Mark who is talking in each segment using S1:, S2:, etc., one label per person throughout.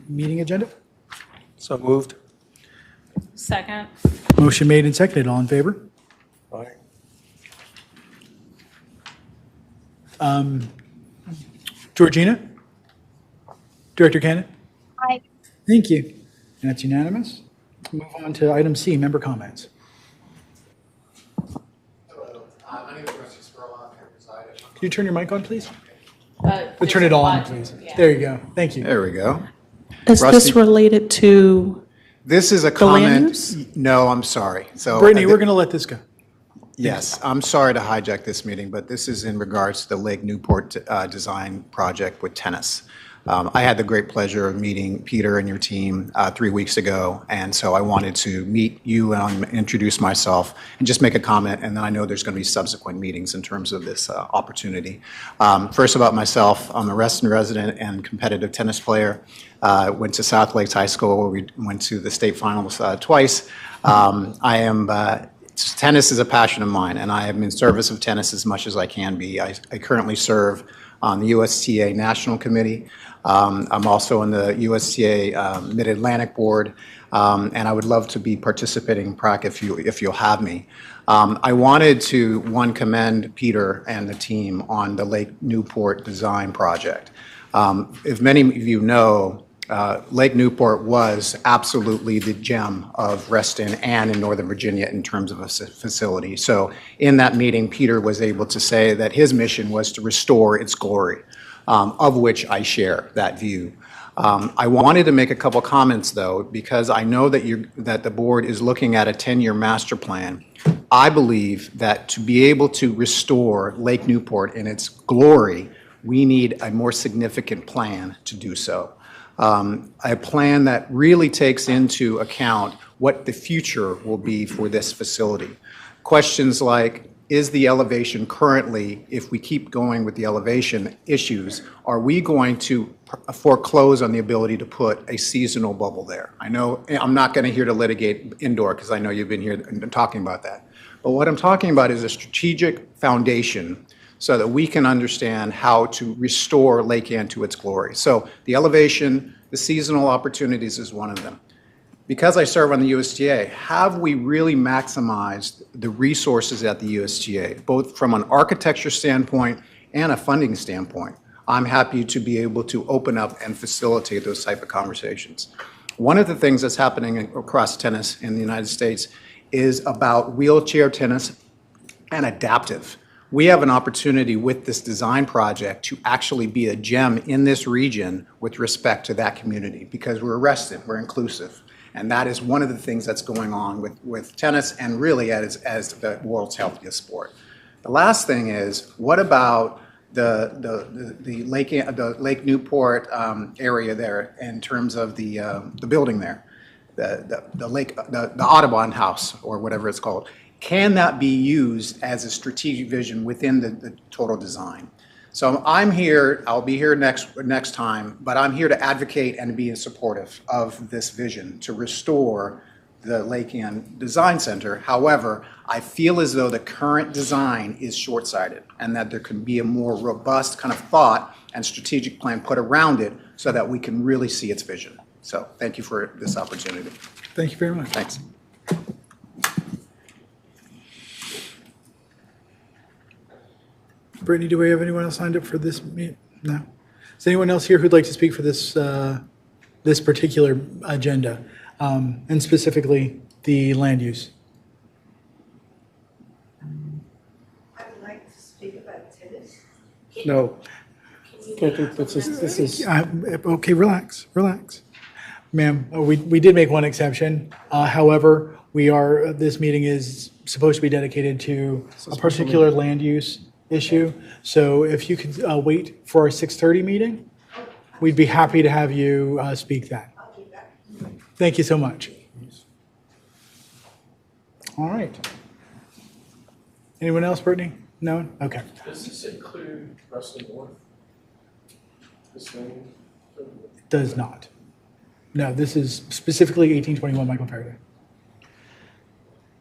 S1: meeting agenda?
S2: So moved.
S3: Second.
S1: Motion made and seconded. All in favor?
S2: Aye.
S1: Georgina? Director Cannon?
S4: Aye.
S1: Thank you. And that's unanimous. Move on to item C, member comments.
S5: My name is Rusty Sperl. I'm here presiding.
S1: Could you turn your mic on, please?
S3: There's
S1: Turn it
S3: a
S1: on,
S3: button,
S1: please.
S3: yeah.
S1: There you go. Thank you.
S5: There we go.
S6: Is
S5: Rusty-
S6: this related to,
S5: This is a
S6: land
S5: comment.
S6: use?
S5: No, I'm sorry. So
S1: Brittany, we're going to let this go.
S5: Yes, I'm sorry to hijack this meeting, but this is in regards to the Lake Newport design project with tennis. I had the great pleasure of meeting Peter and your team 3 weeks ago, and so I wanted to meet you and introduce myself and just make a comment, and then I know there's going to be subsequent meetings in terms of this opportunity. First, about myself, I'm a Reston resident and competitive tennis player. Went to South Lakes High School, where we went to the state finals twice. Tennis is a passion of mine, and I am in service of tennis as much as I can be. I currently serve on the USTA National Committee. I'm also on the USTA Mid-Atlantic Board, and I would love to be participating in PRAC if you'll have me. I wanted to, one, commend Peter and the team on the Lake Newport design project. If many of you know, Lake Newport was absolutely the gem of Reston and in Northern Virginia in terms of a facility. So in that meeting, Peter was able to say that his mission was to restore its glory, of which I share that view. I wanted to make a couple comments, though, because I know that the board is looking at a 10-year master plan. I believe that to be able to restore Lake Newport in its glory, we need a more significant plan to do so. A plan that really takes into account what the future will be for this facility. Questions like, is the elevation currently, if we keep going with the elevation issues, are we going to foreclose on the ability to put a seasonal bubble there? I know I'm not going to here to litigate indoor, because I know you've been here and talking about that. But what I'm talking about is a strategic foundation so that we can understand how to restore Lake Ann to its glory. So the elevation, the seasonal opportunities is one of them. Because I serve on the USTA, have we really maximized the resources at the USTA, both from an architecture standpoint and a funding standpoint? I'm happy to be able to open up and facilitate those type of conversations. One of the things that's happening across tennis in the United States is about wheelchair tennis and adaptive. We have an opportunity with this design project to actually be a gem in this region with respect to that community, because we're arrested, we're inclusive. And that is one of the things that's going on with tennis and really as the world's healthiest sport. The last thing is, what about the Lake Newport area there in terms of the building there, the Audubon House or whatever it's called? Can that be used as a strategic vision within the total design? So I'm here, I'll be here next time, but I'm here to advocate and be supportive of this vision to restore the Lake Ann Design Center. However, I feel as though the current design is short-sighted and that there can be a more robust kind of thought and strategic plan put around it so that we can really see its vision. So thank you for this opportunity.
S1: Thank you very much.
S5: Thanks.
S1: Brittany, do we have anyone else signed up for this meeting? No. Is anyone else here who'd like to speak for this this particular agenda, and specifically the land use?
S7: I would like to speak about tennis.
S1: No. This is okay. Relax. Ma'am, we did make one exception. However, this meeting is supposed to be dedicated to a particular land use issue. So if you could wait for our 6:30 meeting, we'd be happy to have you speak that.
S7: I'll keep that.
S1: Thank you so much. All right. Anyone else, Brittany? No? Okay.
S2: Does this include Reston North? This thing?
S1: It does not. No, this is specifically 1821 Michael Faraday.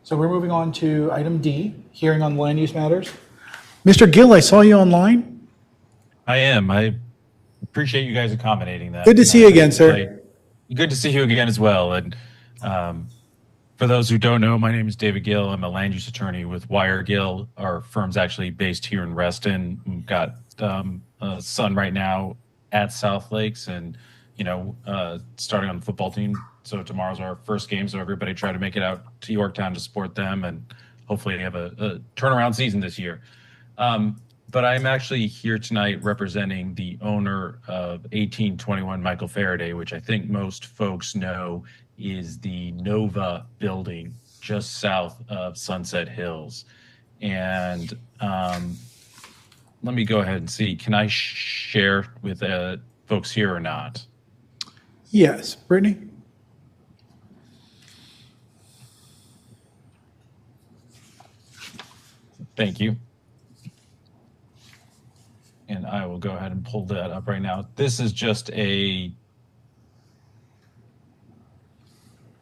S1: So we're moving on to item D, hearing on land use matters. Mr. Gill, I saw you online.
S8: I am. I
S4: appreciate you guys accommodating that.
S1: Good to see you again, sir.
S4: Good to see you again as well. And for those who don't know, my name is David Gill. I'm a land use attorney with Wire Gill. Our firm's actually based here in Reston. We've got a son right now at South Lakes, and starting on the football team. So tomorrow's our first game. So everybody try to make it out to Yorktown to support them, and hopefully have a turnaround season this year. But I'm actually here tonight representing the owner of 1821 Michael Faraday, which I think most folks know is the Nova building just south of Sunset Hills. And let me go ahead and see. Can I share with folks here or not?
S1: Yes, Brittany?
S4: Thank you. And I will go ahead and pull that up right now. This is just a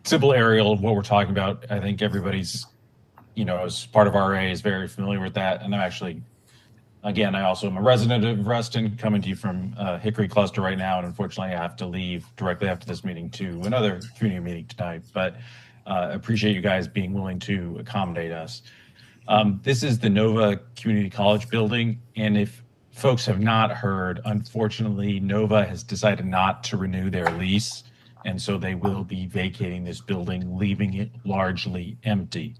S4: simple aerial of what we're talking about. I think everybody's, as part of RA is very familiar with that. And I'm actually, again, I also am a resident of Reston, coming to you from Hickory Cluster right now. And unfortunately, I have to leave directly after this meeting to another community meeting tonight. But appreciate you guys being willing to accommodate us. This is the Nova Community College building. And if folks have not heard, unfortunately, Nova has decided not to renew their lease. And so they will be vacating this building, leaving it largely empty.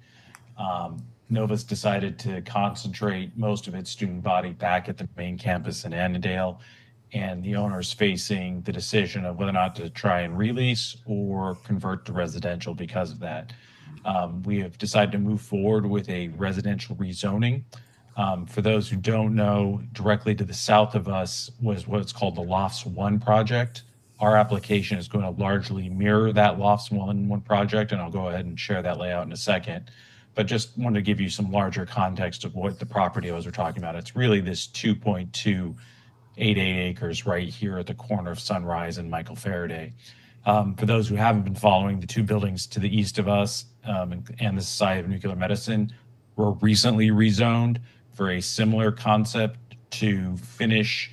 S4: Nova's decided to concentrate most of its student body back at the main campus in Annandale. And the owner's facing the decision of whether or not to try and release or convert to residential because of that. We have decided to move forward with a residential rezoning. For those who don't know, directly to the south of us was what's called the Lofts 1 project. Our application is going to largely mirror that Lofts 1 project, and I'll go ahead and share that layout in a second. But just wanted to give you some larger context of what the property was we're talking about. It's really this 2.288 acres right here at the corner of Sunrise and Michael Faraday. For those who haven't been following, the two buildings to the east of us and the Society of Nuclear Medicine were recently rezoned for a similar concept to finish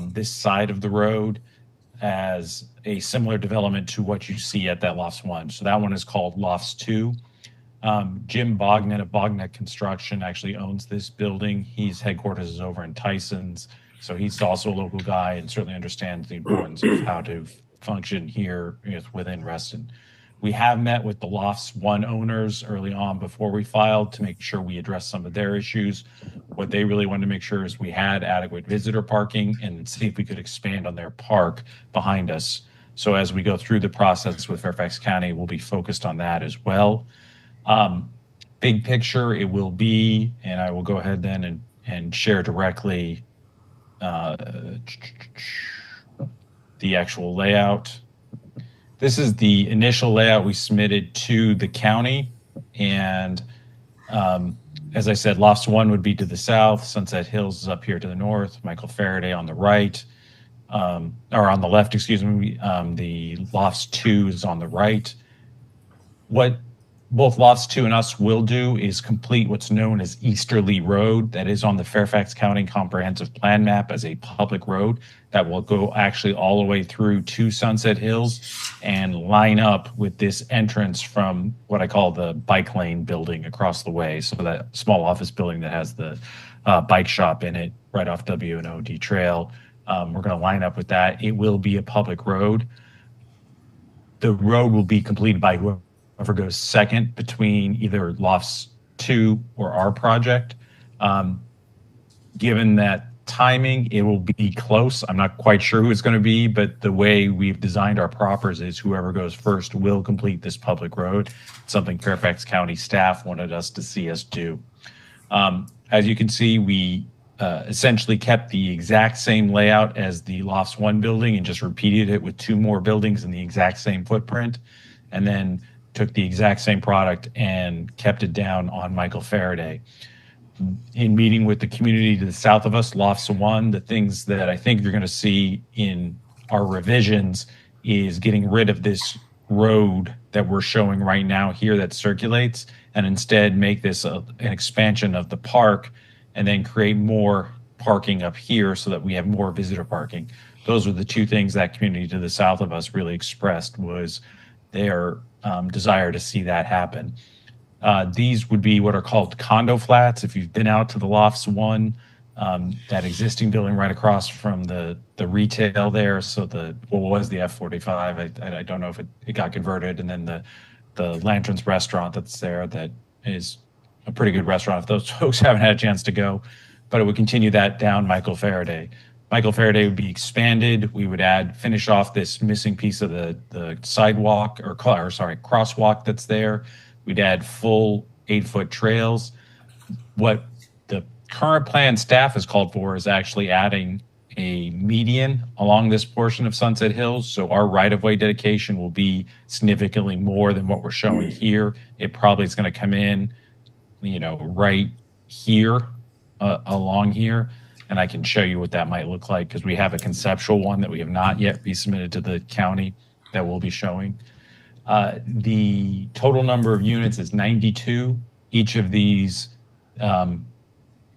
S4: this side of the road as a similar development to what you see at that Lofts 1. So that one is called Lofts 2. Jim Bognet of Bognet Construction actually owns this building. His headquarters is over in Tyson's. So he's also a local guy and certainly understands the importance of how to function here within Reston. We have met with the Lofts 1 owners early on before we filed to make sure we address some of their issues. What they really wanted to make sure is we had adequate visitor parking and see if we could expand on their park behind us. So as we go through the process with Fairfax County, we'll be focused on that as well. Big picture, it will be, and I will go ahead then and share directly the actual layout. This is the initial layout we submitted to the county. And as I said, Lofts 1 would be to the south. Sunset Hills is up here to the north. Michael Faraday on the right, or on the left, excuse me. The Lofts 2 is on the right. What both Lofts 2 and us will do is complete what's known as Easterly Road. That is on the Fairfax County Comprehensive Plan map as a public road that will go actually all the way through to Sunset Hills and line up with this entrance from what I call the bike lane building across the way. So that small office building that has the bike shop in it right off W&OD Trail. We're going to line up with that. It will be a public road. The road will be completed by whoever goes second between either Lofts 2 or our project. Given that timing, it will be close. I'm not quite sure who it's going to be, but the way we've designed our proffers is whoever goes first will complete this public road. It's something Fairfax County staff wanted us to see us do. As you can see, we essentially kept the exact same layout as the Lofts 1 building and just repeated it with 2 more buildings in the exact same footprint, and then took the exact same product and kept it down on Michael Faraday. In meeting with the community to the south of us, Lofts 1, the things that I think you're going to see in our revisions is getting rid of this road that we're showing right now here that circulates, and instead make this an expansion of the park and then create more parking up here so that we have more visitor parking. those were the two things that community to the south of us really expressed was their desire to see that happen. These would be what are called condo flats. If you've been out to the Lofts 1, that existing building right across from the retail there. So what was the F45? I don't know if it got converted. And then the Lanterns restaurant that's there that is a pretty good restaurant if those folks haven't had a chance to go. But it would continue that down Michael Faraday. Michael Faraday would be expanded. We would finish off this missing piece of the sidewalk crosswalk that's there. We'd add full 8-foot trails. What the current plan staff has called for is actually adding a median along this portion of Sunset Hills. So our right-of-way dedication will be significantly more than what we're showing here. It probably is going to come in, right here, along here. And I can show you what that might look like because we have a conceptual one that we have not yet resubmitted to the county that we'll be showing. The total number of units is 92. Each of these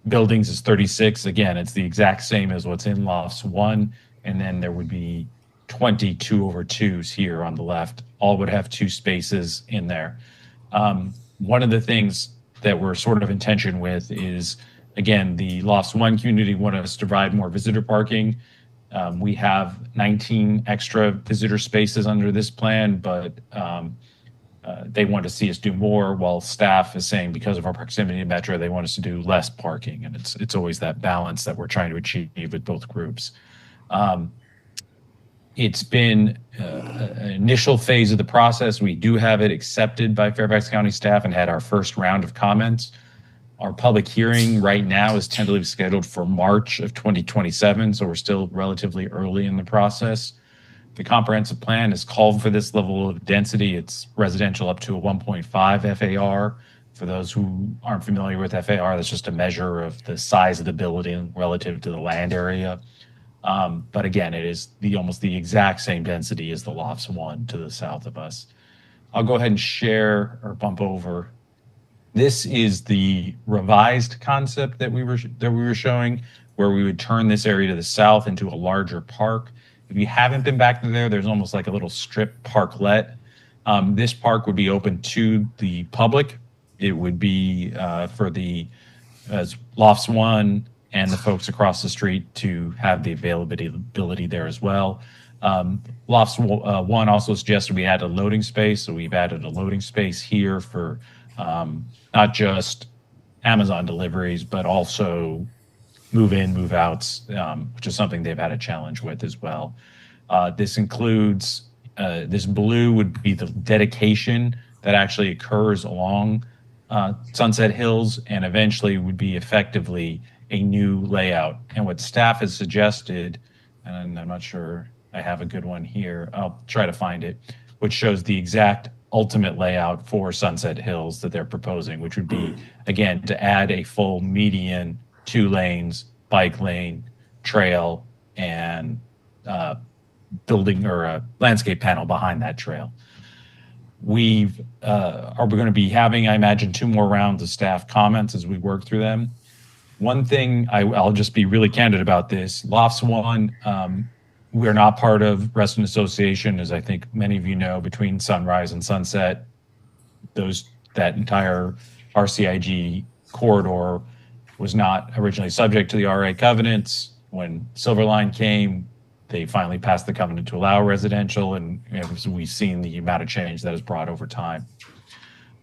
S4: buildings is 36. Again, it's the exact same as what's in Lofts 1. And then there would be 20 2-over-2s here on the left. All would have 2 spaces in there. One of the things that we're sort of in tension with is, again, the Lofts 1 community want us to provide more visitor parking. We have 19 extra visitor spaces under this plan, but they want to see us do more, while staff is saying because of our proximity to Metro, they want us to do less parking. And it's always that balance that we're trying to achieve with both groups. It's been an initial phase of the process. We do have it accepted by Fairfax County staff and had our first round of comments. Our public hearing right now is tentatively scheduled for March of 2027, so we're still relatively early in the process. The comprehensive plan is called for this level of density. It's residential up to a 1.5 FAR. For those who aren't familiar with FAR, that's just a measure of the size of the building relative to the land area. But again, it is almost the exact same density as the Lofts 1 to the south of us. I'll go ahead and share or bump over. This is the revised concept that we were showing, where we would turn this area to the south into a larger park. If you haven't been back to there, there's almost like a little strip parklet. This park would be open to the public. It would be for as Lofts 1 and the folks across the street to have the availability there as well. Lofts 1 also suggested we add a loading space, so we've added a loading space here for not just Amazon deliveries, but also move in, move outs, which is something they've had a challenge with as well. This includes, this blue would be the dedication that actually occurs along Sunset Hills and eventually would be effectively a new layout. And what staff has suggested, and I'm not sure I have a good one here, I'll try to find it, which shows the exact ultimate layout for Sunset Hills that they're proposing, which would be, again, to add a full median, 2 lanes, bike lane, trail, and building or a landscape panel behind that trail. We're going to be having, I imagine, 2 more rounds of staff comments as we work through them. One thing, I'll just be really candid about this. Lofts 1, we're not part of Resident Association, as I think many of you know, between Sunrise and Sunset. That entire RCIG corridor was not originally subject to the RA covenants. When Silverline came, they finally passed the covenant to allow residential, and we've seen the amount of change that has brought over time.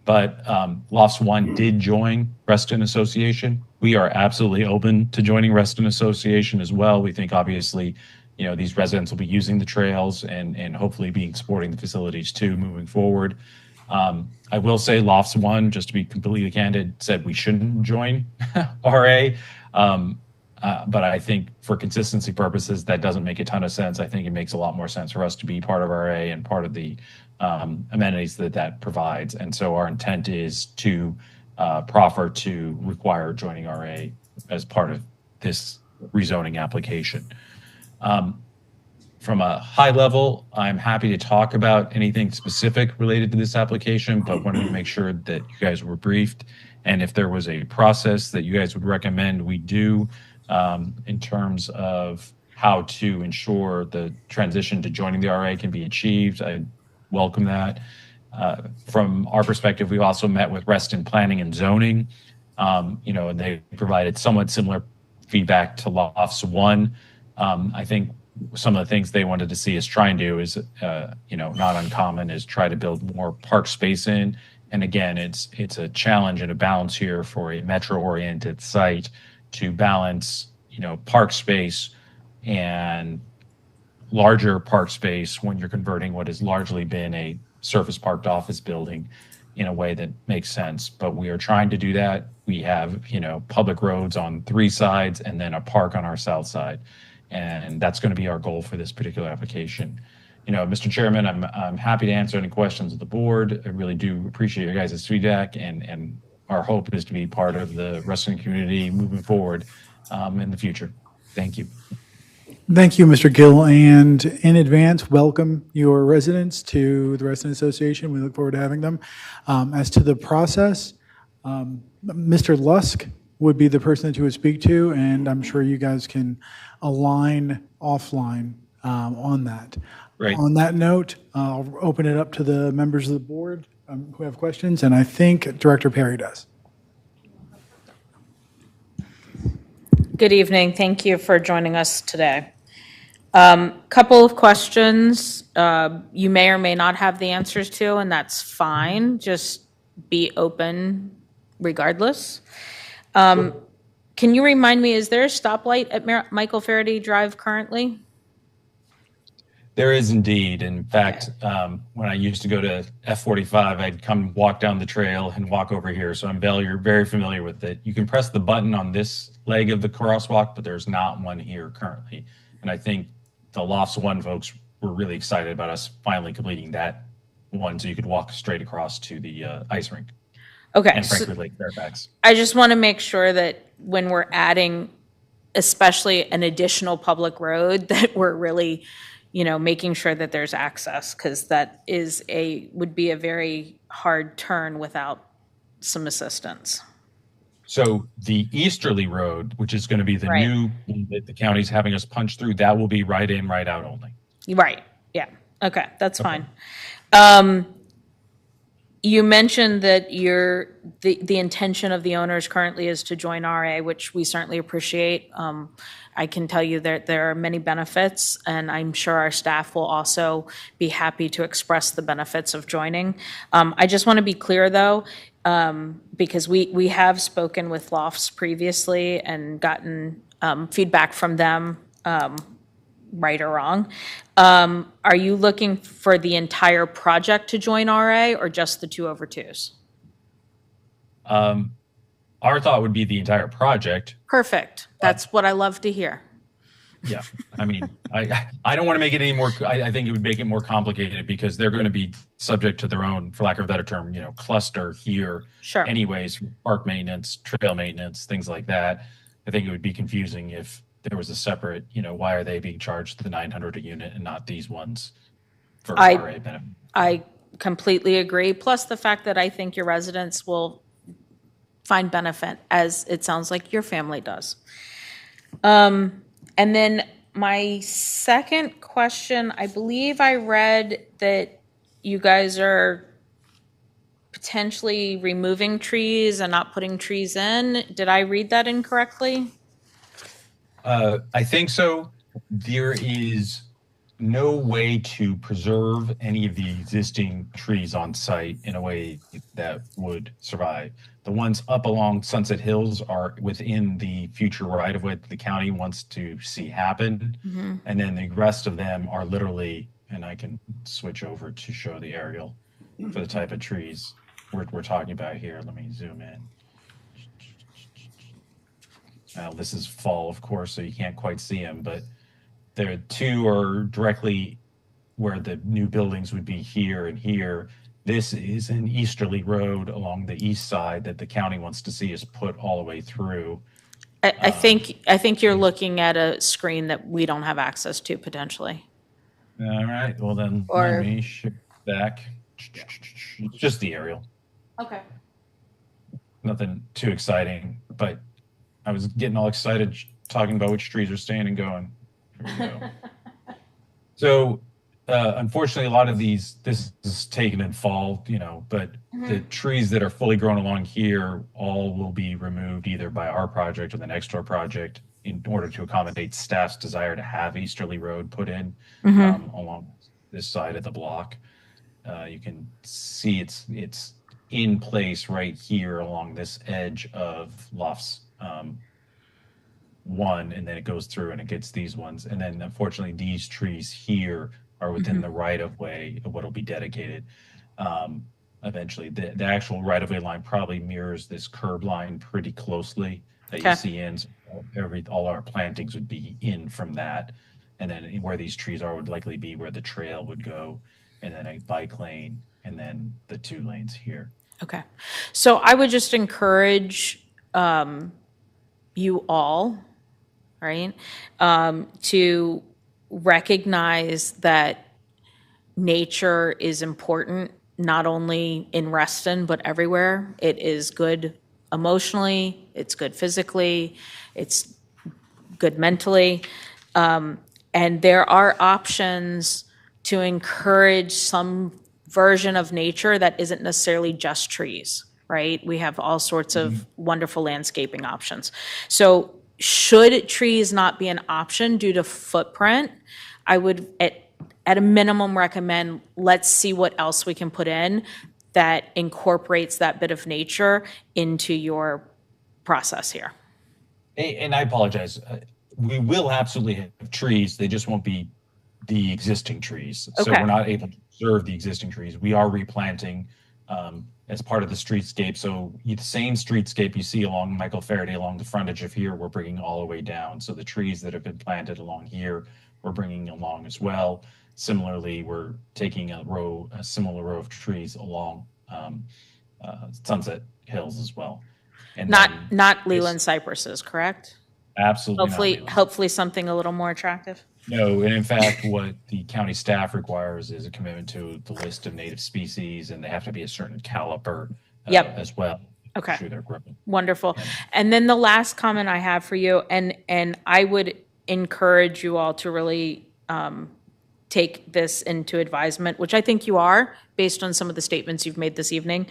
S4: But Lofts 1 did join Reston Association. We are absolutely open to joining Reston Association as well. We think, obviously, these residents will be using the trails and hopefully being supporting the facilities too moving forward. I will say Lofts 1, just to be completely candid, said we shouldn't join RA. But I think for consistency purposes, that doesn't make a ton of sense. I think it makes a lot more sense for us to be part of RA and part of the amenities that provides. And so our intent is to proffer to require joining RA as part of this rezoning application. From a high level, I'm happy to talk about anything specific related to this application, but wanted to make sure that you guys were briefed. And if there was a process that you guys would recommend we do in terms of how to ensure the transition to joining the RA can be achieved. I welcome that. From our perspective, we've also met with Reston Planning and Zoning, and they provided somewhat similar feedback to Lofts 1. I think some of the things they wanted to see us try and do is, not uncommon, is try to build more park space in. And again, it's a challenge and a balance here for a metro-oriented site to balance, park space and larger park space when you're converting what has largely been a surface parked office building in a way that makes sense. But we are trying to do that. We have, public roads on 3 sides and then a park on our south side. And that's going to be our goal for this particular application. Mr. Chairman, I'm happy to answer any questions of the board. I really do appreciate your guys' feedback, and our hope is to be part of the wrestling community moving forward in the future. Thank you.
S1: Thank you, Mr. Gill, and in advance, welcome your residents to the Resident Association. We look forward to having them. As to the process, Mr. Lusk would be the person that you would speak to, and I'm sure you guys can align offline on that.
S4: Right.
S1: On that note, I'll open it up to the members of the board who have questions, and I think Director Perry does.
S3: Good evening. Thank you for joining us today. Couple of questions you may or may not have the answers to, and that's fine. Just be open regardless. Can you remind me, is there a stoplight at Michael Faraday Drive currently?
S4: There is indeed. In fact, when I used to go to F45, I'd come walk down the trail and walk over here. So I'm very familiar with it. You can press the button on this leg of the crosswalk, but there's not one here currently. And I think the Lofts 1 folks were really excited about us finally completing that one so you could walk straight across to the ice rink.
S3: Okay.
S4: And frankly, Lake Fairfax.
S3: I just want to make sure that when we're adding, especially an additional public road, that we're really, making sure that there's access, because that would be a very hard turn without some assistance.
S4: So the easterly road, which is going to be the
S3: Right.
S4: new one that the county's having us punch through, that will be right in, right out only.
S3: Right. Yeah. Okay. That's fine. You mentioned that the intention of the owners currently is to join RA, which we certainly appreciate. I can tell you that there are many benefits, and I'm sure our staff will also be happy to express the benefits of joining. I just want to be clear, though, because we have spoken with Lofts previously and gotten feedback from them, right or wrong. Are you looking for the entire project to join RA or just the 2/2s?
S4: Our thought would be the entire project.
S3: Perfect. That's what I love to hear.
S4: Yeah. I mean, I don't want to make it any more, I think it would make it more complicated because they're going to be subject to their own, for lack of a better term, cluster here.
S3: Sure.
S4: Anyways, park maintenance, trail maintenance, things like that. I think it would be confusing if there was a separate, why are they being charged the 900 a unit and not these ones for RA benefit?
S3: I completely agree. Plus the fact that I think your residents will find benefit, as it sounds like your family does. And then my second question, I believe I read that you guys are potentially removing trees and not putting trees in. Did I read that incorrectly?
S4: I think so. There is no way to preserve any of the existing trees on site in a way that would survive. The ones up along Sunset Hills are within the future right-of-way that the county wants to see happen. Mm-hmm. And then the rest of them are literally, and I can switch over to show the aerial for the type of trees we're talking about here. Let me zoom in. Now, this is fall, of course, so you can't quite see them, but there are 2 are directly where the new buildings would be here and here. This is an easterly road along the east side that the county wants to see us put all the way through.
S3: I think you're looking at a screen that we don't have access to potentially.
S4: All right, well then let me shift back. Just the aerial.
S3: Okay.
S4: Nothing too exciting, but I was getting all excited talking about which trees are staying and going. Here we go. So unfortunately, a lot of this is taken in fall, but the trees that are fully grown along here all will be removed either by our project or the next door project in order to accommodate staff's desire to have Easterly Road put in along this side of the block. You can see it's in place right here along this edge of lofts 1, and then it goes through and it gets these ones. And then unfortunately, these trees here are within the right of way of what will be dedicated. Eventually, the actual right of way line probably mirrors this curb line pretty closely that you see in. So all our plantings would be in from that. And then where these trees are would likely be where the trail would go, and then a bike lane, and then the 2 lanes here.
S3: Okay. So I would just encourage you all, right, to recognize that nature is important, not only in Reston, but everywhere. It is good emotionally, it's good physically, it's good mentally. And there are options to encourage some version of nature that isn't necessarily just trees, right? We have all sorts of wonderful landscaping options. So should trees not be an option due to footprint, I would at a minimum recommend, let's see what else we can put in that incorporates that bit of nature into your process here.
S4: And I apologize. We will absolutely have trees. They just won't be the existing trees. So
S3: Okay.
S4: we're not able to preserve the existing trees. We are replanting as part of the streetscape. So the same streetscape you see along Michael Faraday along the frontage of here, we're bringing all the way down. So the trees that have been planted along here, we're bringing along as well. Similarly, we're taking a similar row of trees along Sunset Hills as well. And
S3: Not Leland cypresses, correct?
S4: Absolutely.
S3: Hopefully something a little more attractive.
S4: No, and in fact, what the county staff requires is a commitment to the list of native species, and they have to be a certain caliber as well.
S3: Okay.
S4: Through their growth.
S3: Wonderful. And then the last comment I have for you, and I would encourage you all to really take this into advisement, which I think you are, based on some of the statements you've made this evening.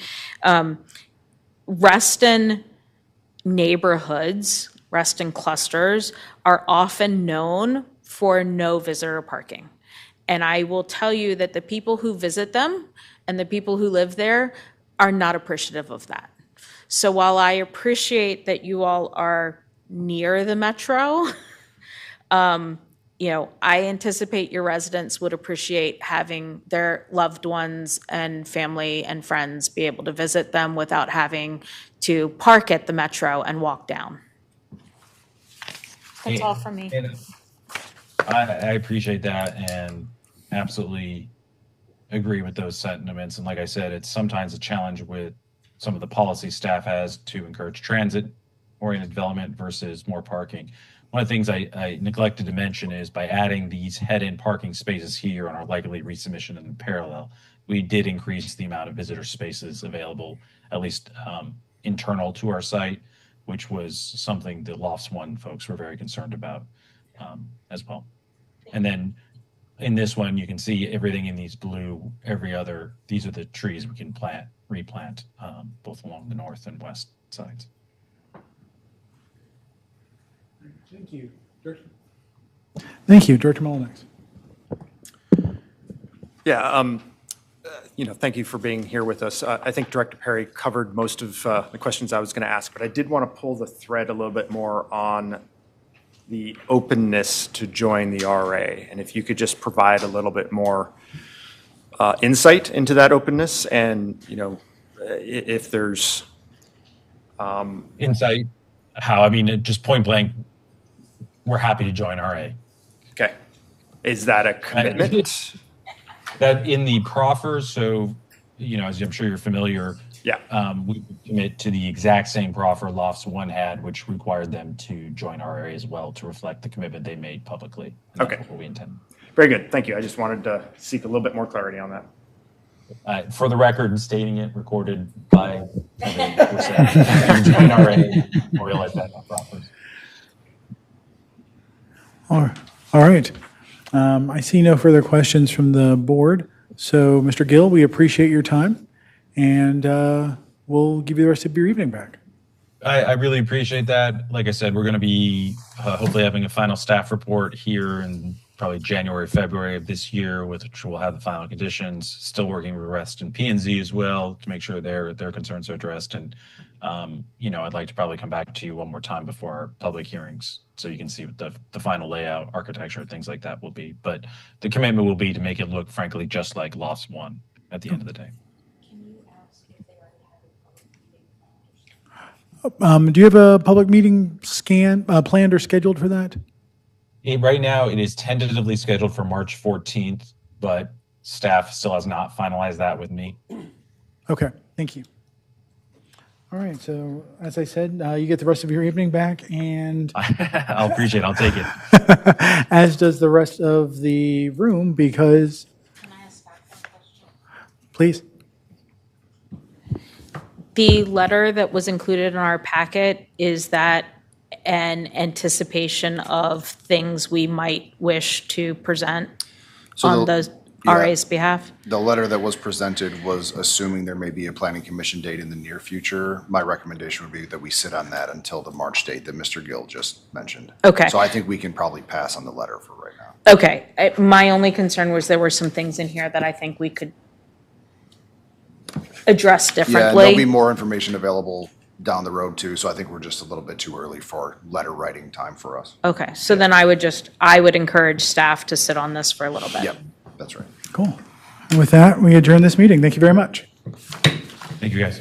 S3: Reston neighborhoods, Reston clusters, are often known for no visitor parking. And I will tell you that the people who visit them and the people who live there are not appreciative of that. So while I appreciate that you all are near the metro, I anticipate your residents would appreciate having their loved ones and family and friends be able to visit them without having to park at the metro and walk down. That's all from me.
S4: I appreciate that and absolutely agree with those sentiments. And like I said, it's sometimes a challenge with some of the policy staff has to encourage transit-oriented development versus more parking. One of the things I neglected to mention is by adding these head-in parking spaces here on our likely resubmission in parallel, we did increase the amount of visitor spaces available, at least internal to our site, which was something the Lofts 1 folks were very concerned about as well. And then in this one, you can see everything in these blue, these are the trees we can replant, both along the north and west sides.
S1: Thank you. Thank you, Director Mullinex.
S8: Yeah, thank you for being here with us. I think Director Perry covered most of the questions I was going to ask, but I did want to pull the thread a little bit more on the openness to join the RA. And if you could just provide a little bit more insight into that openness and, if there's...
S4: Insight, how? I mean, just point blank, we're happy to join RA.
S8: Okay. Is that a commitment?
S4: That in the proffer, so, as I'm sure you're familiar, we commit to the exact same proffer Lofts 1 had, which required them to join RA as well to reflect the commitment they made publicly. And that's what we intend.
S8: Very good. Thank you. I just wanted to seek a little bit more clarity on that.
S4: For the record and stating it, recorded by join RA, or realize that proffers.
S1: All All right. I see no further questions from the board. So, Mr. Gill, we appreciate your time, and we'll give you the rest of your evening back.
S4: I really appreciate that. Like I said, we're going to be hopefully having a final staff report here in probably January, February of this year, which will have the final conditions. Still working with REST and P&Z as well to make sure their concerns are addressed. And I'd like to probably come back to you one more time before our public hearings, so you can see what the final layout, architecture, things like that will be. But the commitment will be to make it look, frankly, just like Lost One at the end of the day.
S1: Do you have a public meeting planned or scheduled for that?
S4: Right now, it is tentatively scheduled for March 14th, but staff still has not finalized that with me.
S1: Okay, thank you. All right, so as I said, you get the rest of your evening back, and
S4: I'll appreciate it. I'll take it.
S1: as does the rest of the room, because...
S3: Can I ask back one question?
S1: Please.
S3: The letter that was included in our packet, is that an anticipation of things we might wish to present on the RA's behalf?
S9: The letter that was presented was assuming there may be a planning commission date in the near future. My recommendation would be that we sit on that until the March date that Mr. Gill just mentioned.
S3: Okay.
S9: So I think we can probably pass on the letter for right now.
S3: Okay. My only concern was there were some things in here that I think we could address
S9: Yeah,
S3: differently.
S9: and there'll be more information available down the road too, so I think we're just a little bit too early for letter writing time for us.
S3: Okay, so then I would encourage staff to sit on this for a little bit.
S9: Yep, that's right.
S1: Cool. And with that, we adjourn this meeting. Thank you very much.
S4: Thank you, guys.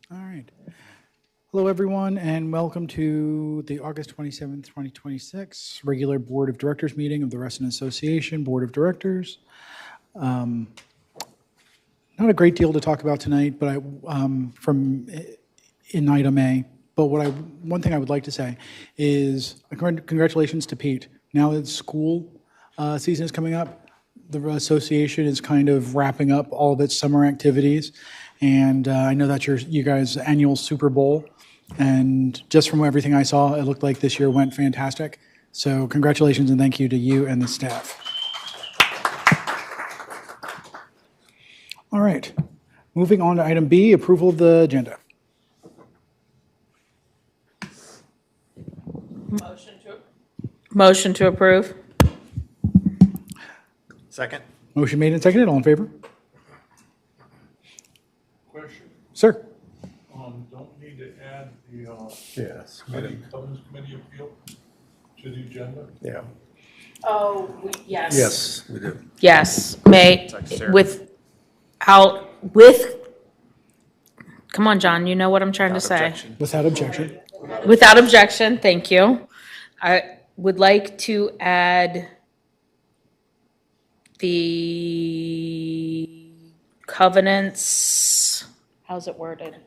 S1: All right. Hello, everyone, and welcome to the August 27th, 2026 regular Board of Directors meeting of the Reston Association Board of Directors. Not a great deal to talk about tonight, but in item A. But one thing I would like to say is congratulations to Pete. Now that school season is coming up, the association is kind of wrapping up all of its summer activities, and I know that's you guys' annual Super Bowl. And just from everything I saw, it looked like this year went fantastic. So congratulations and thank you to you and the staff. All right, moving on to item B, approval of the agenda.
S3: Motion to approve.
S8: Second.
S1: Motion made and seconded, all in favor?
S2: Question,
S1: Sir?
S2: don't we need to add the,
S10: Yes.
S2: Governance Committee appeal to the agenda?
S10: Yeah.
S3: Oh, yes.
S10: Yes, we do.
S3: Yes,
S8: Sarah. Come on, John, you know what I'm trying to say.
S1: Without objection.
S3: Without objection, thank you. I would like to add the covenants, how's it worded?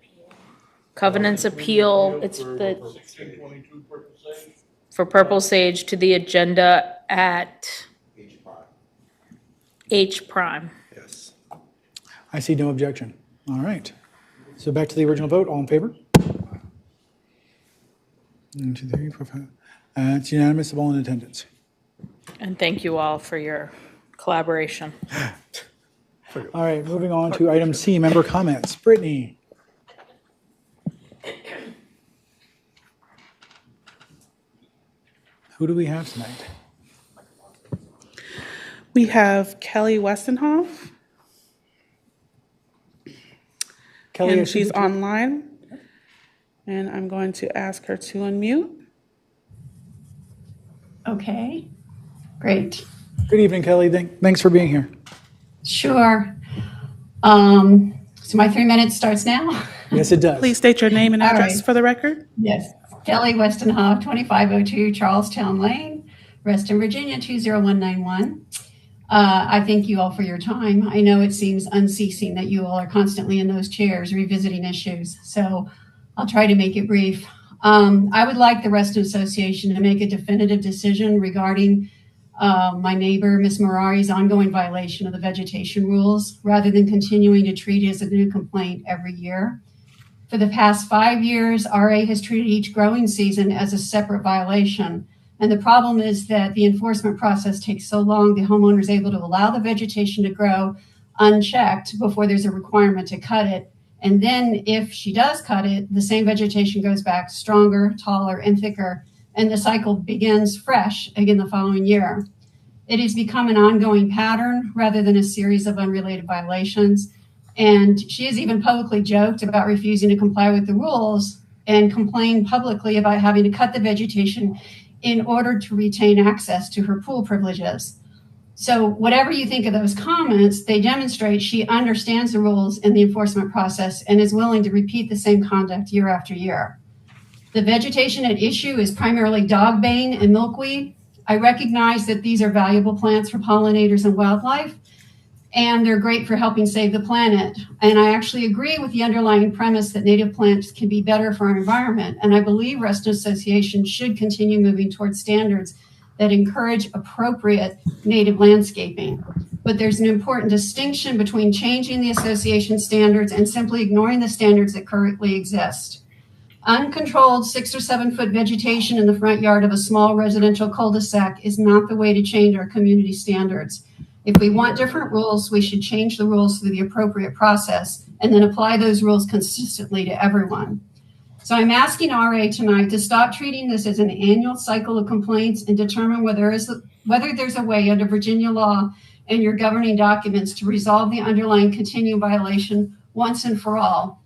S3: Covenants appeal, it's the,
S2: 1622 Purple Sage?
S3: for Purple Sage to the agenda at H prime.
S10: Yes.
S1: I see no objection. All right. So back to the original vote, all in favor? 1, 2, 3, 4, 5. It's unanimous of all in attendance.
S3: And thank you all for your collaboration.
S1: All right, moving on to item C, member comments. Brittany? Who do we have tonight?
S6: We have Kelly Westenhoff,
S1: Kelly, I
S6: and
S1: see
S6: she's
S1: that you-
S6: online. And I'm going to ask her to unmute.
S11: Okay, great.
S1: Good evening, Kelly. Thanks for being here.
S11: Sure. So my 3 minutes starts now?
S1: Yes, it does.
S6: Please state your name and
S11: All
S6: address
S11: right.
S6: for the record.
S11: Yes. Kelly Westenhoff, 2502 Charlestown Lane, Reston, Virginia, 20191. I thank you all for your time. I know it seems unceasing that you all are constantly in those chairs revisiting issues, so I'll try to make it brief. I would like the Reston Association to make a definitive decision regarding my neighbor, Ms. Marari's ongoing violation of the vegetation rules, rather than continuing to treat it as a new complaint every year. For the past 5 years, RA has treated each growing season as a separate violation. And the problem is that the enforcement process takes so long, the homeowner is able to allow the vegetation to grow unchecked before there's a requirement to cut it. And then if she does cut it, the same vegetation goes back stronger, taller, and thicker, and the cycle begins fresh again the following year. It has become an ongoing pattern rather than a series of unrelated violations. And she has even publicly joked about refusing to comply with the rules and complained publicly about having to cut the vegetation in order to retain access to her pool privileges. So whatever you think of those comments, they demonstrate she understands the rules in the enforcement process and is willing to repeat the same conduct year after year. The vegetation at issue is primarily dogbane and milkweed. I recognize that these are valuable plants for pollinators and wildlife, and they're great for helping save the planet. And I actually agree with the underlying premise that native plants can be better for our environment. And I believe Reston Association should continue moving towards standards that encourage appropriate native landscaping. But there's an important distinction between changing the association standards and simply ignoring the standards that currently exist. Uncontrolled 6 or 7 foot vegetation in the front yard of a small residential cul-de-sac is not the way to change our community standards. If we want different rules, we should change the rules through the appropriate process and then apply those rules consistently to everyone. So I'm asking RA tonight to stop treating this as an annual cycle of complaints and determine whether there's a way under Virginia law and your governing documents to resolve the underlying continuing violation once and for all.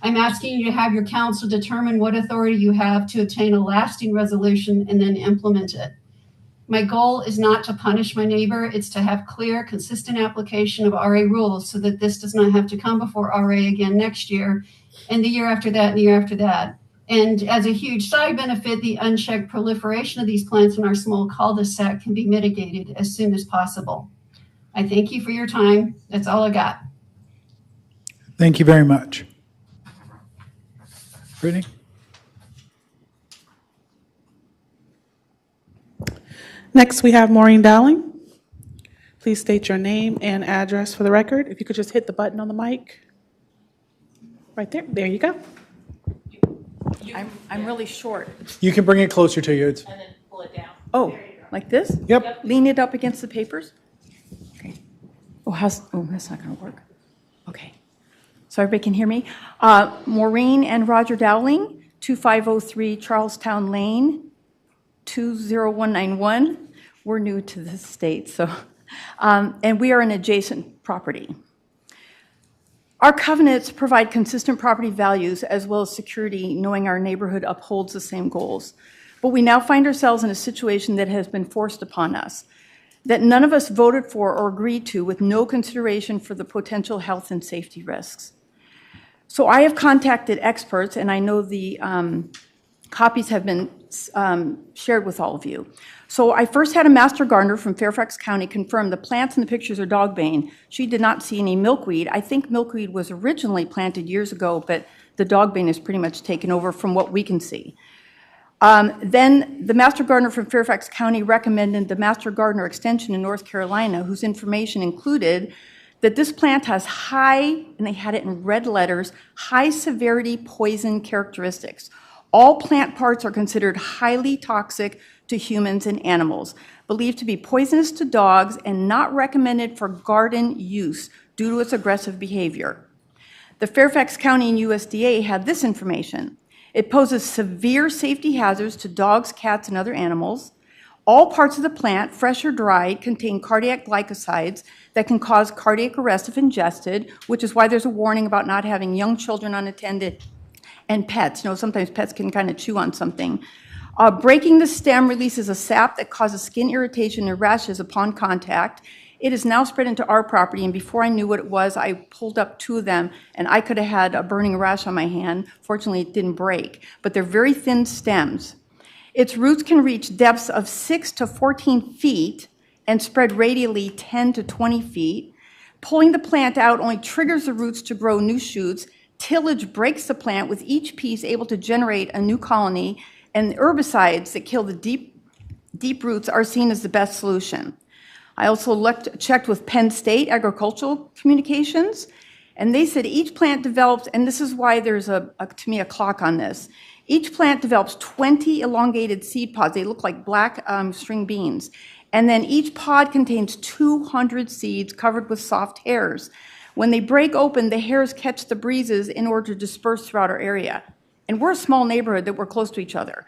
S11: I'm asking you to have your council determine what authority you have to obtain a lasting resolution and then implement it. My goal is not to punish my neighbor. It's to have clear, consistent application of RA rules so that this does not have to come before RA again next year and the year after that and the year after that. And as a huge side benefit, the unchecked proliferation of these plants in our small cul-de-sac can be mitigated as soon as possible. I thank you for your time. That's all I got.
S1: Thank you very much. Brittany?
S6: Next, we have Maureen Dowling. Please state your name and address for the record. If you could just hit the button on the mic. Right there. There you go.
S12: I'm really short.
S1: You can bring it closer to you.
S3: And then pull it down.
S12: Oh, like this?
S1: Yep.
S12: Lean it up against the papers? Okay. Oh, that's not going to work. Okay. So everybody can hear me. Maureen and Roger Dowling, 2503 Charlestown Lane, 20191. We're new to this state, so, and we are an adjacent property. Our covenants provide consistent property values as well as security, knowing our neighborhood upholds the same goals. But we now find ourselves in a situation that has been forced upon us, that none of us voted for or agreed to with no consideration for the potential health and safety risks. So I have contacted experts, and I know the copies have been shared with all of you. So I first had a master gardener from Fairfax County confirm the plants in the pictures are dogbane. She did not see any milkweed. I think milkweed was originally planted years ago, but the dogbane is pretty much taken over from what we can see. Then the master gardener from Fairfax County recommended the master gardener extension in North Carolina, whose information included that this plant has high, and they had it in red letters, high severity poison characteristics. All plant parts are considered highly toxic to humans and animals, believed to be poisonous to dogs and not recommended for garden use due to its aggressive behavior. The Fairfax County and USDA had this information. It poses severe safety hazards to dogs, cats, and other animals. All parts of the plant, fresh or dried, contain cardiac glycosides that can cause cardiac arrest if ingested, which is why there's a warning about not having young children unattended and pets. You know, sometimes pets can kind of chew on something. Breaking the stem releases a sap that causes skin irritation and rashes upon contact. It is now spread into our property, and before I knew what it was, I pulled up 2 of them, and I could have had a burning rash on my hand. Fortunately, it didn't break, but they're very thin stems. Its roots can reach depths of 6 to 14 feet and spread radially 10 to 20 feet. Pulling the plant out only triggers the roots to grow new shoots. Tillage breaks the plant, with each piece able to generate a new colony, and herbicides that kill the deep roots are seen as the best solution. I also checked with Penn State Agricultural Communications, and they said each plant develops, and this is why there's to me a clock on this, each plant develops 20 elongated seed pods. They look like black string beans. And then each pod contains 200 seeds covered with soft hairs. When they break open, the hairs catch the breezes in order to disperse throughout our area. And we're a small neighborhood that we're close to each other.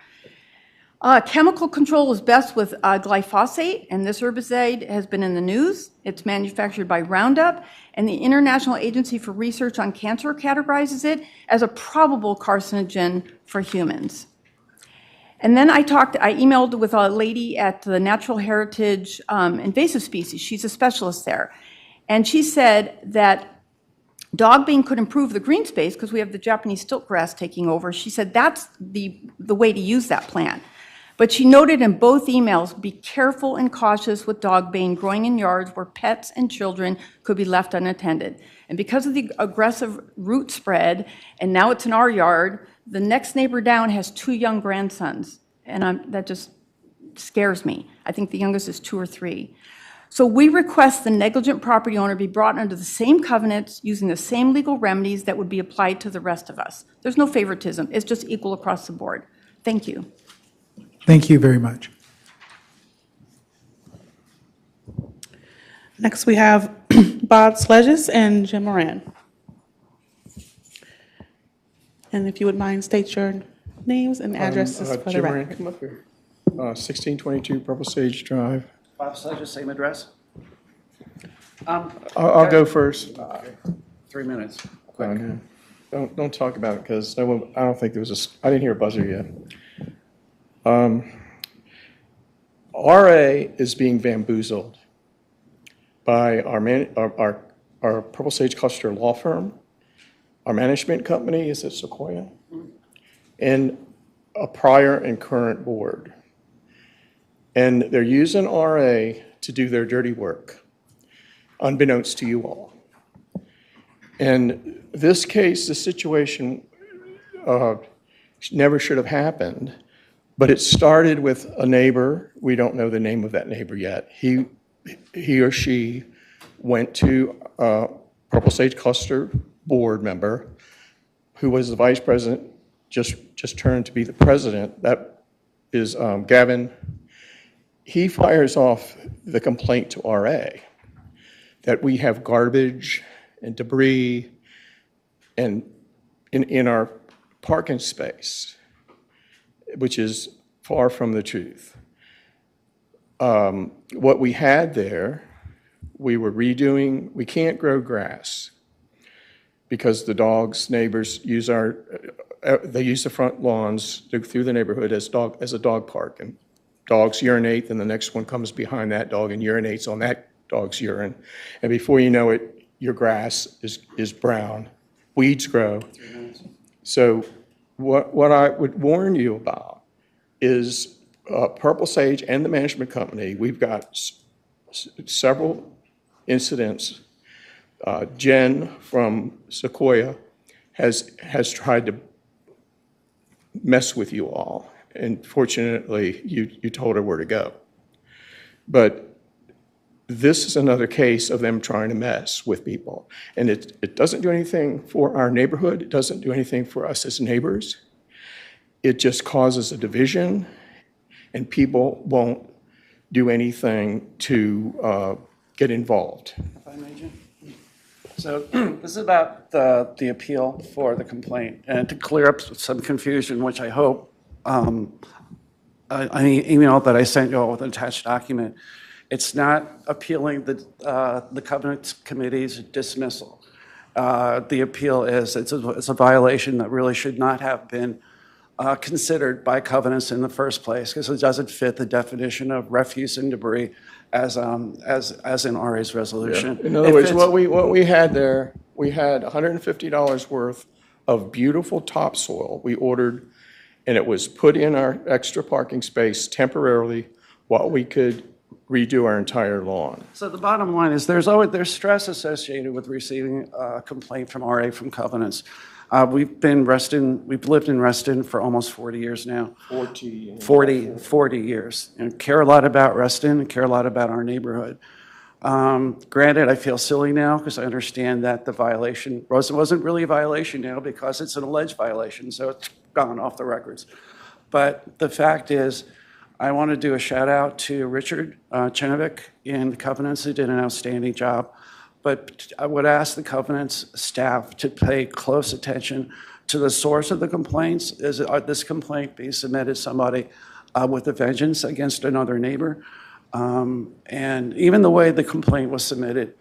S12: Chemical control is best with glyphosate, and this herbicide has been in the news. It's manufactured by Roundup, and the International Agency for Research on Cancer categorizes it as a probable carcinogen for humans. And then I emailed with a lady at the Natural Heritage Invasive Species. She's a specialist there. And she said that dogbane could improve the green space because we have the Japanese stilt grass taking over. She said that's the way to use that plant. But she noted in both emails, be careful and cautious with dogbane growing in yards where pets and children could be left unattended. And because of the aggressive root spread, and now it's in our yard, the next neighbor down has 2 young grandsons. And that just scares me. I think the youngest is 2 or 3. So we request the negligent property owner be brought under the same covenants using the same legal remedies that would be applied to the rest of us. There's no favoritism. It's just equal across the board. Thank you.
S1: Thank you very much.
S6: Next, we have Bob Sledges and Jim Moran. And if you would mind, state your names and addresses for the
S2: Jim Moran,
S6: record.
S2: come up here. 1622 Purple Sage Drive.
S13: Bob Sledges, same address?
S2: I'll go first.
S13: 3 minutes. Quick.
S2: Don't talk about it because I don't think there was I didn't hear a buzzer yet.
S14: RA is being bamboozled by our Purple Sage Custer law firm. Our management company is at Sequoia, and a prior and current board. And they're using RA to do their dirty work, unbeknownst to you all. And this case, this situation never should have happened, but it started with a neighbor. We don't know the name of that neighbor yet. He or she went to a Purple Sage Custer board member who was the vice president, just turned to be the president. That is Gavin. He fires off the complaint to RA that we have garbage and debris and in our parking space, which is far from the truth. What we had there, we were redoing. We can't grow grass because the dogs, neighbors use they use the front lawns through the neighborhood as a dog park, and dogs urinate, then the next one comes behind that dog and urinates on that dog's urine, and before you know it, your grass is brown, weeds grow. So what I would warn you about is Purple Sage and the management company. We've got several incidents. Jen from Sequoia has tried to mess with you all, and fortunately you told her where to go. But this is another case of them trying to mess with people, and it doesn't do anything for our neighborhood. It doesn't do anything for us as neighbors. It just causes a division, and people won't do anything to get involved.
S13: If I may, Jim? So this is about the appeal for the complaint, and to clear up some confusion, which I hope, an email that I sent you all with an attached document. It's not appealing the covenant committee's dismissal. The appeal is it's a violation that really should not have been considered by covenants in the first place, because it doesn't fit the definition of refuse and debris as in RA's resolution.
S14: Yeah. In other words, what we had there, we had $150 worth of beautiful topsoil we ordered, and it was put in our extra parking space temporarily while we could redo our entire lawn.
S13: So the bottom line is there's stress associated with receiving a complaint from RA from covenants. We've lived in Reston for almost 40 years now. 40 years. And care a lot about Reston and care a lot about our neighborhood. Granted, I feel silly now because I understand that the violation wasn't really a violation now because it's an alleged violation, so it's gone off the records. But the fact is, I want to do a shout out to Richard Chenovic in the covenants, who did an outstanding job. But I would ask the covenants staff to pay close attention to the source of the complaints. Is this complaint being submitted somebody with a vengeance against another neighbor? And even the way the complaint was submitted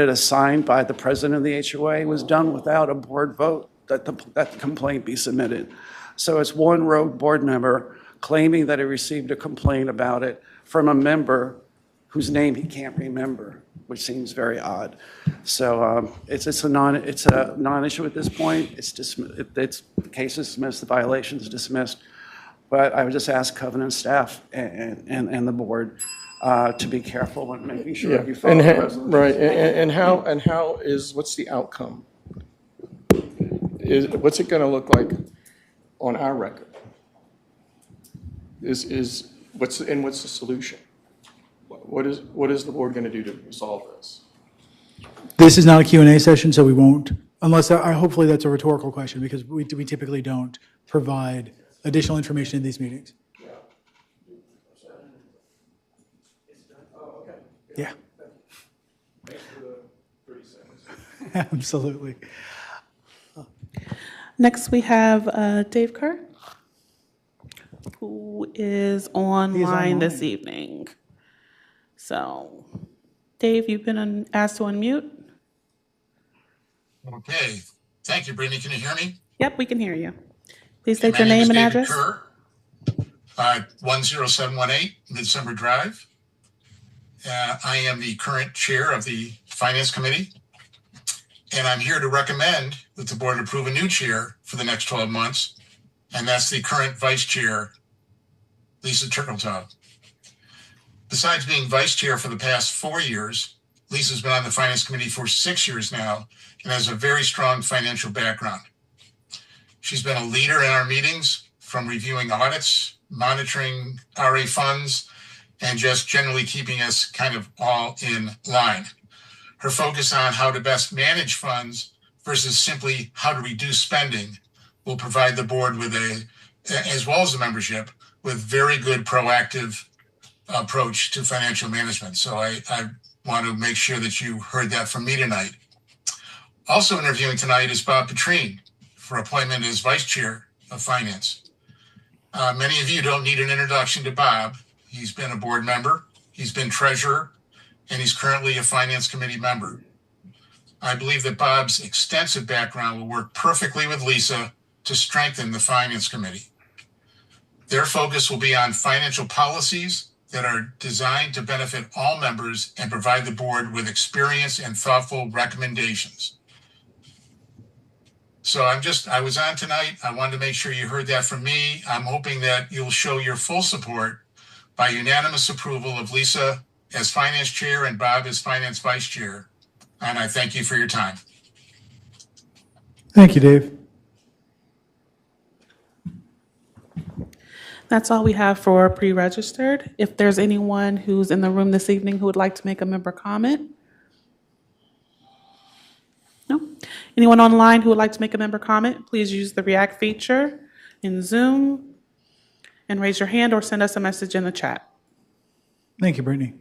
S13: as signed by the president of the HOA, was done without a board vote that the complaint be submitted. So it's one rogue board member claiming that he received a complaint about it from a member whose name he can't remember, which seems very odd. So it's a non-issue at this point. The case is dismissed, the violation is dismissed. But I would just ask covenant staff and the board to be careful when making sure that you follow the resolution.
S14: Right, and what's the outcome? What's it going to look like on our record? What's the solution? What is the board going to do to resolve this?
S1: This is not a Q&A session, so we won't, unless, hopefully that's a rhetorical question, because we typically don't provide additional information in these meetings. Yeah.
S2: Thanks for the 30 seconds.
S1: Absolutely.
S6: Next, we have Dave Kerr, who is online this evening. So, Dave, you've been asked to unmute.
S15: Okay. Thank you, Brittany. Can you hear me?
S6: Yep, we can hear you. Please state your name and address.
S15: Kerr. 10718 Midsummer Drive. I am the current chair of the Finance Committee, and I'm here to recommend that the board approve a new chair for the next 12 months, and that's the current vice chair, Lisa Turkletop. Besides being vice chair for the past 4 years, Lisa's been on the Finance Committee for 6 years now and has a very strong financial background. She's been a leader in our meetings, from reviewing audits, monitoring RA funds, and just generally keeping us kind of all in line. Her focus on how to best manage funds versus simply how to reduce spending will provide the board with as well as the membership, with very good proactive approach to financial management. So I want to make sure that you heard that from me tonight. Also interviewing tonight is Bob Petrine for appointment as Vice Chair of Finance. Many of you don't need an introduction to Bob. He's been a board member, he's been treasurer, and he's currently a Finance Committee member. I believe that Bob's extensive background will work perfectly with Lisa to strengthen the Finance Committee. Their focus will be on financial policies that are designed to benefit all members and provide the board with experience and thoughtful recommendations. So I was on tonight. I wanted to make sure you heard that from me. I'm hoping that you'll show your full support by unanimous approval of Lisa as Finance Chair and Bob as Finance Vice Chair. And I thank you for your time.
S1: Thank you, Dave.
S6: That's all we have for pre-registered. If there's anyone who's in the room this evening who would like to make a member comment? No? Anyone online who would like to make a member comment, please use the React feature in Zoom and raise your hand or send us a message in the chat.
S1: Thank you, Brittany.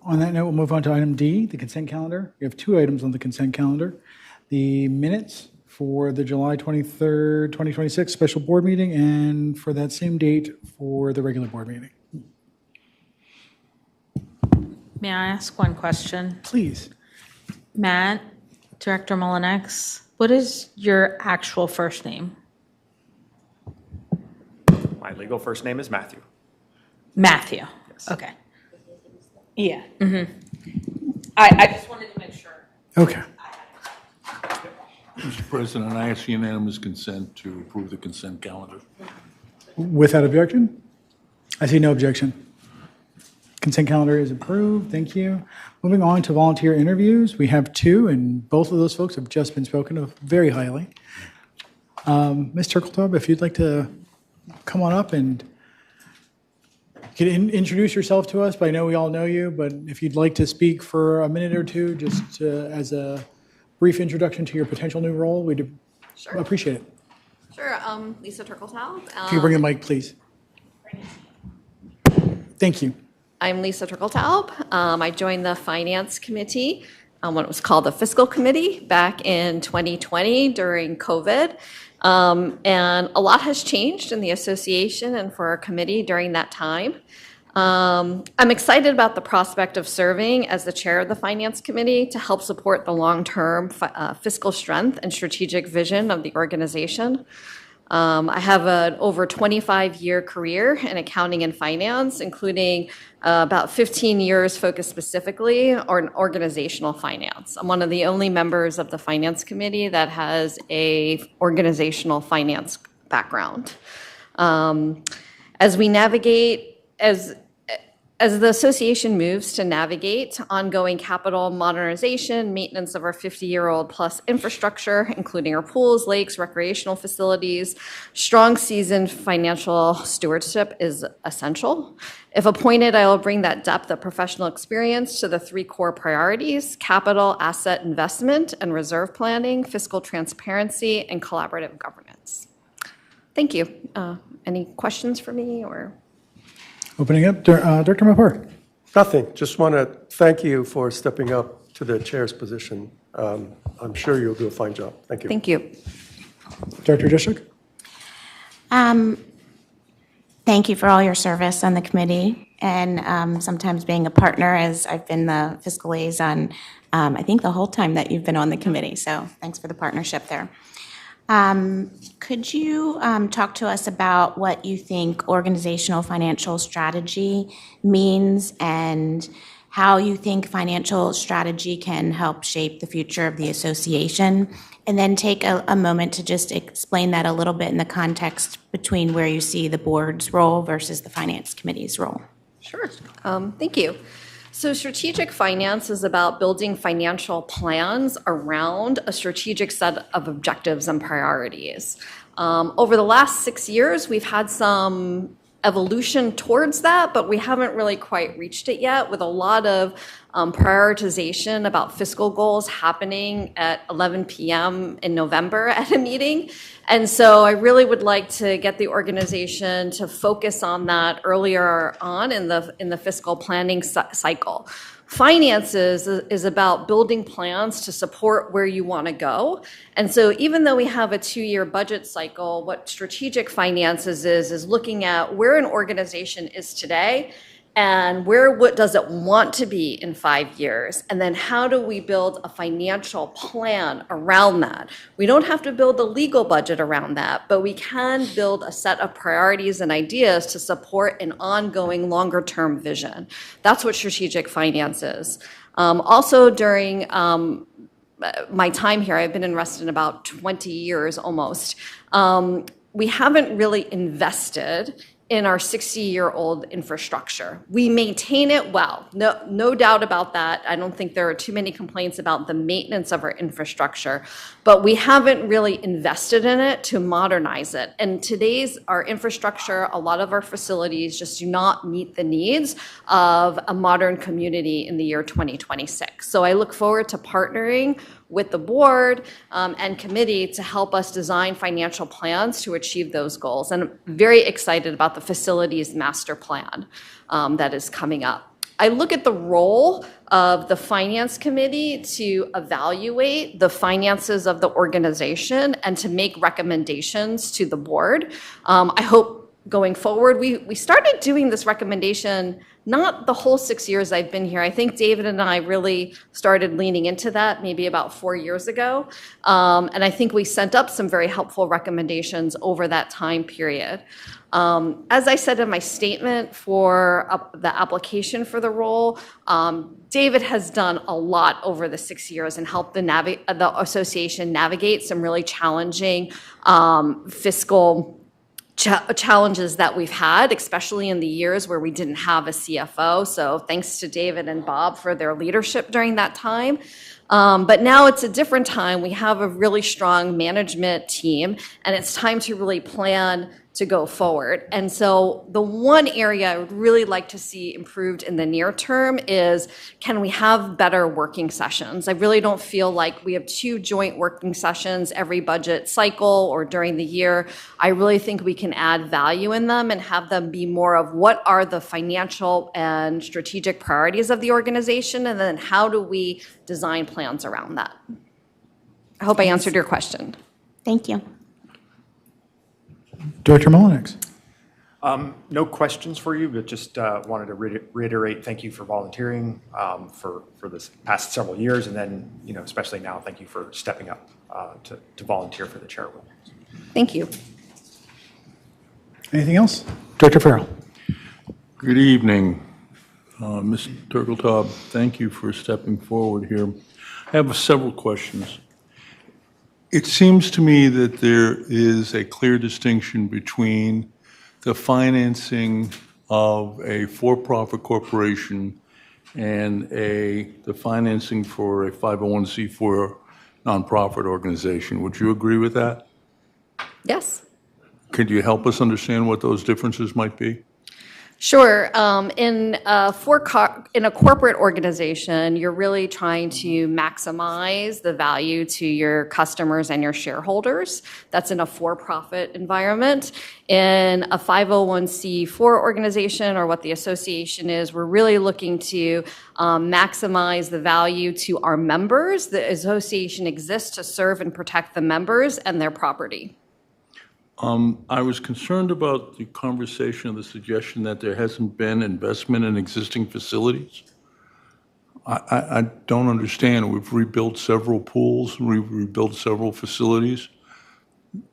S1: On that note, we'll move on to item D, the consent calendar. We have 2 items on the consent calendar. The minutes for the July 23rd, 2026 special board meeting, and for that same date for the regular board meeting.
S3: May I ask one question?
S1: Please.
S3: Matt, Director Mullinex, what is your actual first name?
S8: My legal first name is Matthew.
S3: Matthew.
S8: Yes.
S3: Okay. Yeah. I just wanted to make sure.
S1: Okay.
S10: Mr. President, I ask unanimous consent to approve the consent calendar.
S1: Without objection? I see no objection. Consent calendar is approved. Thank you. Moving on to volunteer interviews, we have 2, and both of those folks have just been spoken of very highly. Ms. Turkletop, if you'd like to come on up and you can introduce yourself to us, but I know we all know you, but if you'd like to speak for a minute or two, just as a brief introduction to your potential new role, we'd appreciate it.
S16: Sure. Lisa Turkletop.
S1: If you bring the mic, please. Thank you.
S16: I'm Lisa Turkletop. I joined the Finance Committee when it was called the Fiscal Committee back in 2020 during COVID. And a lot has changed in the association and for our committee during that time. I'm excited about the prospect of serving as the chair of the Finance Committee to help support the long-term fiscal strength and strategic vision of the organization. I have an over 25-year career in accounting and finance, including about 15 years focused specifically on organizational finance. I'm one of the only members of the Finance Committee that has a organizational finance background. As we navigate, as the association moves to navigate ongoing capital modernization, maintenance of our 50-year-old plus infrastructure, including our pools, lakes, recreational facilities, strong seasoned financial stewardship is essential. If appointed, I will bring that depth of professional experience to the 3 core priorities: capital, asset investment, and reserve planning, fiscal transparency, and collaborative governance. Thank you. Any questions for me or?
S1: Opening up, Director Mapar.
S10: Nothing. Just want to thank you for stepping up to the chair's position. I'm sure you'll do a fine job. Thank you.
S16: Thank you.
S1: Director Dishuk.
S17: Thank you for all your service on the committee and sometimes being a partner, as I've been the fiscal liaison, I think the whole time that you've been on the committee. So thanks for the partnership there. Could you talk to us about what you think organizational financial strategy means and how you think financial strategy can help shape the future of the association? And then take a moment to just explain that a little bit in the context between where you see the board's role versus the finance committee's role.
S16: Sure. Thank you. So strategic finance is about building financial plans around a strategic set of objectives and priorities. Over the last 6 years, we've had some evolution towards that, but we haven't really quite reached it yet, with a lot of prioritization about fiscal goals happening at 11 p.m. in November at a meeting. And so I really would like to get the organization to focus on that earlier on in the fiscal planning cycle. Finances is about building plans to support where you want to go. And so even though we have a 2-year budget cycle, what strategic finances is looking at where an organization is today and what does it want to be in 5 years? And then how do we build a financial plan around that? We don't have to build a legal budget around that, but we can build a set of priorities and ideas to support an ongoing longer-term vision. That's what strategic finance is. Also during my time here, I've been in Reston about 20 years almost, we haven't really invested in our 60-year-old infrastructure. We maintain it well, no doubt about that. I don't think there are too many complaints about the maintenance of our infrastructure, but we haven't really invested in it to modernize it. And our infrastructure, a lot of our facilities just do not meet the needs of a modern community in the year 2026. So I look forward to partnering with the board and committee to help us design financial plans to achieve those goals. And I'm very excited about the facilities master plan that is coming up. I look at the role of the finance committee to evaluate the finances of the organization and to make recommendations to the board. I hope going forward, we started doing this recommendation not the whole 6 years I've been here. I think David and I really started leaning into that maybe about 4 years ago. And I think we sent up some very helpful recommendations over that time period. As I said in my statement for the application for the role, David has done a lot over the 6 years and helped the association navigate some really challenging fiscal challenges that we've had, especially in the years where we didn't have a CFO. So thanks to David and Bob for their leadership during that time. But now it's a different time. We have a really strong management team, and it's time to really plan to go forward. And so the one area I would really like to see improved in the near term is, can we have better working sessions? I really don't feel like we have 2 joint working sessions every budget cycle or during the year. I really think we can add value in them and have them be more of what are the financial and strategic priorities of the organization, and then how do we design plans around that. I hope I answered your question.
S17: Thank you.
S1: Director Mullenix.
S8: No questions for you, but just wanted to reiterate thank you for volunteering for this past several years, and then especially now, thank you for stepping up to volunteer for the chair role.
S16: Thank you.
S1: Anything else? Director Farrell.
S18: Good evening. Ms. Turteltaub, thank you for stepping forward here. I have several questions. It seems to me that there is a clear distinction between the financing of a for-profit corporation and the financing for a 501c4 nonprofit organization. Would you agree with that?
S16: Yes.
S18: Could you help us understand what those differences might be?
S16: Sure. In a corporate organization, you're really trying to maximize the value to your customers and your shareholders. That's in a for-profit environment. In a 501c4 organization, or what the association is, we're really looking to maximize the value to our members. The association exists to serve and protect the members and their property.
S18: I was concerned about the conversation, the suggestion that there hasn't been investment in existing facilities. I don't understand. We've rebuilt several pools, we've rebuilt several facilities.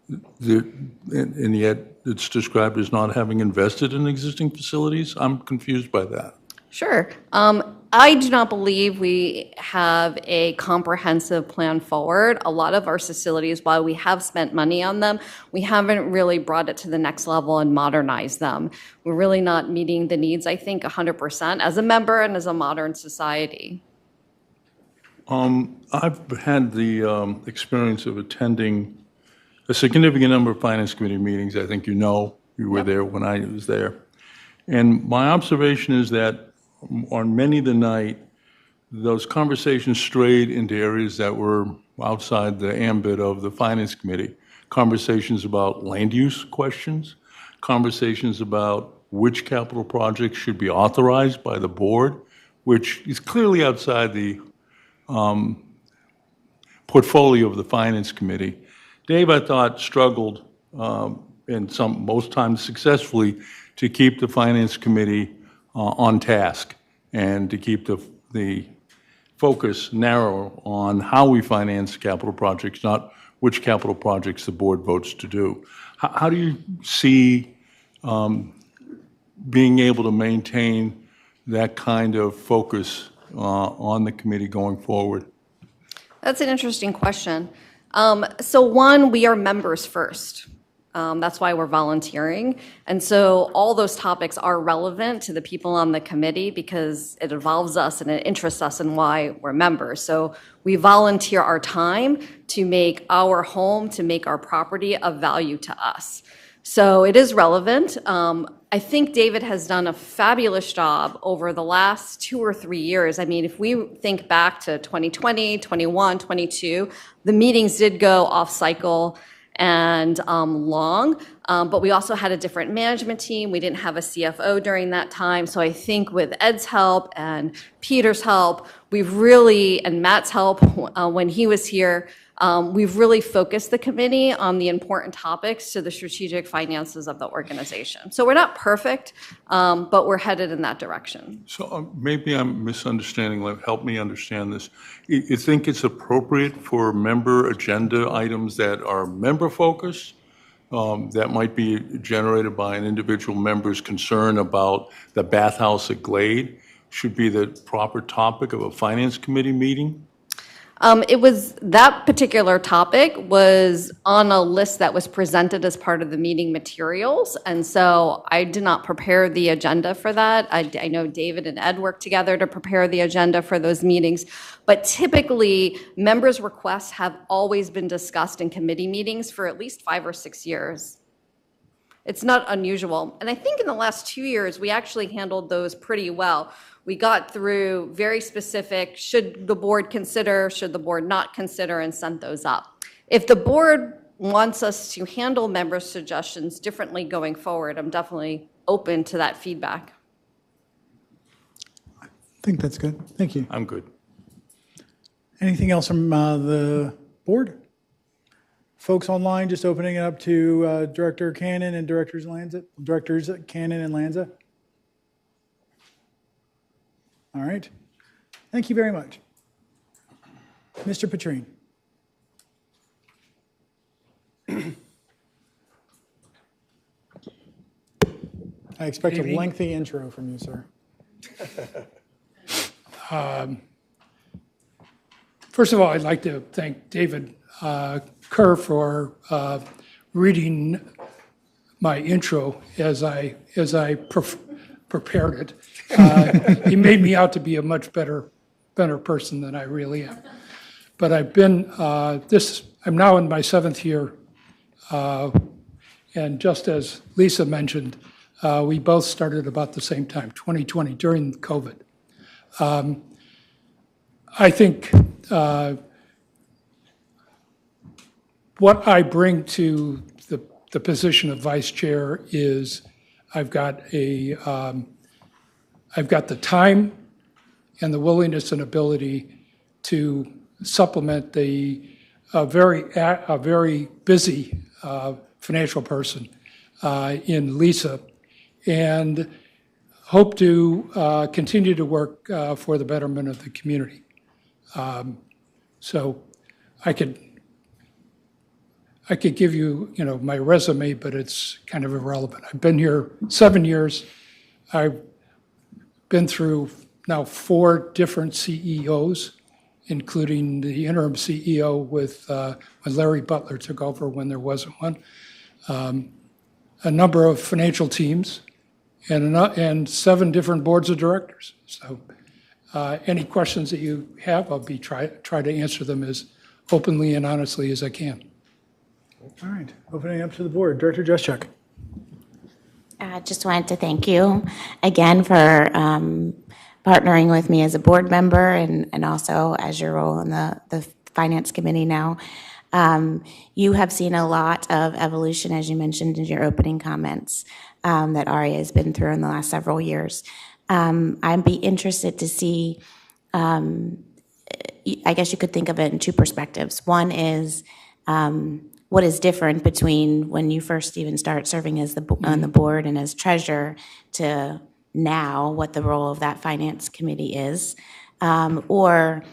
S18: and yet it's described as not having invested in existing facilities? I'm confused by that.
S16: Sure. I do not believe we have a comprehensive plan forward. A lot of our facilities, while we have spent money on them, we haven't really brought it to the next level and modernized them. We're really not meeting the needs, I think, 100% as a member and as a modern society.
S18: I've had the experience of attending a significant number of Finance Committee meetings. I think you know, you were there when I was there. And my observation is that on many of the night, those conversations strayed into areas that were outside the ambit of the Finance Committee. Conversations about land use questions, conversations about which capital projects should be authorized by the board, which is clearly outside the portfolio of the Finance Committee. Dave, I thought, struggled, and most times successfully, to keep the Finance Committee on task and to keep the focus narrow on how we finance capital projects, not which capital projects the board votes to do. How do you see being able to maintain that kind of focus on the committee going forward?
S16: That's an interesting question. So one, we are members first. That's why we're volunteering. And so all those topics are relevant to the people on the committee because it involves us and it interests us in why we're members. So we volunteer our time to make our home, to make our property of value to us. So it is relevant. I think David has done a fabulous job over the last 2 or 3 years. I mean, if we think back to 2020, 21, 22, the meetings did go off cycle and long, but we also had a different management team. We didn't have a CFO during that time. So I think with Ed's help and Peter's help, and Matt's help when he was here, we've really focused the committee on the important topics to the strategic finances of the organization. So we're not perfect, but we're headed in that direction.
S18: So maybe I'm misunderstanding. Help me understand this. You think it's appropriate for member agenda items that are member-focused, that might be generated by an individual member's concern about the bathhouse at Glade, should be the proper topic of a Finance Committee meeting?
S16: That particular topic was on a list that was presented as part of the meeting materials. And so I did not prepare the agenda for that. I know David and Ed worked together to prepare the agenda for those meetings. But typically, members' requests have always been discussed in committee meetings for at least 5 or 6 years. It's not unusual. And I think in the last 2 years, we actually handled those pretty well. We got through very specific, should the board consider, should the board not consider, and sent those up. If the board wants us to handle member suggestions differently going forward, I'm definitely open to that feedback.
S1: I think that's good. Thank you.
S18: I'm good.
S1: Anything else from the board? Folks online, just opening it up to Director Cannon and Directors Cannon and Lanza. All right. Thank you very much. Mr. Petrine. I expect a lengthy intro from you, sir.
S19: First of all, I'd like to thank David Kerr for reading my intro as I prepared it. He made me out to be a much better person than I really am. But I've been I'm now in my 7th year, and just as Lisa mentioned, we both started about the same time, 2020, during COVID. I think what I bring to the position of vice chair is I've got the time and the willingness and ability to supplement a very busy financial person in Lisa, and hope to continue to work for the betterment of the community. So I could give you, my resume, but it's kind of irrelevant. I've been here 7 years. I've been through now 4 different CEOs, including the interim CEO when Larry Butler took over when there wasn't one, a number of financial teams, and 7 different boards of directors. So any questions that you have, I'll be try to answer them as openly and honestly as I can.
S1: All right, opening up to the board. Director Juszczyk.
S17: I just wanted to thank you again for partnering with me as a board member and also as your role in the Finance Committee now. You have seen a lot of evolution, as you mentioned in your opening comments, that RA has been through in the last several years. I'd be interested to see, I guess you could think of it in 2 perspectives. One is what is different between when you first even started serving as on the board and as treasurer to now, what the role of that Finance Committee is, or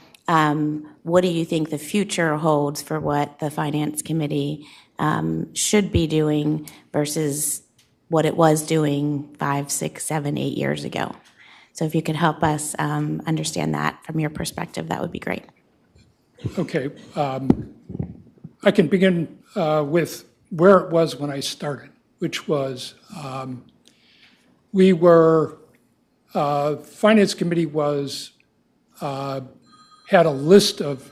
S17: what do you think the future holds for what the Finance Committee should be doing versus what it was doing 5, 6, 7, 8 years ago? So if you could help us understand that from your perspective, that would be great.
S19: Okay. I can begin with where it was when I started, which was we were, Finance Committee was, had a list of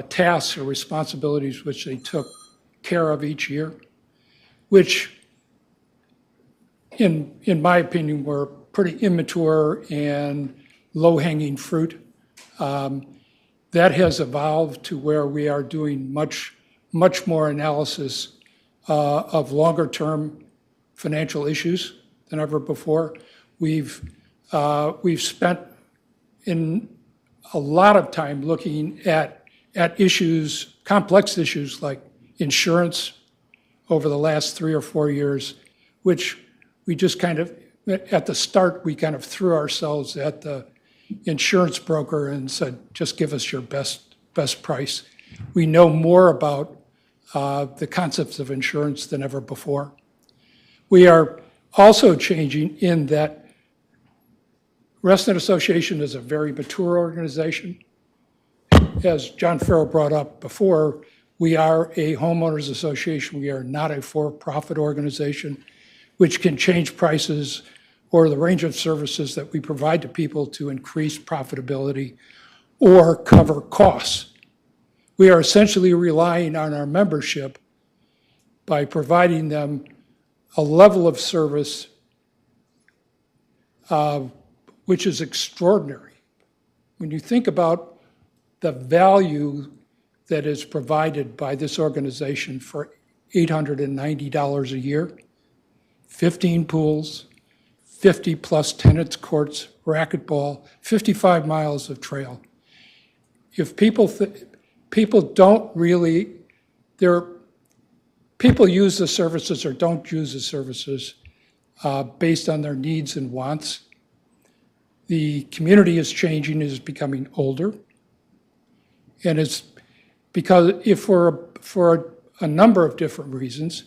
S19: tasks or responsibilities which they took care of each year, which in my opinion were pretty immature and low-hanging fruit. That has evolved to where we are doing much more analysis of longer-term financial issues than ever before. We've spent in a lot of time looking at issues, complex issues like insurance over the last 3 or 4 years, which we just kind of, at the start, we kind of threw ourselves at the insurance broker and said, just give us your best price. We know more about the concepts of insurance than ever before. We are also changing in that Resident Association is a very mature organization. As John Farrell brought up before, we are a homeowners association. We are not a for-profit organization, which can change prices or the range of services that we provide to people to increase profitability or cover costs. We are essentially relying on our membership by providing them a level of service which is extraordinary. When you think about the value that is provided by this organization for $890 a year, 15 pools, 50-plus tennis courts, racquetball, 55 miles of trail. If people don't really, people use the services or don't use the services based on their needs and wants. The community is changing, is becoming older. And it's because for a number of different reasons,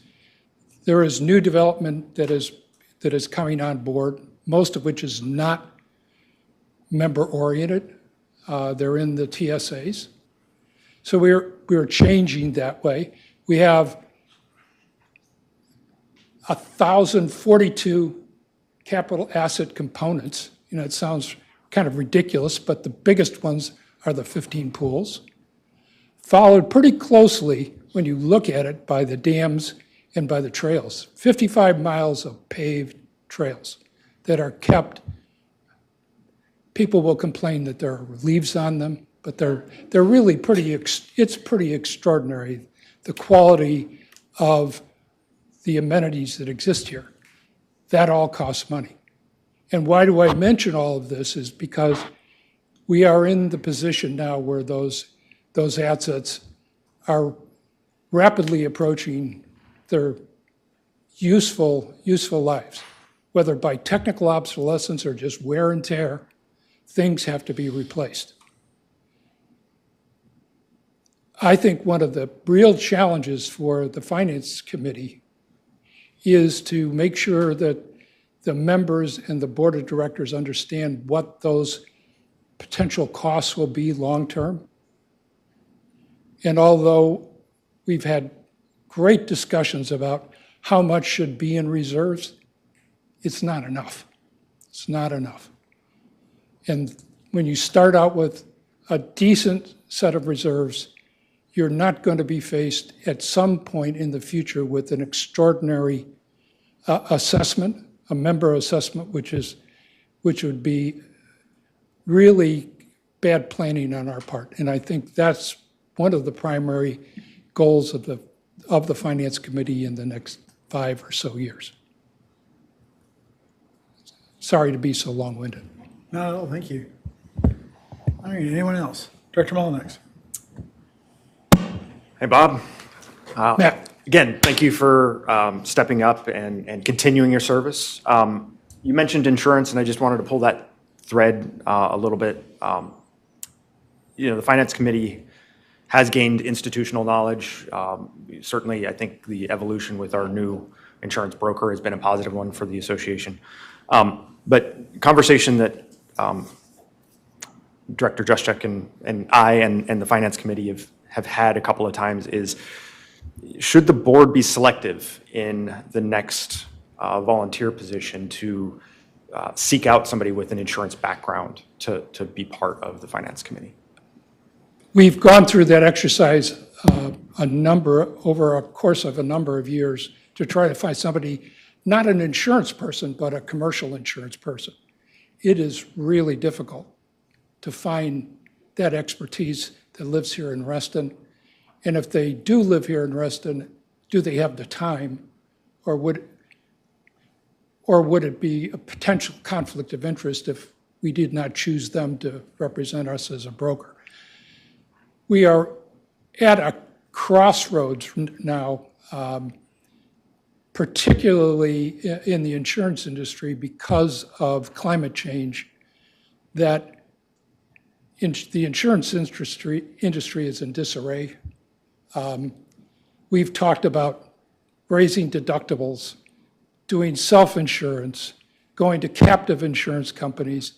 S19: there is new development that is coming on board, most of which is not member-oriented. They're in the TSAs. So we're changing that way. We have 1,042 capital asset components. It sounds kind of ridiculous, but the biggest ones are the 15 pools, followed pretty closely when you look at it by the dams and by the trails. 55 miles of paved trails that are kept. People will complain that there are leaves on them, but they're really it's pretty extraordinary, the quality of the amenities that exist here. That all costs money. And why do I mention all of this is because we are in the position now where those assets are rapidly approaching their useful lives. Whether by technical obsolescence or just wear and tear, things have to be replaced. I think one of the real challenges for the Finance Committee is to make sure that the members and the Board of Directors understand what those potential costs will be long-term. And although we've had great discussions about how much should be in reserves, it's not enough. It's not enough. And when you start out with a decent set of reserves, you're not going to be faced at some point in the future with an extraordinary assessment, a member assessment, which would be really bad planning on our part. And I think that's one of the primary goals of the Finance Committee in the next 5 or so years. Sorry to be so long-winded.
S1: No, thank you. All right, anyone else? Director Mullinex.
S8: Hey, Bob.
S19: Matt.
S8: Again, thank you for stepping up and continuing your service. You mentioned insurance, and I just wanted to pull that thread a little bit. The Finance Committee has gained institutional knowledge. Certainly, I think the evolution with our new insurance broker has been a positive one for the association. But conversation that Director Juszczyk and I and the Finance Committee have had a couple of times is, should the board be selective in the next volunteer position to seek out somebody with an insurance background to be part of the Finance Committee?
S19: We've gone through that exercise over a course of a number of years to try to find somebody, not an insurance person, but a commercial insurance person. It is really difficult to find that expertise that lives here in Reston. And if they do live here in Reston, do they have the time, or would it be a potential conflict of interest if we did not choose them to represent us as a broker? We are at a crossroads now, particularly in the insurance industry because of climate change, that the insurance industry is in disarray. We've talked about raising deductibles, doing self-insurance, going to captive insurance companies,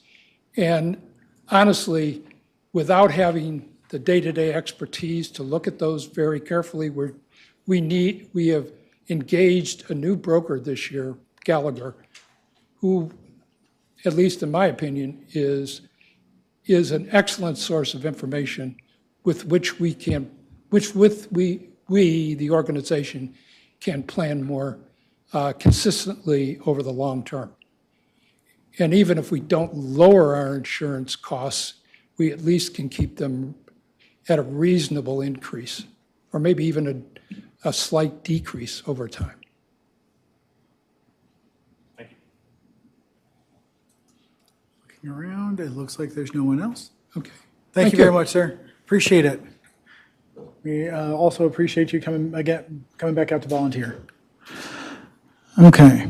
S19: and honestly, without having the day-to-day expertise to look at those very carefully, we have engaged a new broker this year, Gallagher, who, at least in my opinion, is an excellent source of information with which we, the organization, can plan more consistently over the long term. And even if we don't lower our insurance costs, we at least can keep them at a reasonable increase, or maybe even a slight decrease over time.
S8: Thank you.
S1: Looking around, it looks like there's no one else.
S19: Okay.
S1: Thank you very much, sir. Appreciate it. We also appreciate you coming back out to volunteer. Okay.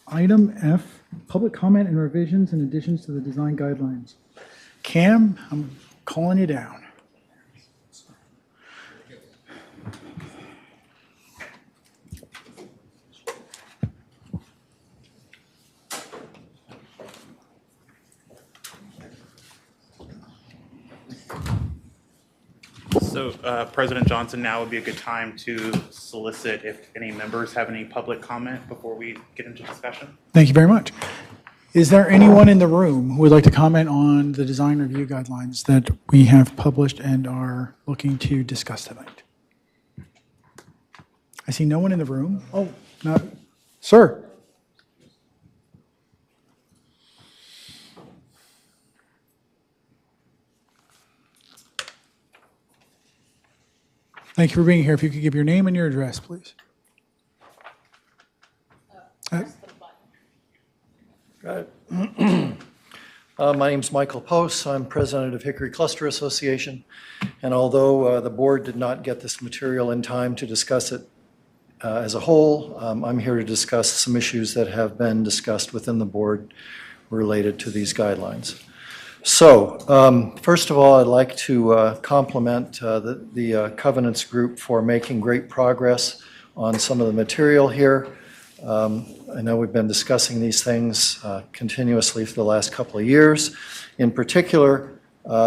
S1: Item F, public comment and revisions and additions to the design guidelines. Cam, I'm calling you down.
S20: So President Johnson, now would be a good time to solicit if any members have any public comment before we get into discussion.
S1: Thank you very much. Is there anyone in the room who would like to comment on the design review guidelines that we have published and are looking to discuss tonight? I see no one in the room. Oh, no. Sir. Thank you for being here. If you could give your name and your address, please.
S21: My name's Michael Post. I'm president of Hickory Cluster Association. And although the board did not get this material in time to discuss it as a whole, I'm here to discuss some issues that have been discussed within the board related to these guidelines. So, first of all, I'd like to compliment the Covenants Group for making great progress on some of the material here. I know we've been discussing these things continuously for the last couple of years, in particular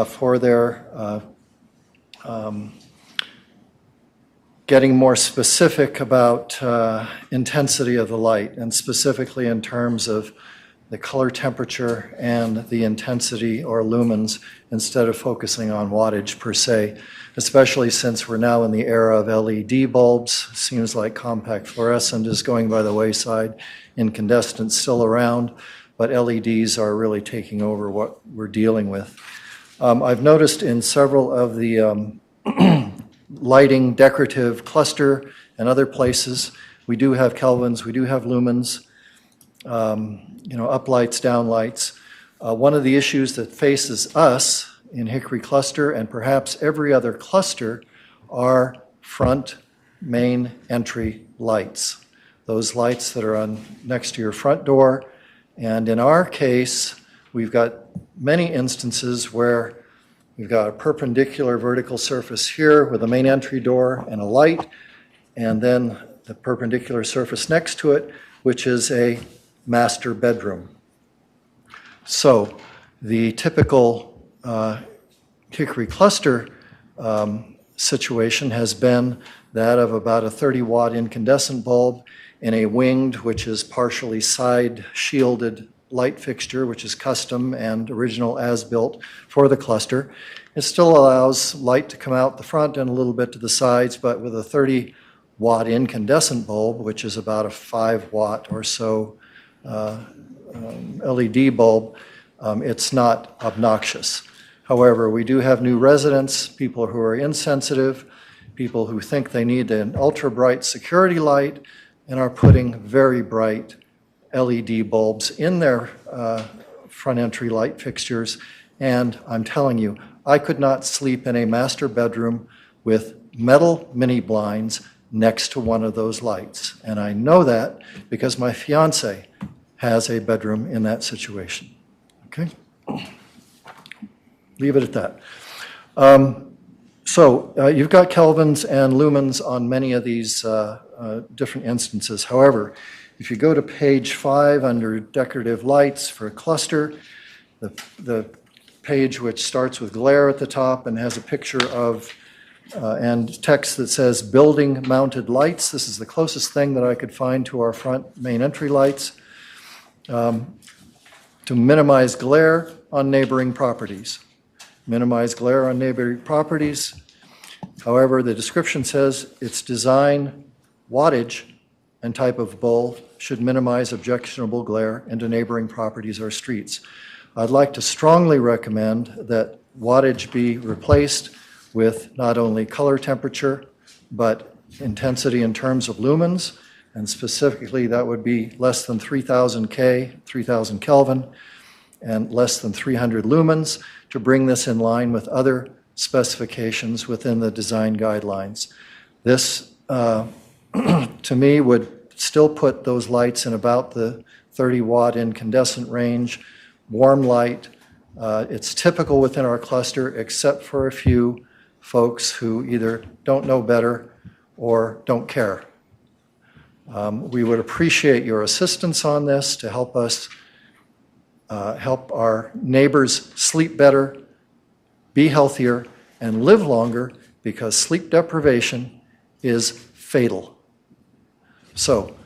S21: for their getting more specific about intensity of the light, and specifically in terms of the color temperature and the intensity or lumens, instead of focusing on wattage per se, especially since we're now in the era of LED bulbs. Seems like compact fluorescent is going by the wayside, incandescent's still around, but LEDs are really taking over what we're dealing with. I've noticed in several of the lighting decorative cluster and other places, we do have kelvins, we do have lumens, up lights, down lights. One of the issues that faces us in Hickory Cluster and perhaps every other cluster are front main entry lights. Those lights that are on next to your front door. And in our case, we've got many instances where we've got a perpendicular vertical surface here with a main entry door and a light, and then the perpendicular surface next to it, which is a master bedroom. So the typical Hickory Cluster situation has been that of about a 30-watt incandescent bulb in a winged, which is partially side shielded light fixture, which is custom and original as-built for the cluster. It still allows light to come out the front and a little bit to the sides, but with a 30-watt incandescent bulb, which is about a 5-watt or so LED bulb, it's not obnoxious. However, we do have new residents, people who are insensitive, people who think they need an ultra-bright security light and are putting very bright LED bulbs in their front entry light fixtures. And I'm telling you, I could not sleep in a master bedroom with metal mini blinds next to one of those lights. And I know that because my fiance has a bedroom in that situation. Okay? Leave it at that. You've got kelvins and lumens on many of these different instances. However, if you go to page 5 under decorative lights for a cluster, the page which starts with glare at the top and has a picture of and text that says building mounted lights. This is the closest thing that I could find to our front main entry lights. To minimize glare on neighboring properties. Minimize glare on neighboring properties. However, the description says its design, wattage, and type of bulb should minimize objectionable glare into neighboring properties or streets. I'd like to strongly recommend that wattage be replaced with not only color temperature, but intensity in terms of lumens, and specifically that would be less than 3000 Kelvin, and less than 300 lumens to bring this in line with other specifications within the design guidelines. This, to me, would still put those lights in about the 30-watt incandescent range, warm light. It's typical within our cluster, except for a few folks who either don't know better or don't care. We would appreciate your assistance on this to help us help our neighbors sleep better, be healthier, and live longer, because sleep deprivation is fatal. So,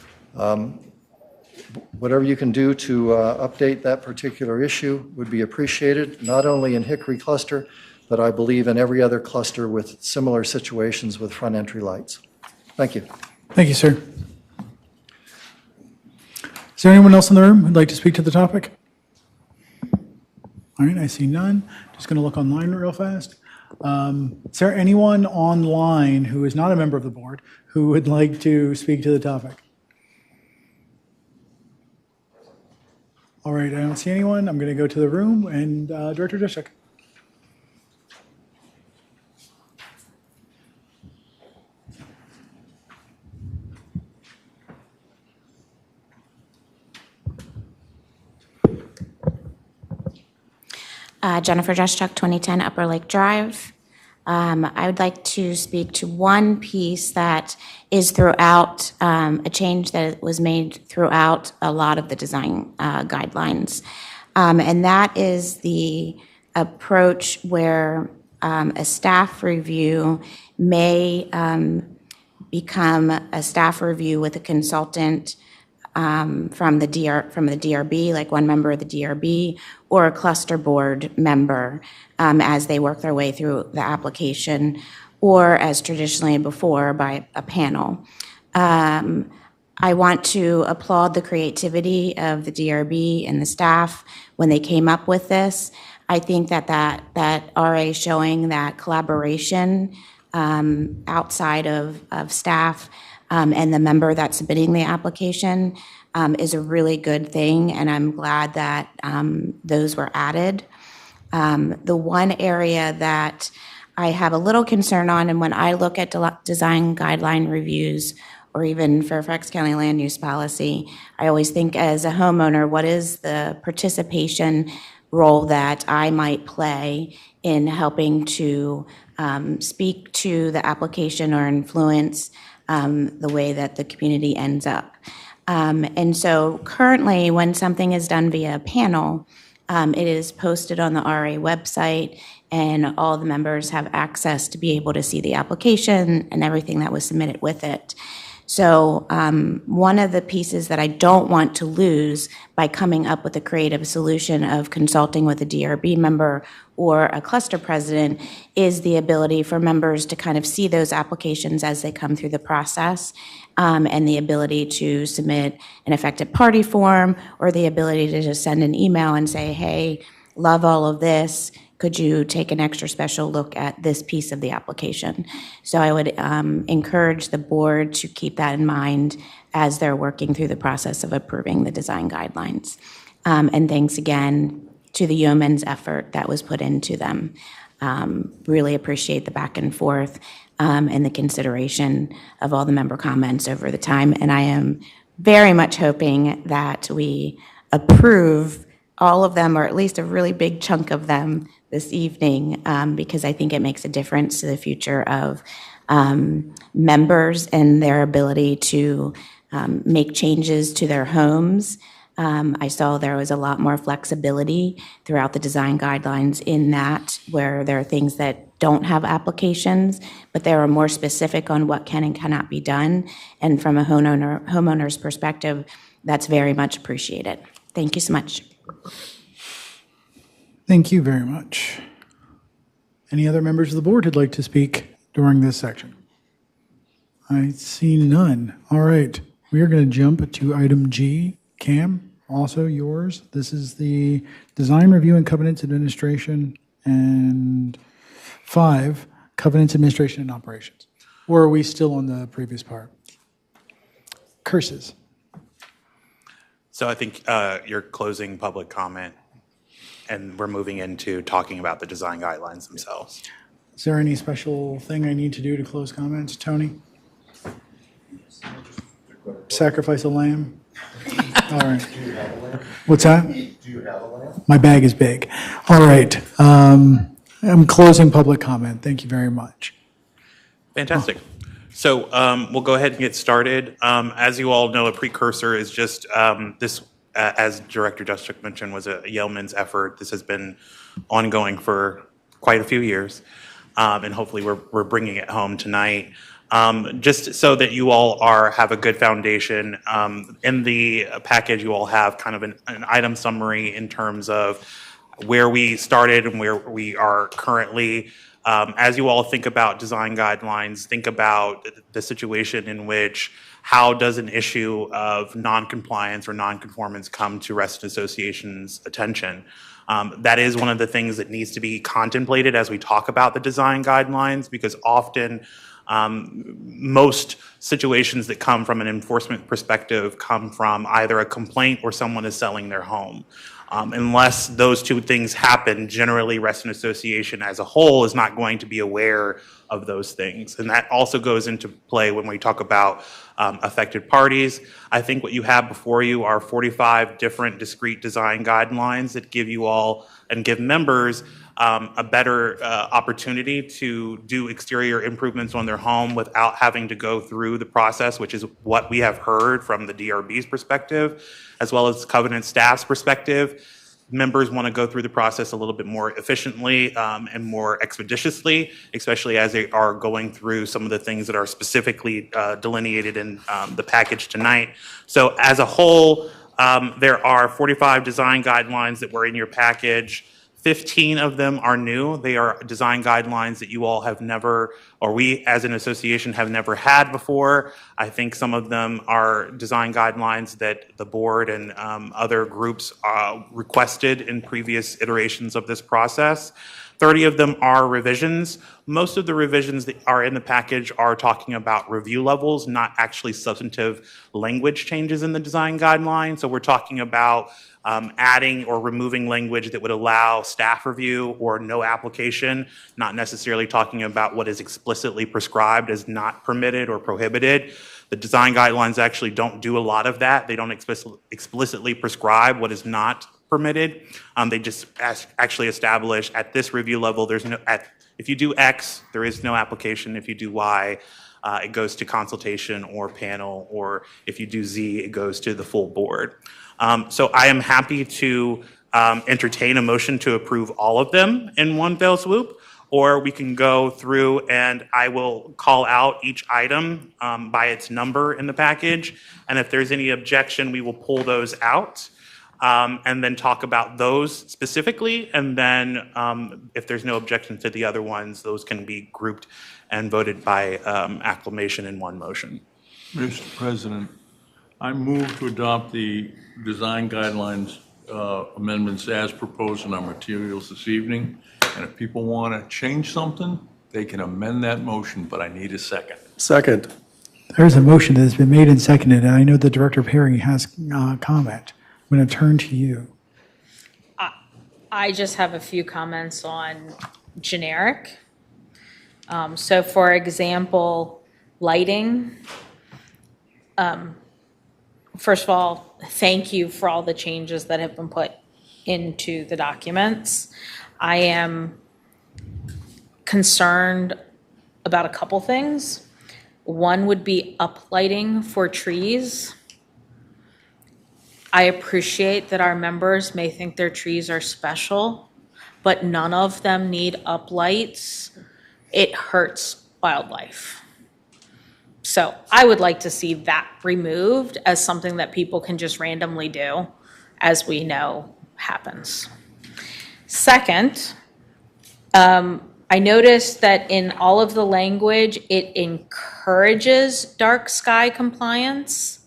S21: whatever you can do to update that particular issue would be appreciated, not only in Hickory Cluster, but I believe in every other cluster with similar situations with front entry lights. Thank you.
S1: Thank you, sir. Is there anyone else in the room who'd like to speak to the topic? All right, I see none. Just going to look online real fast. Is there anyone online who is not a member of the board who would like to speak to the topic? All right, I don't see anyone. I'm going to go to the room and Director Dushek.
S17: Jennifer Juszczyk, 2010 Upper Lake Drive. I would like to speak to one piece that is throughout, a change that was made throughout a lot of the design guidelines. And that is the approach where a staff review may become a staff review with a consultant from the DRB, like one member of the DRB, or a cluster board member as they work their way through the application, or as traditionally before by a panel. I want to applaud the creativity of the DRB and the staff when they came up with this. I think that RA showing that collaboration outside of staff and the member that's submitting the application is a really good thing, and I'm glad that those were added. The one area that I have a little concern on, and when I look at design guideline reviews or even Fairfax County land use policy, I always think as a homeowner, what is the participation role that I might play in helping to speak to the application or influence the way that the community ends up. And so currently, when something is done via panel, it is posted on the RA website, and all the members have access to be able to see the application and everything that was submitted with it. So one of the pieces that I don't want to lose by coming up with a creative solution of consulting with a DRB member or a cluster president is the ability for members to kind of see those applications as they come through the process, and the ability to submit an affected party form, or the ability to just send an email and say, hey, love all of this. Could you take an extra special look at this piece of the application? So I would encourage the board to keep that in mind as they're working through the process of approving the design guidelines. And thanks again to the yeoman's effort that was put into them. Really appreciate the back and forth and the consideration of all the member comments over the time. And I am very much hoping that we approve all of them, or at least a really big chunk of them this evening, because I think it makes a difference to the future of members and their ability to make changes to their homes. I saw there was a lot more flexibility throughout the design guidelines in that, where there are things that don't have applications, but they are more specific on what can and cannot be done. And from a homeowner's perspective, that's very much appreciated. Thank you so much.
S1: Thank you very much. Any other members of the board who'd like to speak during this section? I see none. All right. We are going to jump to item G. Cam, also yours. This is the Design Review and Covenants Administration, and 5, Covenants Administration and Operations. Or are we still on the previous part? Curses.
S20: So I think you're closing public comment, and we're moving into talking about the design guidelines themselves.
S1: Is there any special thing I need to do to close comments? Tony? Sacrifice a lamb? All right. What's that?
S2: Do you have a lamb?
S1: My bag is big. All right. I'm closing public comment. Thank you very much.
S20: Fantastic. So we'll go ahead and get started. As you all know, a precursor is just this, as Director Juszczyk mentioned, was a yeoman's effort. This has been ongoing for quite a few years, and hopefully we're bringing it home tonight. Just so that you all have a good foundation, in the package you all have kind of an item summary in terms of where we started and where we are currently. As you all think about design guidelines, think about the situation in which how does an issue of noncompliance or nonconformance come to resident associations' attention. That is one of the things that needs to be contemplated as we talk about the design guidelines, because often most situations that come from an enforcement perspective come from either a complaint or someone is selling their home. Unless those two things happen, generally Reston Association as a whole is not going to be aware of those things. And that also goes into play when we talk about affected parties. I think what you have before you are 45 different discrete design guidelines that give you all and give members a better opportunity to do exterior improvements on their home without having to go through the process, which is what we have heard from the DRB's perspective, as well as Covenant staff's perspective. Members want to go through the process a little bit more efficiently and more expeditiously, especially as they are going through some of the things that are specifically delineated in the package tonight. So as a whole, there are 45 design guidelines that were in your package. 15 of them are new. They are design guidelines that you all have never, or we as an association have never had before. I think some of them are design guidelines that the board and other groups requested in previous iterations of this process. 30 of them are revisions. Most of the revisions that are in the package are talking about review levels, not actually substantive language changes in the design guideline. So we're talking about adding or removing language that would allow staff review or no application, not necessarily talking about what is explicitly prescribed as not permitted or prohibited. The design guidelines actually don't do a lot of that. They don't explicitly prescribe what is not permitted. They just actually establish at this review level, there's no, if you do X, there is no application. If you do Y, it goes to consultation or panel, or if you do Z, it goes to the full board. So I am happy to entertain a motion to approve all of them in one fell swoop, or we can go through and I will call out each item by its number in the package. And if there's any objection, we will pull those out and then talk about those specifically. And then if there's no objection to the other ones, those can be grouped and voted by acclamation in one motion.
S18: Mr. President, I move to adopt the design guidelines amendments as proposed in our materials this evening. And if people want to change something, they can amend that motion, but I need a second.
S10: Second.
S1: There's a motion that has been made and seconded, and I know that Director Perry has comment. I'm going to turn to you.
S3: I just have a few comments on generic. So for example, lighting. First of all, thank you for all the changes that have been put into the documents. I am concerned about a couple things. One would be uplighting for trees. I appreciate that our members may think their trees are special, but none of them need uplights. It hurts wildlife. So I would like to see that removed as something that people can just randomly do, as we know happens. Second, I noticed that in all of the language, it encourages dark sky compliance.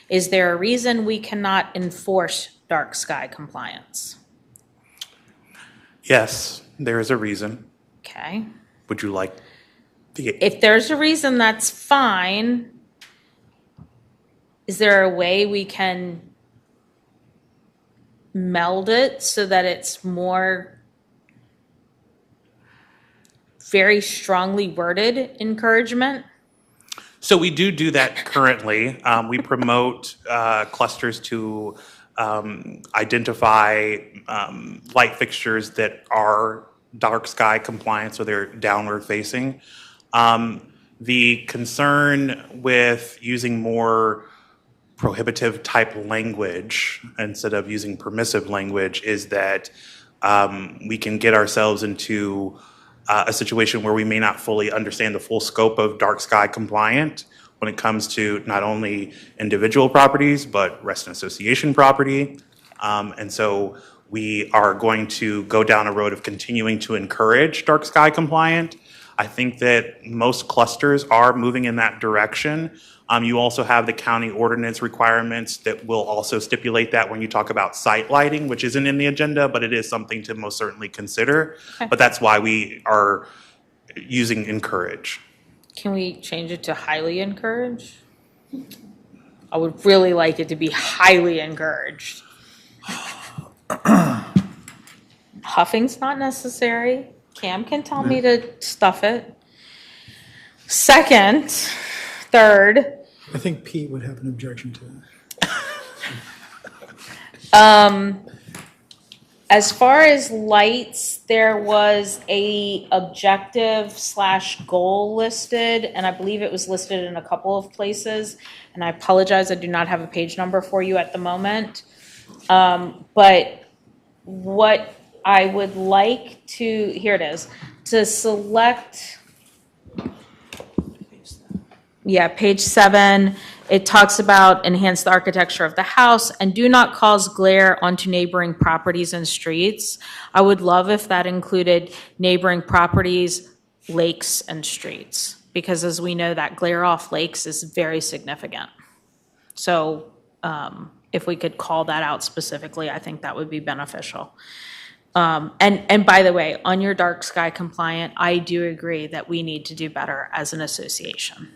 S3: Is there a reason we cannot enforce dark sky compliance?
S20: Yes, there is a reason.
S3: Okay.
S20: Would you like the...
S3: If there's a reason, that's fine. Is there a way we can meld it so that it's more very strongly worded encouragement?
S20: So we do that currently. We promote clusters to identify light fixtures that are dark sky compliant, so they're downward facing. The concern with using more prohibitive type language instead of using permissive language is that we can get ourselves into a situation where we may not fully understand the full scope of dark sky compliant when it comes to not only individual properties, but Reston Association property. And so we are going to go down a road of continuing to encourage dark sky compliant. I think that most clusters are moving in that direction. You also have the county ordinance requirements that will also stipulate that when you talk about site lighting, which isn't in the agenda, but it is something to most certainly consider.
S3: Okay.
S20: But that's why we are using encourage.
S3: Can we change it to highly encourage? I would really like it to be highly encouraged. Huffing's not necessary. Cam can tell me to stuff it. Second, third,
S1: I think Pete would have an objection to that.
S3: as far as lights, there was a objective/goal listed, and I believe it was listed in a couple of places. And I apologize, I do not have a page number for you at the moment. But what I would like to, here it is, to select, yeah, page 7, it talks about enhance the architecture of the house and do not cause glare onto neighboring properties and streets. I would love if that included neighboring properties, lakes, and streets, because as we know, that glare off lakes is very significant. So if we could call that out specifically, I think that would be beneficial. And by the way, on your dark sky compliant, I do agree that we need to do better as an association.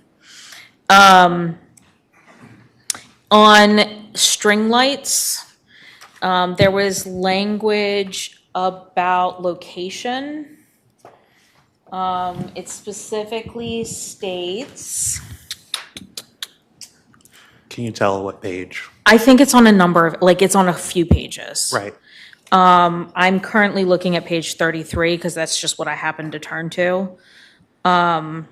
S3: On string lights, there was language about location. It specifically states,
S20: Can you tell what page?
S3: I think it's on a number of, like it's on a few pages.
S20: Right.
S3: I'm currently looking at page 33 because that's just what I happened to turn to. The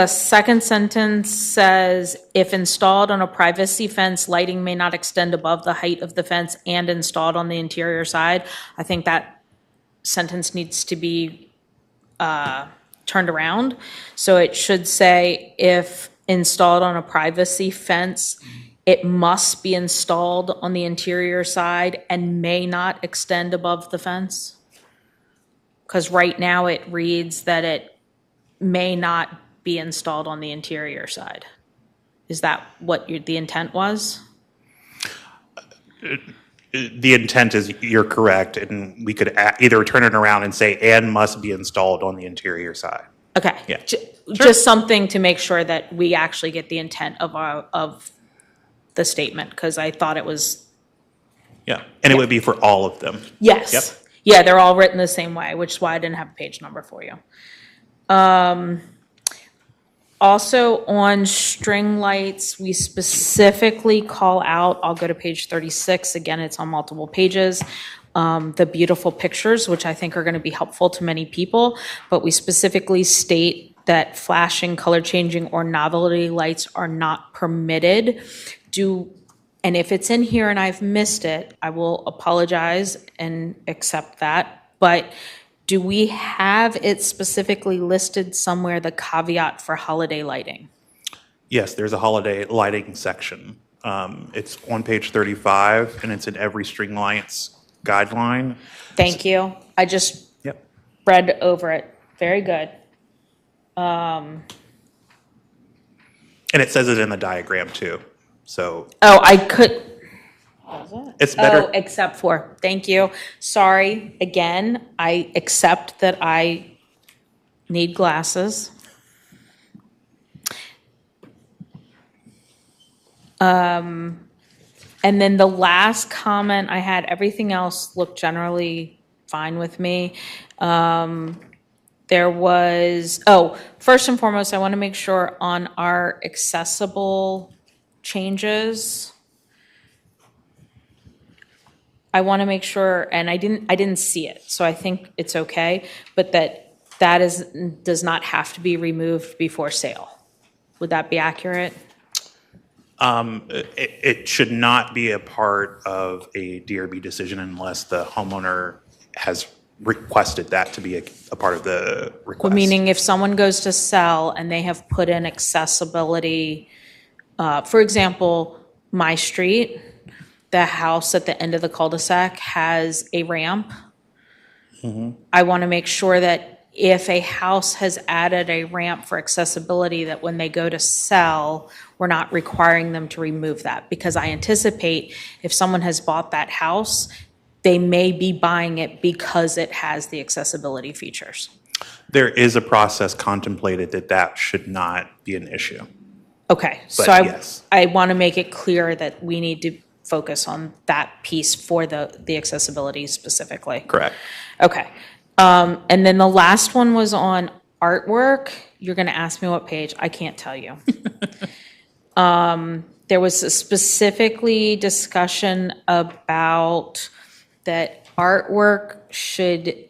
S3: second sentence says, if installed on a privacy fence, lighting may not extend above the height of the fence and installed on the interior side. I think that sentence needs to be turned around. So it should say, if installed on a privacy fence, it must be installed on the interior side and may not extend above the fence. Because right now it reads that it may not be installed on the interior side. Is that what the intent was?
S20: The intent is you're correct, and we could either turn it around and say, and must be installed on the interior side.
S3: Okay.
S20: Yeah.
S3: Just something to make sure that we actually get the intent of the statement, because I thought it was.
S20: Yeah, and it would be for all of them.
S3: Yes.
S20: Yep.
S3: Yeah, they're all written the same way, which is why I didn't have a page number for you. Also on string lights, we specifically call out, I'll go to page 36, again, it's on multiple pages, the beautiful pictures, which I think are going to be helpful to many people, but we specifically state that flashing, color changing, or novelty lights are not permitted. And if it's in here and I've missed it, I will apologize and accept that, but do we have it specifically listed somewhere, the caveat for holiday lighting?
S20: Yes, there's a holiday lighting section. It's on page 35, and it's in every string lights guideline.
S3: Thank you. I just read over it. Very good.
S20: And it says it in the diagram too. So.
S3: Oh, I could.
S20: It's better.
S3: Oh, except for, thank you. Sorry, again, I accept that I need glasses. And then the last comment I had, everything else looked generally fine with me. There was, first and foremost, I want to make sure on our accessible changes, I want to make sure, and I didn't see it, so I think it's okay, but that does not have to be removed before sale. Would that be accurate?
S20: It should not be a part of a DRB decision unless the homeowner has requested that to be a part of the request.
S3: Well, meaning if someone goes to sell and they have put in accessibility, for example, my street, the house at the end of the cul-de-sac has a ramp.
S20: Mm-hmm.
S3: I want to make sure that if a house has added a ramp for accessibility, that when they go to sell, we're not requiring them to remove that, because I anticipate if someone has bought that house, they may be buying it because it has the accessibility features.
S20: There is a process contemplated that should not be an issue.
S3: Okay,
S20: But
S3: so
S20: yes.
S3: I want to make it clear that we need to focus on that piece for the accessibility specifically.
S20: Correct.
S3: Okay. And then the last one was on artwork. You're going to ask me what page. I can't tell you. There was a specifically discussion about that artwork should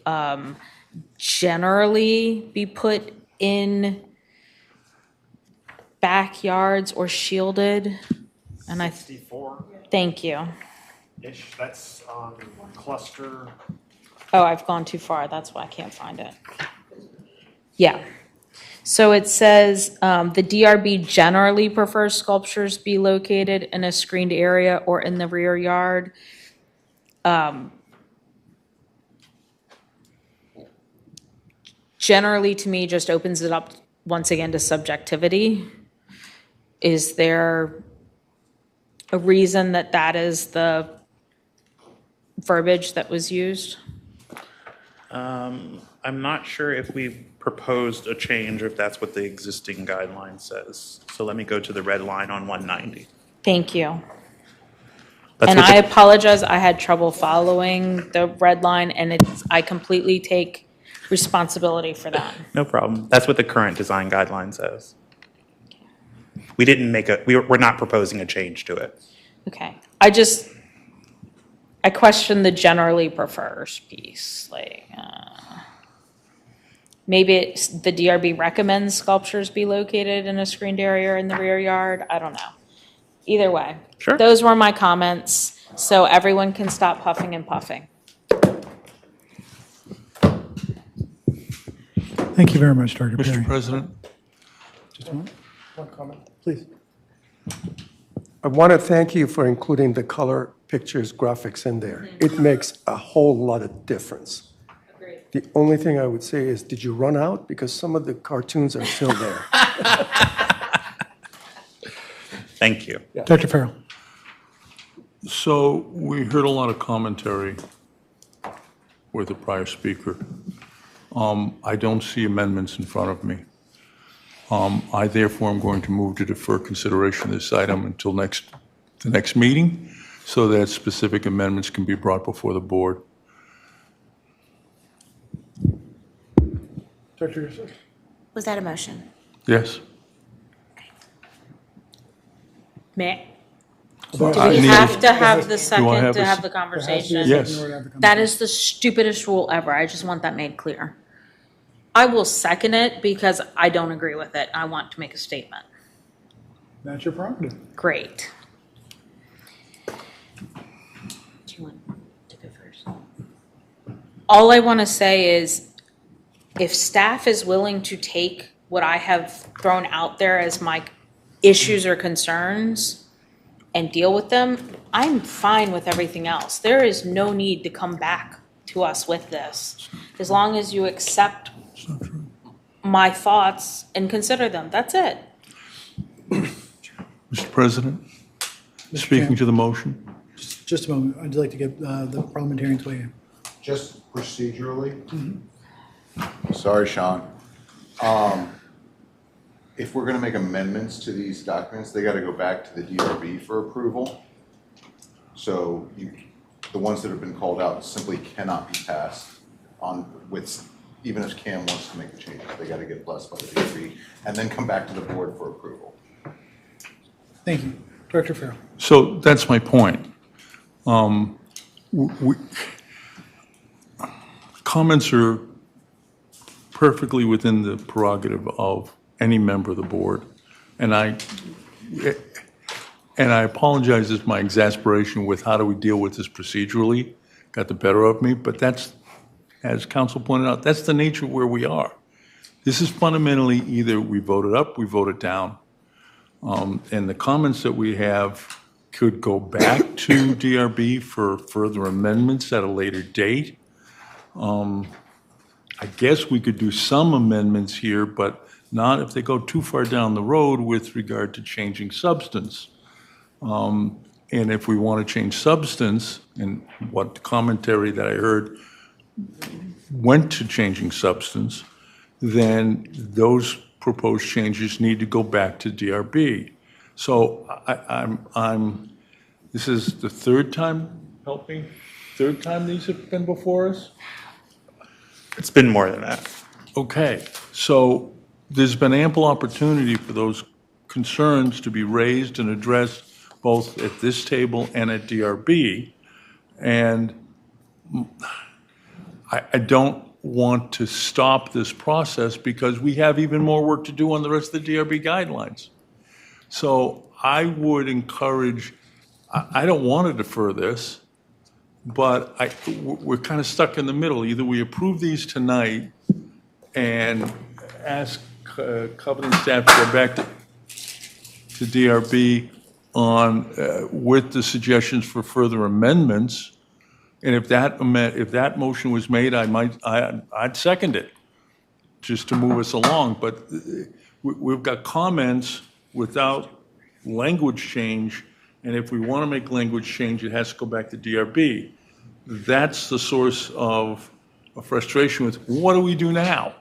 S3: generally be put in backyards or shielded. And
S8: 64.
S3: Thank you.
S8: Ish, that's on cluster.
S3: Oh, I've gone too far. That's why I can't find it. Yeah. So it says the DRB generally prefers sculptures be located in a screened area or in the rear yard. Generally, to me, just opens it up once again to subjectivity. Is there a reason that that is the verbiage that was used?
S20: I'm not sure if we proposed a change or if that's what the existing guideline says. So let me go to the red line on 190.
S3: Thank you.
S20: That's
S3: And
S20: what
S3: I
S20: the-
S3: apologize, I had trouble following the red line, and I completely take responsibility for that.
S20: No problem. That's what the current design guideline says. We didn't make we're not proposing a change to it.
S3: Okay. I question the generally prefers piece, like, maybe the DRB recommends sculptures be located in a screened area in the rear yard. I don't know. Either way.
S20: Sure.
S3: Those were my comments, so everyone can stop huffing and puffing.
S1: Thank you very much, Dr. Perry.
S18: Mr. President?
S1: Just a moment. One comment, please.
S10: I want to thank you for including the color pictures graphics in there. It makes a whole lot of difference. The only thing I would say is, did you run out? Because some of the cartoons are still there.
S20: Thank you.
S1: Dr. Farrell.
S18: So we heard a lot of commentary with the prior speaker. I don't see amendments in front of me. I therefore am going to move to defer consideration of this item until the next meeting, so that specific amendments can be brought before the board.
S1: Dr. Yusuf.
S17: Was that a motion?
S18: Yes?
S3: May
S18: Do
S3: we have to have the
S18: Do I
S3: second
S18: have
S3: to
S18: a
S3: have the
S18: s-
S3: conversation?
S18: Yes.
S3: That is the stupidest rule ever. I just want that made clear. I will second it because I don't agree with it. I want to make a statement.
S1: That's your prerogative.
S3: Great. Do you want to go first? All I want to say is, if staff is willing to take what I have thrown out there as my issues or concerns and deal with them, I'm fine with everything else. There is no need to come back to us with this. As long as you accept my thoughts and consider them, that's it.
S18: Mr. President, speaking to the motion.
S1: Just a moment. I'd like to get the parliamentarians weigh in.
S9: Just procedurally? Sorry, Sean. If we're going to make amendments to these documents, they got to go back to the DRB for approval. So the ones that have been called out simply cannot be passed on with, even if Cam wants to make the changes, they got to get blessed by the DRB and then come back to the board for approval.
S1: Thank you. Director Farrell.
S18: So that's my point. Comments are perfectly within the prerogative of any member of the board. And I apologize if my exasperation with how do we deal with this procedurally got the better of me, but that's, as counsel pointed out, that's the nature of where we are. This is fundamentally either we vote it up, we vote it down. And the comments that we have could go back to DRB for further amendments at a later date. I guess we could do some amendments here, but not if they go too far down the road with regard to changing substance. And if we want to change substance, and what commentary that I heard went to changing substance, then those proposed changes need to go back to DRB. So This is the third time, help me, third time these have been before us?
S20: It's been more than that.
S18: Okay, so there's been ample opportunity for those concerns to be raised and addressed both at this table and at DRB. And I don't want to stop this process because we have even more work to do on the rest of the DRB guidelines. So I would encourage, I don't want to defer this, but we're kind of stuck in the middle. Either we approve these tonight and ask Covenant staff to go back to DRB on, with the suggestions for further amendments. And if that motion was made, I'd second it, just to move us along. But we've got comments without language change, and if we want to make language change, it has to go back to DRB. That's the source of frustration with what do we do now?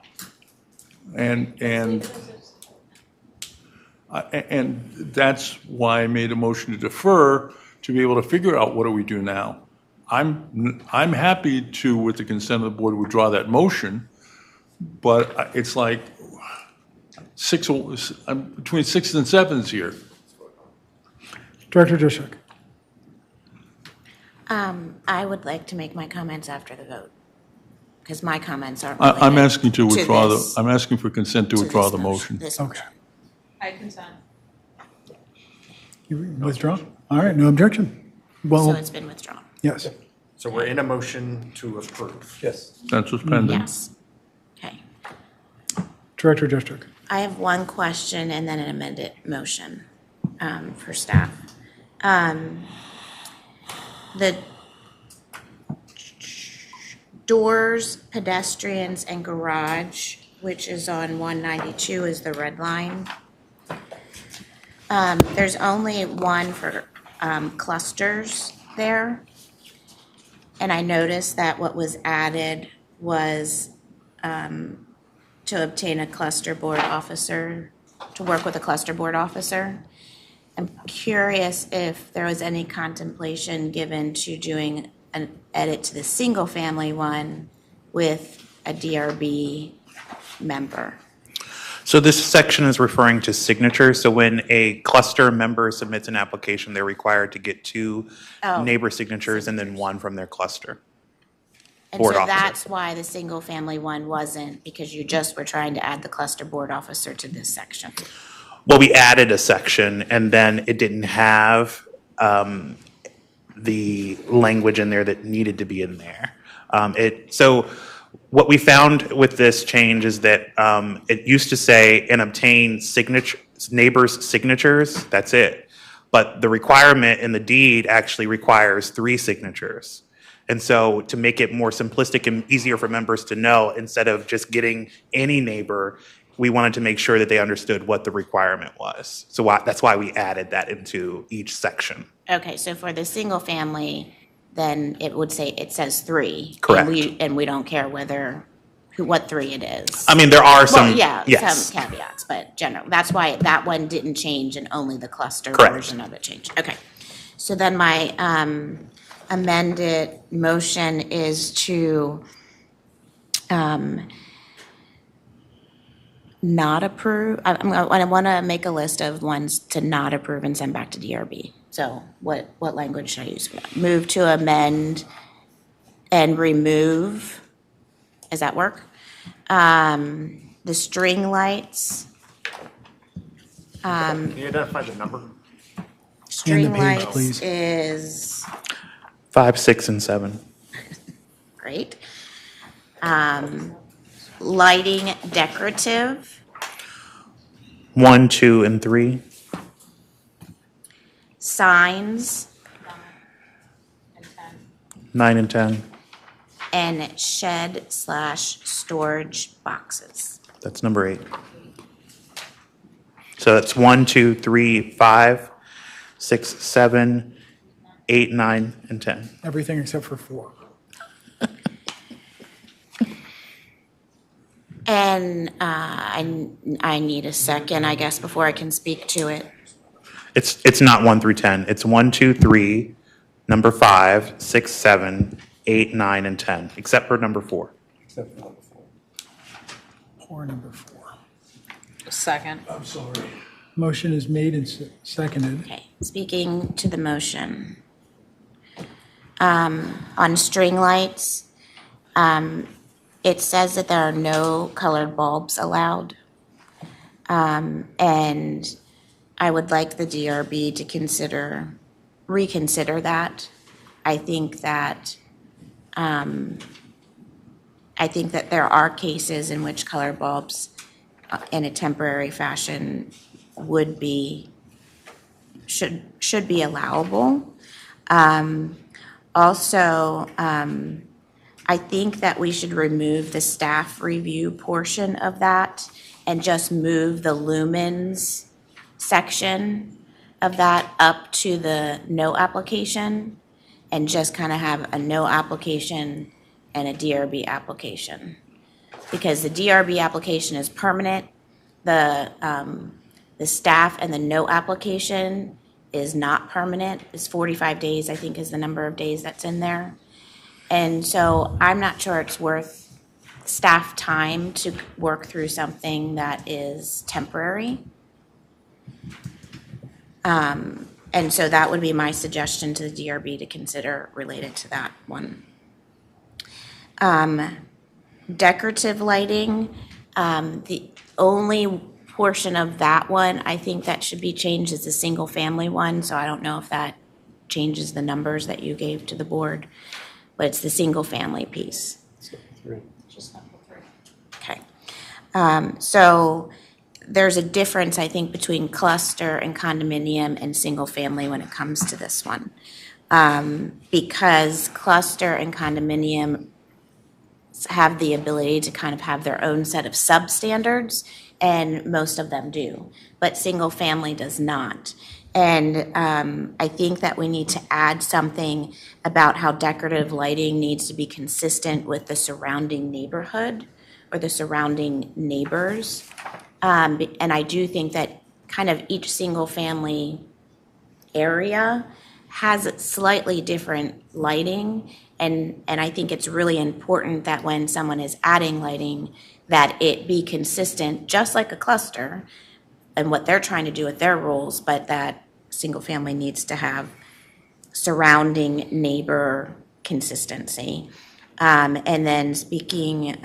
S18: And that's why I made a motion to defer, to be able to figure out what do we do now. I'm happy to, with the consent of the board, withdraw that motion, but it's like I'm between sixes and sevens here.
S1: Director Dushek.
S17: I would like to make my comments after the vote, because my comments aren't
S18: I'm
S17: related
S18: asking to withdraw
S17: this-
S18: I'm asking for consent to withdraw
S17: this
S18: the motion.
S17: this
S1: Okay.
S3: I consent.
S1: You withdraw? All right, no objection. Well,
S17: So it's been withdrawn.
S1: yes.
S8: So we're in a motion to approve.
S21: Yes.
S18: That's what's pending.
S17: Yes. Okay.
S1: Director Dushek.
S17: I have one question and then an amended motion for staff. The doors, pedestrians, and garage, which is on 192, is the red line. There's only one for clusters there. And I noticed that what was added was to obtain a cluster board officer, to work with a cluster board officer. I'm curious if there was any contemplation given to doing an edit to the single family one with a DRB member.
S20: So this section is referring to signatures. So when a cluster member submits an application, they're required to get two neighbor signatures and then one from their cluster.
S17: And
S20: Board
S17: so
S20: officer.
S17: that's why the single family one wasn't, because you just were trying to add the cluster board officer to this section.
S20: Well, we added a section and then it didn't have the language in there that needed to be in there. So what we found with this change is that it used to say and obtain neighbors' signatures, that's it. But the requirement in the deed actually requires 3 signatures. And so to make it more simplistic and easier for members to know, instead of just getting any neighbor, we wanted to make sure that they understood what the requirement was. So that's why we added that into each section.
S17: Okay, so for the single family, then it would say, it says 3.
S20: Correct.
S17: And we don't care what 3 it is.
S20: I mean, there are some,
S17: Well, yeah,
S20: yes.
S17: some caveats, but general, that's why that one didn't change and only the cluster
S20: Correct.
S17: version of it changed. Okay. So then my amended motion is to not approve. I want to make a list of ones to not approve and send back to DRB. So what language should I use for that? Move to amend and remove. Does that work? The string lights.
S8: Can you identify the number?
S17: String
S1: page,
S17: lights
S1: please.
S17: is
S20: 5, 6, and 7.
S17: great. Lighting decorative.
S20: 1, 2, and 3.
S17: Signs
S20: 9 and 10.
S17: and shed/storage boxes.
S20: That's number 8. So that's 1, 2, 3, 5, 6, 7, 8, 9, and 10.
S1: Everything except for 4.
S17: And I need a second, I guess, before I can speak to it.
S20: It's not 1 through 10. It's 1, 2, 3, number 5, 6, 7, 8, 9, and 10, except for number 4.
S10: Except for number 4.
S1: Poor number 4.
S3: Second.
S1: I'm sorry. Motion is made and seconded.
S17: Okay, speaking to the motion. On string lights, it says that there are no colored bulbs allowed. And I would like the DRB to reconsider that. I think that there are cases in which colored bulbs in a temporary fashion should be allowable. Also, I think that we should remove the staff review portion of that and just move the lumens section of that up to the no application and just kind of have a no application and a DRB application. Because the DRB application is permanent, the staff and the no application is not permanent. It's 45 days, I think, is the number of days that's in there. And so I'm not sure it's worth staff time to work through something that is temporary. And so that would be my suggestion to the DRB to consider related to that one. Decorative lighting, the only portion of that one, I think that should be changed is the single family one, so I don't know if that changes the numbers that you gave to the board, but it's the single family piece.
S3: Just number 3.
S17: Okay. So there's a difference, I think, between cluster and condominium and single family when it comes to this one. Because cluster and condominium have the ability to kind of have their own set of substandards, and most of them do, but single family does not. And I think that we need to add something about how decorative lighting needs to be consistent with the surrounding neighborhood or the surrounding neighbors. And I do think that kind of each single family area has slightly different lighting. And I think it's really important that when someone is adding lighting, that it be consistent, just like a cluster, and what they're trying to do with their rules, but that single family needs to have surrounding neighbor consistency. And then speaking,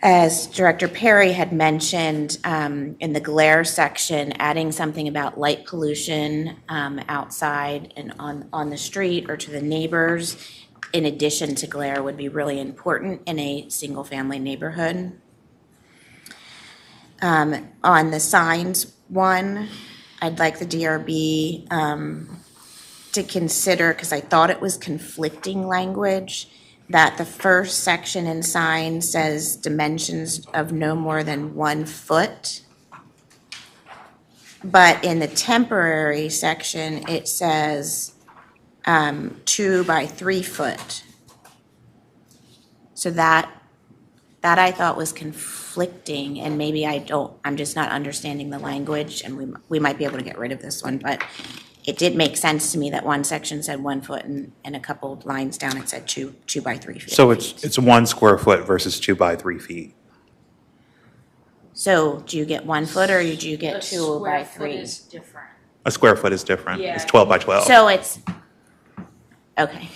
S17: as Director Perry had mentioned, in the glare section, adding something about light pollution outside and on the street or to the neighbors, in addition to glare, would be really important in a single-family neighborhood. On the signs one, I'd like the DRB to consider, because I thought it was conflicting language, that the first section in sign says dimensions of no more than 1 foot. But in the temporary section, it says 2 by 3 foot. So that I thought was conflicting, and maybe I'm just not understanding the language, and we might be able to get rid of this one, but it did make sense to me that one section said 1 foot and a couple of lines down it said 2 by 3 feet.
S20: So it's 1 square foot versus 2 by 3 feet.
S17: So do you get 1 foot or do you get 2 by 3?
S3: Is different.
S20: A square foot is different.
S3: Yeah.
S20: It's 12 by 12.
S17: So it's, okay.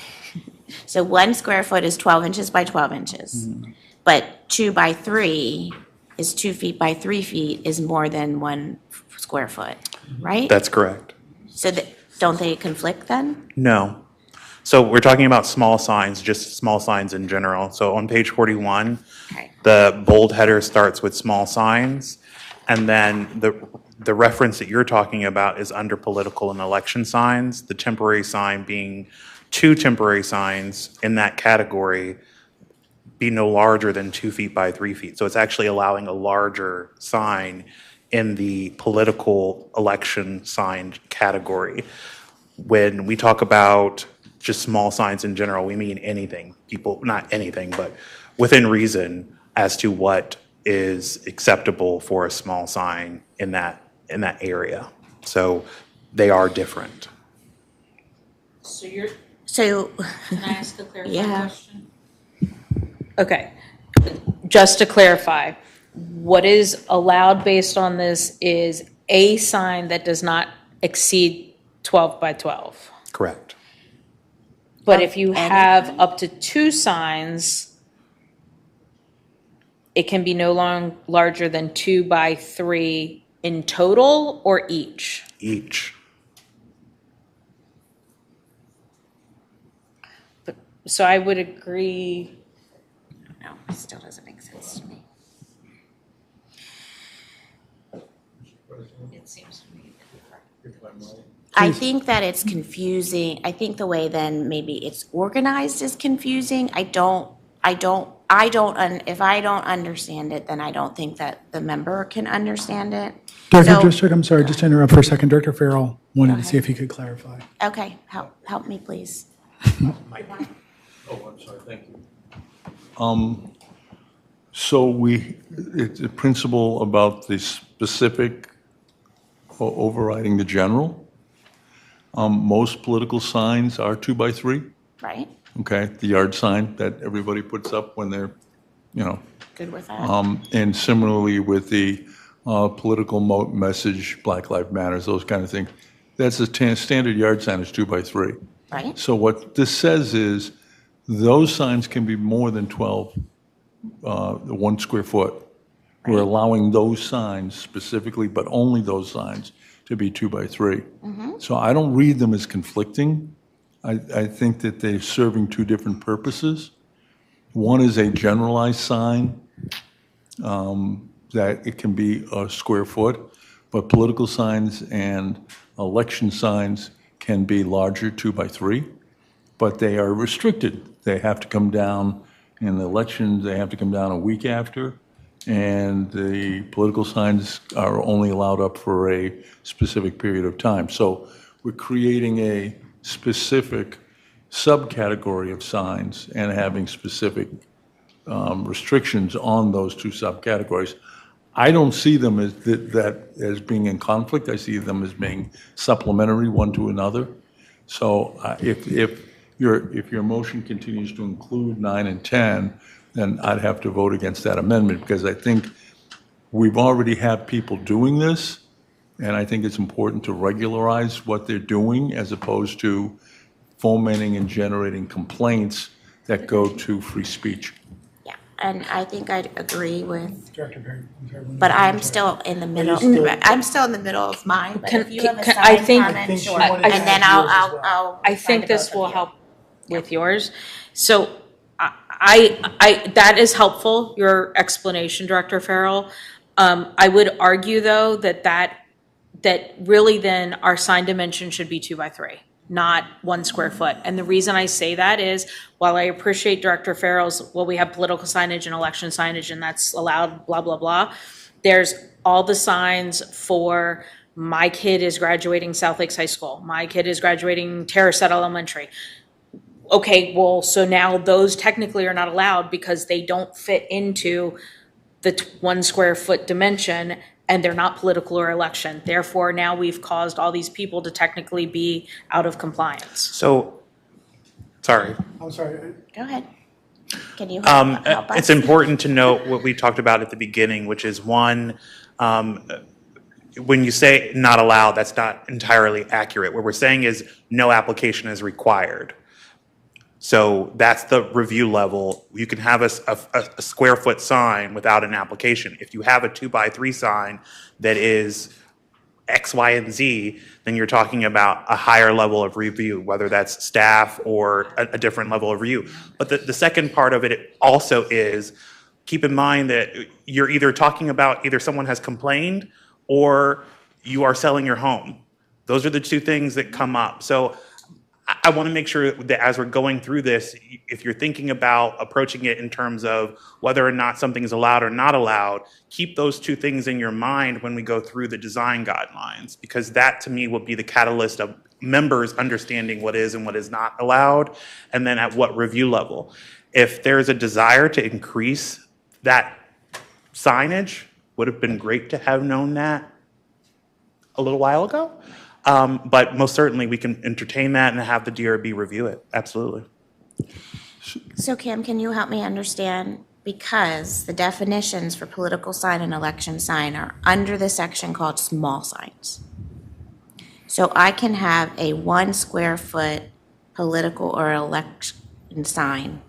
S17: So 1 square foot is 12 inches by 12 inches.
S20: Mm-hmm.
S17: But 2 by 3 is 2 feet by 3 feet is more than 1 square foot, right?
S20: That's correct.
S17: So don't they conflict then?
S20: No. So we're talking about small signs, just small signs in general. So on page 41, the bold header starts with small signs, and then the reference that you're talking about is under political and election signs, the temporary sign being 2 temporary signs in that category be no larger than 2 feet by 3 feet. So it's actually allowing a larger sign in the political election sign category. When we talk about just small signs in general, we mean anything. People, not anything, but within reason as to what is acceptable for a small sign in that area. So they are different.
S3: So can I ask a clarifying
S17: Yeah.
S3: question? Okay, just to clarify, what is allowed based on this is a sign that does not exceed 12 by 12.
S20: Correct.
S3: But if you have up to 2 signs, it can be no larger than 2 by 3 in total or each?
S20: Each.
S3: So I would agree.
S17: No, it still doesn't make sense to me.
S3: It seems to me.
S17: I think that it's confusing. I think the way then maybe it's organized is confusing. If I don't understand it, then I don't think that the member can understand it.
S1: Director, I'm sorry, just to interrupt for a second. Director Farrell wanted to see if he could clarify.
S17: Okay, help me, please.
S18: Oh, I'm sorry, thank you. So it's a principle about the specific overriding the general. Most political signs are 2 by 3.
S17: Right?
S18: Okay, the yard sign that everybody puts up when they're,
S17: Good with that.
S18: and similarly with the political message, Black Lives Matters, those kind of things. That's a standard yard sign is 2 by 3.
S17: Right.
S18: So what this says is those signs can be more than 12, 1 square foot. We're allowing those signs specifically, but only those signs, to be 2 by 3.
S17: Mm-hmm.
S18: So I don't read them as conflicting. I think that they're serving 2 different purposes. One is a generalized sign that it can be a square foot, but political signs and election signs can be larger, 2 by 3, but they are restricted. They have to come down in the elections, they have to come down a week after, and the political signs are only allowed up for a specific period of time. So we're creating a specific subcategory of signs and having specific restrictions on those 2 subcategories. I don't see them as as being in conflict. I see them as being supplementary one to another. So if your motion continues to include 9 and 10, then I'd have to vote against that amendment, because I think we've already had people doing this, and I think it's important to regularize what they're doing as opposed to fomenting and generating complaints that go to free speech.
S17: Yeah, and I think I'd agree with,
S1: Director Perry.
S17: but I'm still in the middle. I'm still in the middle of mine. But if you have a
S3: I
S17: side
S3: think-
S17: comment,
S1: she
S17: sure.
S1: wanted
S17: And
S1: to
S17: then
S1: add yours as
S17: I'll.
S3: I think
S17: find
S3: this
S17: both of
S3: will
S17: you.
S3: help with yours. So I that is helpful, your explanation, Director Farrell. I would argue, though, that really then our sign dimension should be 2 by 3, not 1 square foot. And the reason I say that is, while I appreciate Director Farrell's, well, we have political signage and election signage, and that's allowed, blah, blah, blah. There's all the signs for my kid is graduating South Lakes High School. My kid is graduating Terraset Elementary. Okay, well, so now those technically are not allowed because they don't fit into the 1 square foot dimension, and they're not political or election. Therefore, now we've caused all these people to technically be out of compliance.
S20: So, sorry.
S1: I'm sorry.
S17: Go ahead. Can you help us?
S20: It's important to note what we talked about at the beginning, which is one, when you say not allowed, that's not entirely accurate. What we're saying is no application is required. So that's the review level. You can have a square foot sign without an application. If you have a 2 by 3 sign that is X, Y, and Z, then you're talking about a higher level of review, whether that's staff or a different level of review. But the second part of it also is, keep in mind that you're either talking about either someone has complained or you are selling your home. Those are the 2 things that come up. So I want to make sure that as we're going through this, if you're thinking about approaching it in terms of whether or not something is allowed or not allowed, keep those 2 things in your mind when we go through the design guidelines, because that to me will be the catalyst of members understanding what is and what is not allowed, and then at what review level. If there's a desire to increase that signage, would have been great to have known that a little while ago. But most certainly, we can entertain that and have the DRB review it. Absolutely.
S17: So Kim, can you help me understand? Because the definitions for political sign and election sign are under the section called small signs. So I can have a 1 square foot political or election sign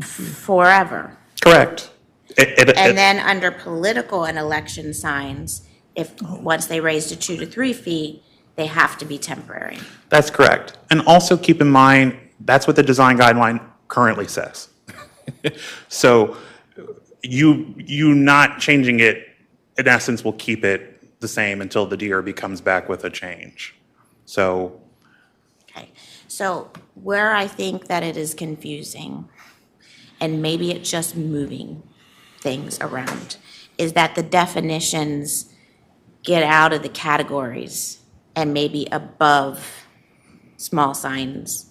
S17: forever.
S20: Correct.
S17: And then under political and election signs, if once they raise to 2 to 3 feet, they have to be temporary.
S20: That's correct. And also keep in mind, that's what the design guideline currently says. So you not changing it, in essence, will keep it the same until the DRB comes back with a change. So.
S17: Okay. So where I think that it is confusing, and maybe it's just moving things around, is that the definitions get out of the categories and maybe above small signs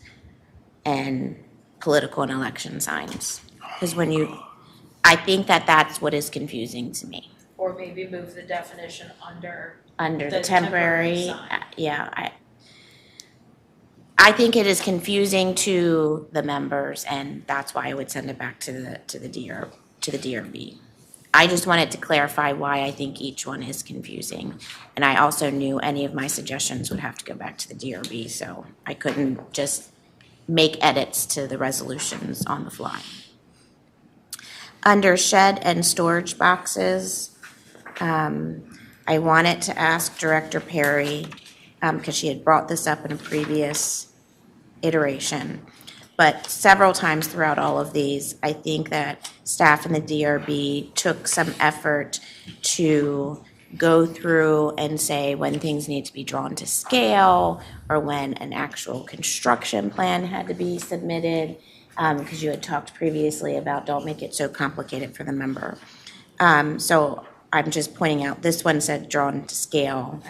S17: and political and election signs. Because I think that that's what is confusing to me.
S3: Or maybe move the definition under
S17: The temporary, yeah, I think it is confusing to the members, and that's why I would send it back to the DRB. I just wanted to clarify why I think each one is confusing. And I also knew any of my suggestions would have to go back to the DRB, so I couldn't just make edits to the resolutions on the fly. Under shed and storage boxes, I wanted to ask Director Perry, because she had brought this up in a previous iteration, but several times throughout all of these, I think that staff in the DRB took some effort to go through and say when things need to be drawn to scale or when an actual construction plan had to be submitted, because you had talked previously about don't make it so complicated for the member. So I'm just pointing out this one said drawn to scale,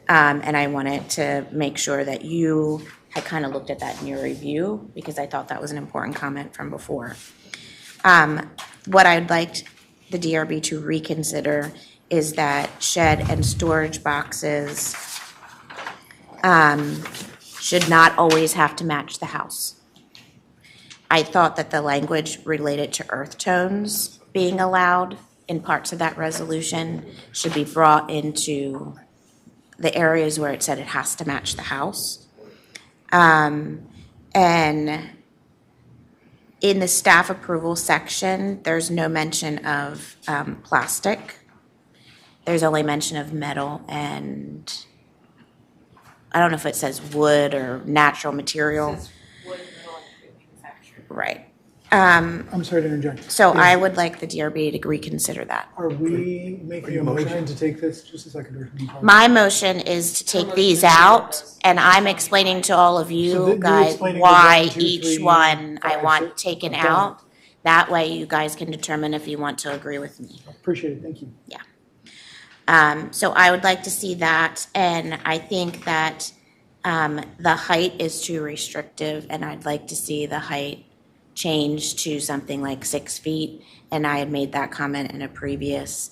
S17: and I wanted to make sure that you had kind of looked at that in your review because I thought that was an important comment from before. What I'd like the DRB to reconsider is that shed and storage boxes should not always have to match the house. I thought that the language related to earth tones being allowed in parts of that resolution should be brought into the areas where it said it has to match the house. And in the staff approval section, there's no mention of plastic. There's only mention of metal and I don't know if it says wood or natural material. Right.
S1: I'm sorry to interject.
S17: So
S1: Yes.
S17: I would like the DRB to reconsider that.
S1: Are we making a motion to take this, just a second, or?
S17: My motion is to take these out, and I'm explaining to all of
S1: So
S17: you
S1: you're
S17: guys
S1: explaining the
S17: why
S1: 1, 2,
S17: each
S1: 3,
S17: one I
S1: 5,
S17: want
S1: 6.
S17: taken
S1: Okay.
S17: out. That way you guys can determine if you want to agree with me.
S1: Appreciate it, thank you.
S17: So I would like to see that, and I think that the height is too restrictive, and I'd like to see the height changed to something like 6 feet, and I had made that comment in a previous.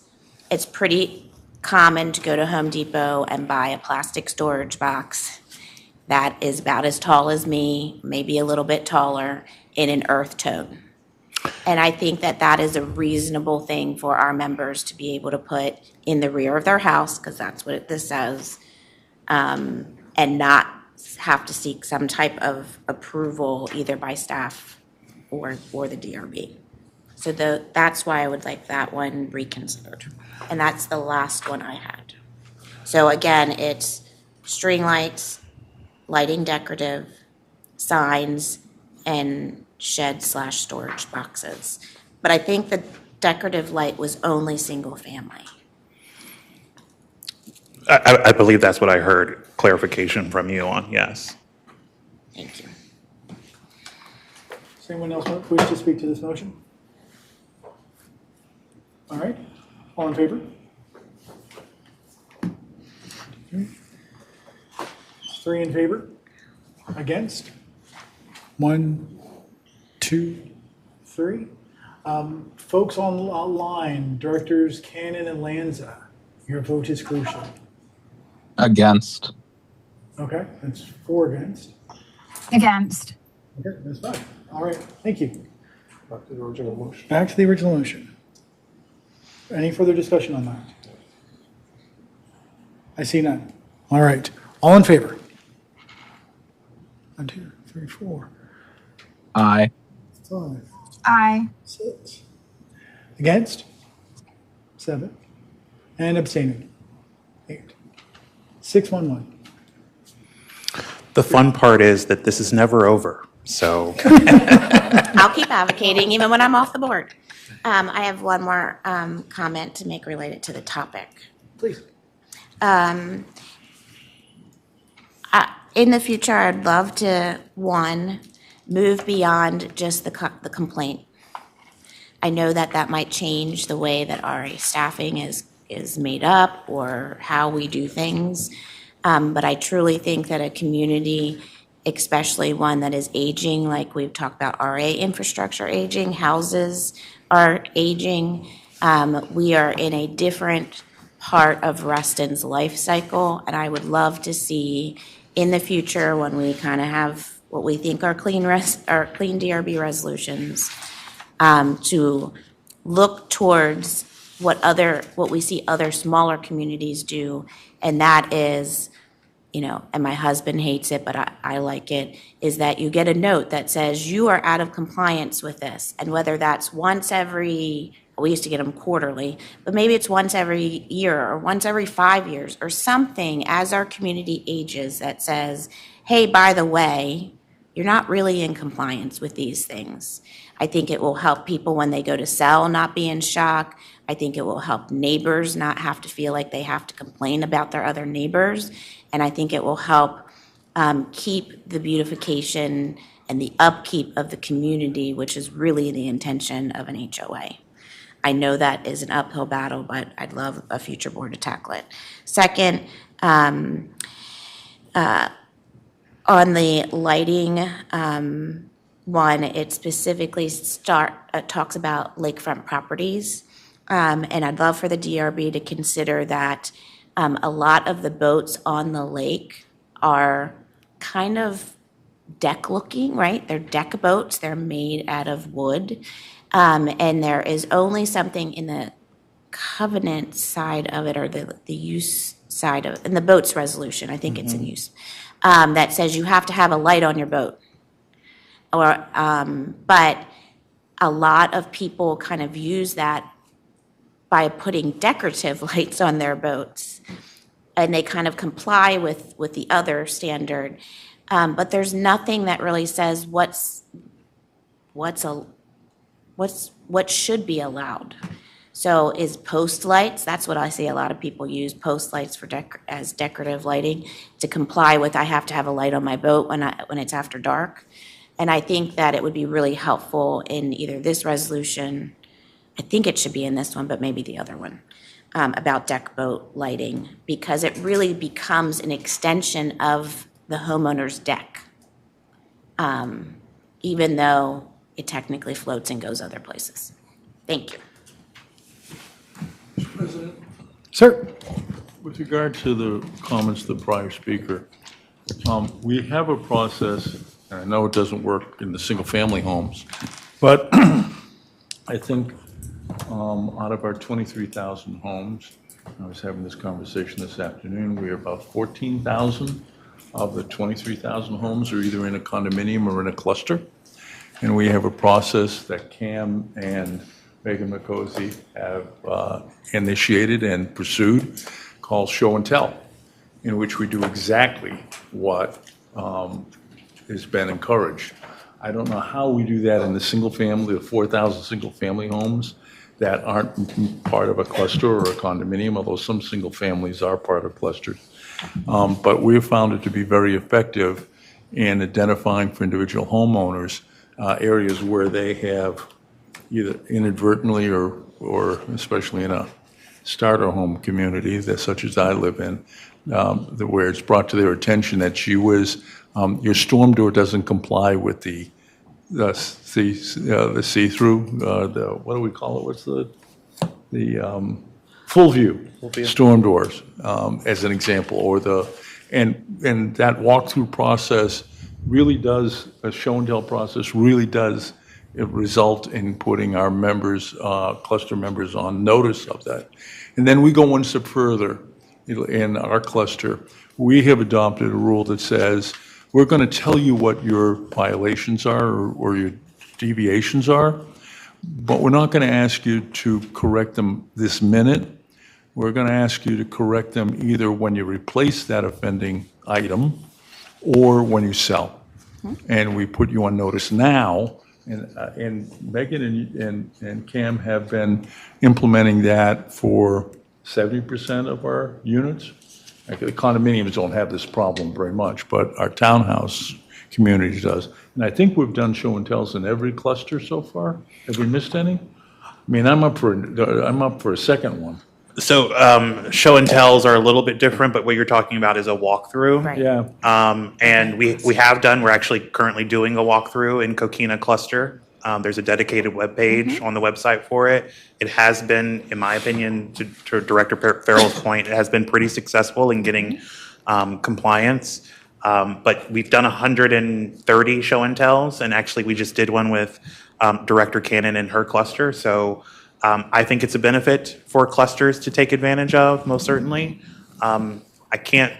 S17: It's pretty common to go to Home Depot and buy a plastic storage box that is about as tall as me, maybe a little bit taller, in an earth tone. And I think that that is a reasonable thing for our members to be able to put in the rear of their house, because that's what this says, and not have to seek some type of approval either by staff or the DRB. So that's why I would like that one reconsidered. And that's the last one I had. So again, it's string lights, lighting decorative, signs, and shed/storage boxes. But I think the decorative light was only single family.
S20: I believe that's what I heard clarification from you on, yes.
S17: Thank you.
S1: Does anyone else wish to speak to this motion? All right, all in favor? Okay. 3 in favor? Against? 1, 2, 3. Folks online, Directors Cannon and Lanza, Your vote is crucial.
S5: Against.
S1: Okay, that's 4 against.
S22: Against.
S1: Okay, that's 5. All right, thank you.
S14: Back to the original motion.
S1: Back to the original motion. Any further discussion on that? I see none. All right, all in favor? 1, 2, 3, 4,
S5: Aye.
S1: 5,
S22: Aye.
S1: 6. Against? 7. And abstaining? 8. 611.
S20: The fun part is that this is never over, so.
S17: I'll keep advocating even when I'm off the board. I have one more comment to make related to the topic.
S1: Please.
S17: In the future, I'd love to, one, move beyond just the complaint. I know that that might change the way that RA staffing is made up or how we do things. But I truly think that a community, especially one that is aging, like we've talked about RA infrastructure aging, houses are aging. We are in a different part of Reston's life cycle, and I would love to see in the future when we kind of have what we think are clean DRB resolutions, to look towards what we see other smaller communities do, and that is, and my husband hates it, but I like it, is that you get a note that says you are out of compliance with this, and whether that's once every, we used to get them quarterly, but maybe it's once every year or once every 5 years or something as our community ages that says, hey, by the way, you're not really in compliance with these things. I think it will help people when they go to sell not be in shock. I think it will help neighbors not have to feel like they have to complain about their other neighbors. And I think it will help keep the beautification and the upkeep of the community, which is really the intention of an HOA. I know that is an uphill battle, but I'd love a future board to tackle it. Second, on the lighting one, it specifically talks about lakefront properties. And I'd love for the DRB to consider that a lot of the boats on the lake are kind of deck looking, right? They're deck boats. They're made out of wood. And there is only something in the covenant side of it or the use side of it, in the boat's resolution, I think it's in use, that says you have to have a light on your boat. But a lot of people kind of use that by putting decorative lights on their boats, and they kind of comply with the other standard. But there's nothing that really says what should be allowed. So is post lights, that's what I see a lot of people use, post lights as decorative lighting to comply with, I have to have a light on my boat when it's after dark. And I think that it would be really helpful in either this resolution, I think it should be in this one, but maybe the other one, about deck boat lighting, because it really becomes an extension of the homeowner's deck, even though it technically floats and goes other places. Thank you.
S18: Mr. President?
S1: Sir?
S18: With regard to the comments of the prior speaker, we have a process, and I know it doesn't work in the single-family homes, but I think out of our 23,000 homes, I was having this conversation this afternoon, we are about 14,000 of the 23,000 homes are either in a condominium or in a cluster. And we have a process that Cam and Megan McCosey have initiated and pursued called Show and Tell, in which we do exactly what has been encouraged. I don't know how we do that in the single family, the 4,000 single family homes that aren't part of a cluster or a condominium, although some single families are part of clusters. But we've found it to be very effective in identifying for individual homeowners areas where they have either inadvertently or especially in a starter home community that such as I live in, where it's brought to their attention that your storm door doesn't comply with the see-through, what do we call it? What's the full view storm doors, as an example, or and that walkthrough process really does, a show and tell process really does result in putting our members, cluster members on notice of that. And then we go one step further in our cluster. We have adopted a rule that says, we're going to tell you what your violations are or your deviations are, but we're not going to ask you to correct them this minute. We're going to ask you to correct them either when you replace that offending item or when you sell. And we put you on notice now. And Megan and Cam have been implementing that for 70% of our units. Like, the condominiums don't have this problem very much, but our townhouse community does. And I think we've done show and tells in every cluster so far. Have we missed any? I mean, I'm up for a second one.
S20: So show and tells are a little bit different, but what you're talking about is a walkthrough.
S17: Right.
S18: Yeah.
S20: And we have done, we're actually currently doing a walkthrough in Coquina Cluster. There's a dedicated webpage on the website for it. It has been, in my opinion, to Director Farrell's point, it has been pretty successful in getting compliance. But we've done 130 show and tells, and actually we just did one with Director Cannon and her cluster. So I think it's a benefit for clusters to take advantage of, most certainly. I can't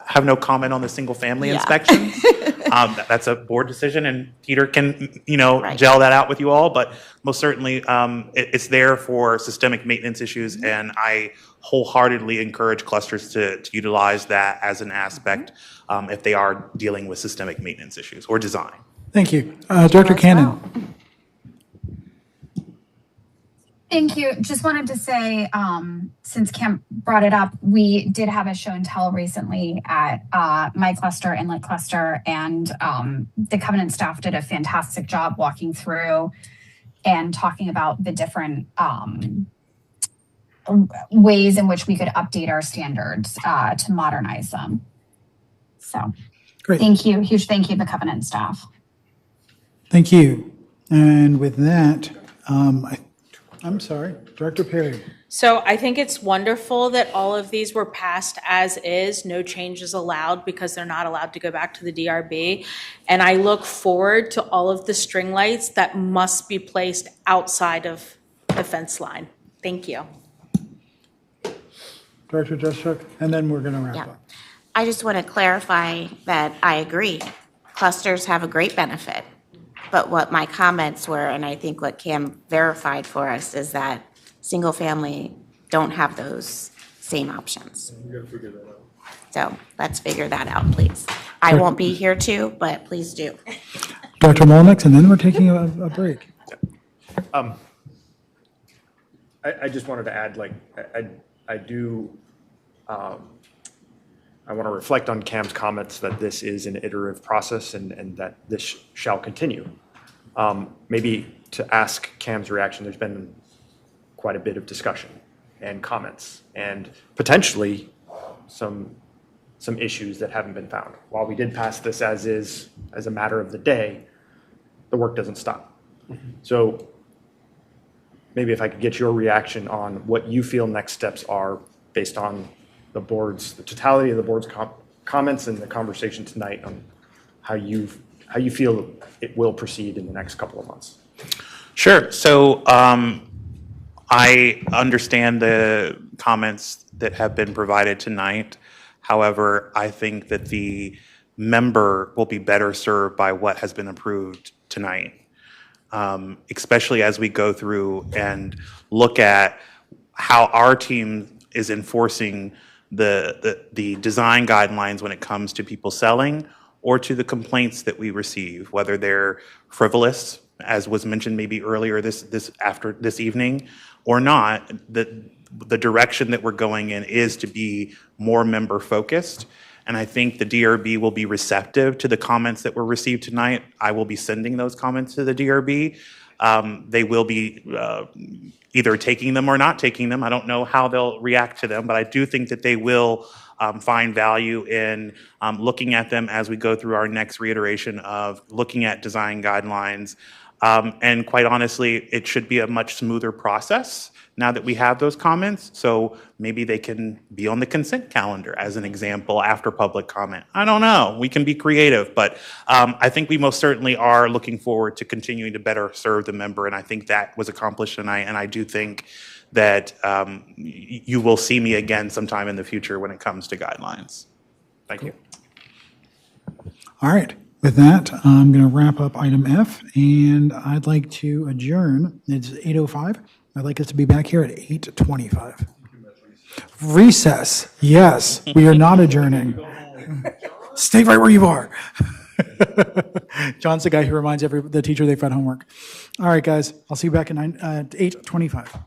S20: have no comment on the single family inspections. That's a board decision, and Peter can, gel that out with you all, but most certainly it's there for systemic maintenance issues, and I wholeheartedly encourage clusters to utilize that as an aspect if they are dealing with systemic maintenance issues or design.
S1: Thank you. Director Cannon.
S22: Thank you. Just wanted to say, since Cam brought it up, we did have a show and tell recently at my cluster, Inlet Cluster, and the Covenant staff did a fantastic job walking through and talking about the different ways in which we could update our standards to modernize them. So,
S1: Great.
S22: Thank you. Huge thank you to the Covenant staff.
S1: Thank you. And with that, I'm sorry, Director Perry.
S3: So I think it's wonderful that all of these were passed as is, no changes allowed, because they're not allowed to go back to the DRB. And I look forward to all of the string lights that must be placed outside of the fence line. Thank you.
S1: Director Jessup, and then we're going to wrap up.
S17: I just want to clarify that I agree. Clusters have a great benefit. But what my comments were, and I think what Cam verified for us, is that single family don't have those same options.
S14: You gotta figure that out.
S17: So let's figure that out, please. I won't be here too, but please do.
S1: Dr. Molnix, and then we're taking a break.
S8: I just wanted to add, I want to reflect on Cam's comments that this is an iterative process and that this shall continue. Maybe to ask Cam's reaction, there's been quite a bit of discussion and comments and potentially some issues that haven't been found. While we did pass this as is, as a matter of the day, the work doesn't stop. So maybe if I could get your reaction on what you feel next steps are based on the totality of the board's comments and the conversation tonight on how you feel it will proceed in the next couple of months.
S20: Sure. So I understand the comments that have been provided tonight. However, I think that the member will be better served by what has been approved tonight, especially as we go through and look at how our team is enforcing the design guidelines when it comes to people selling or to the complaints that we receive, whether they're frivolous, as was mentioned maybe earlier this evening, or not. The direction that we're going in is to be more member focused. And I think the DRB will be receptive to the comments that were received tonight. I will be sending those comments to the DRB. They will be either taking them or not taking them. I don't know how they'll react to them, but I do think that they will find value in looking at them as we go through our next reiteration of looking at design guidelines And quite honestly, it should be a much smoother process now that we have those comments. So maybe they can be on the consent calendar as an example after public comment. I don't know. We can be creative, but I think we most certainly are looking forward to continuing to better serve the member. And I think that was accomplished tonight. And I do think that you will see me again sometime in the future when it comes to guidelines. Thank you.
S1: All right. With that, I'm going to wrap up item F, and I'd like to adjourn. It's 8:05. I'd like us to be back here at 8:25. Recess. Yes, we are not adjourning. Stay right where you are. John's the guy who reminds the teacher they've got homework. All right, guys. I'll see you back at 8:25.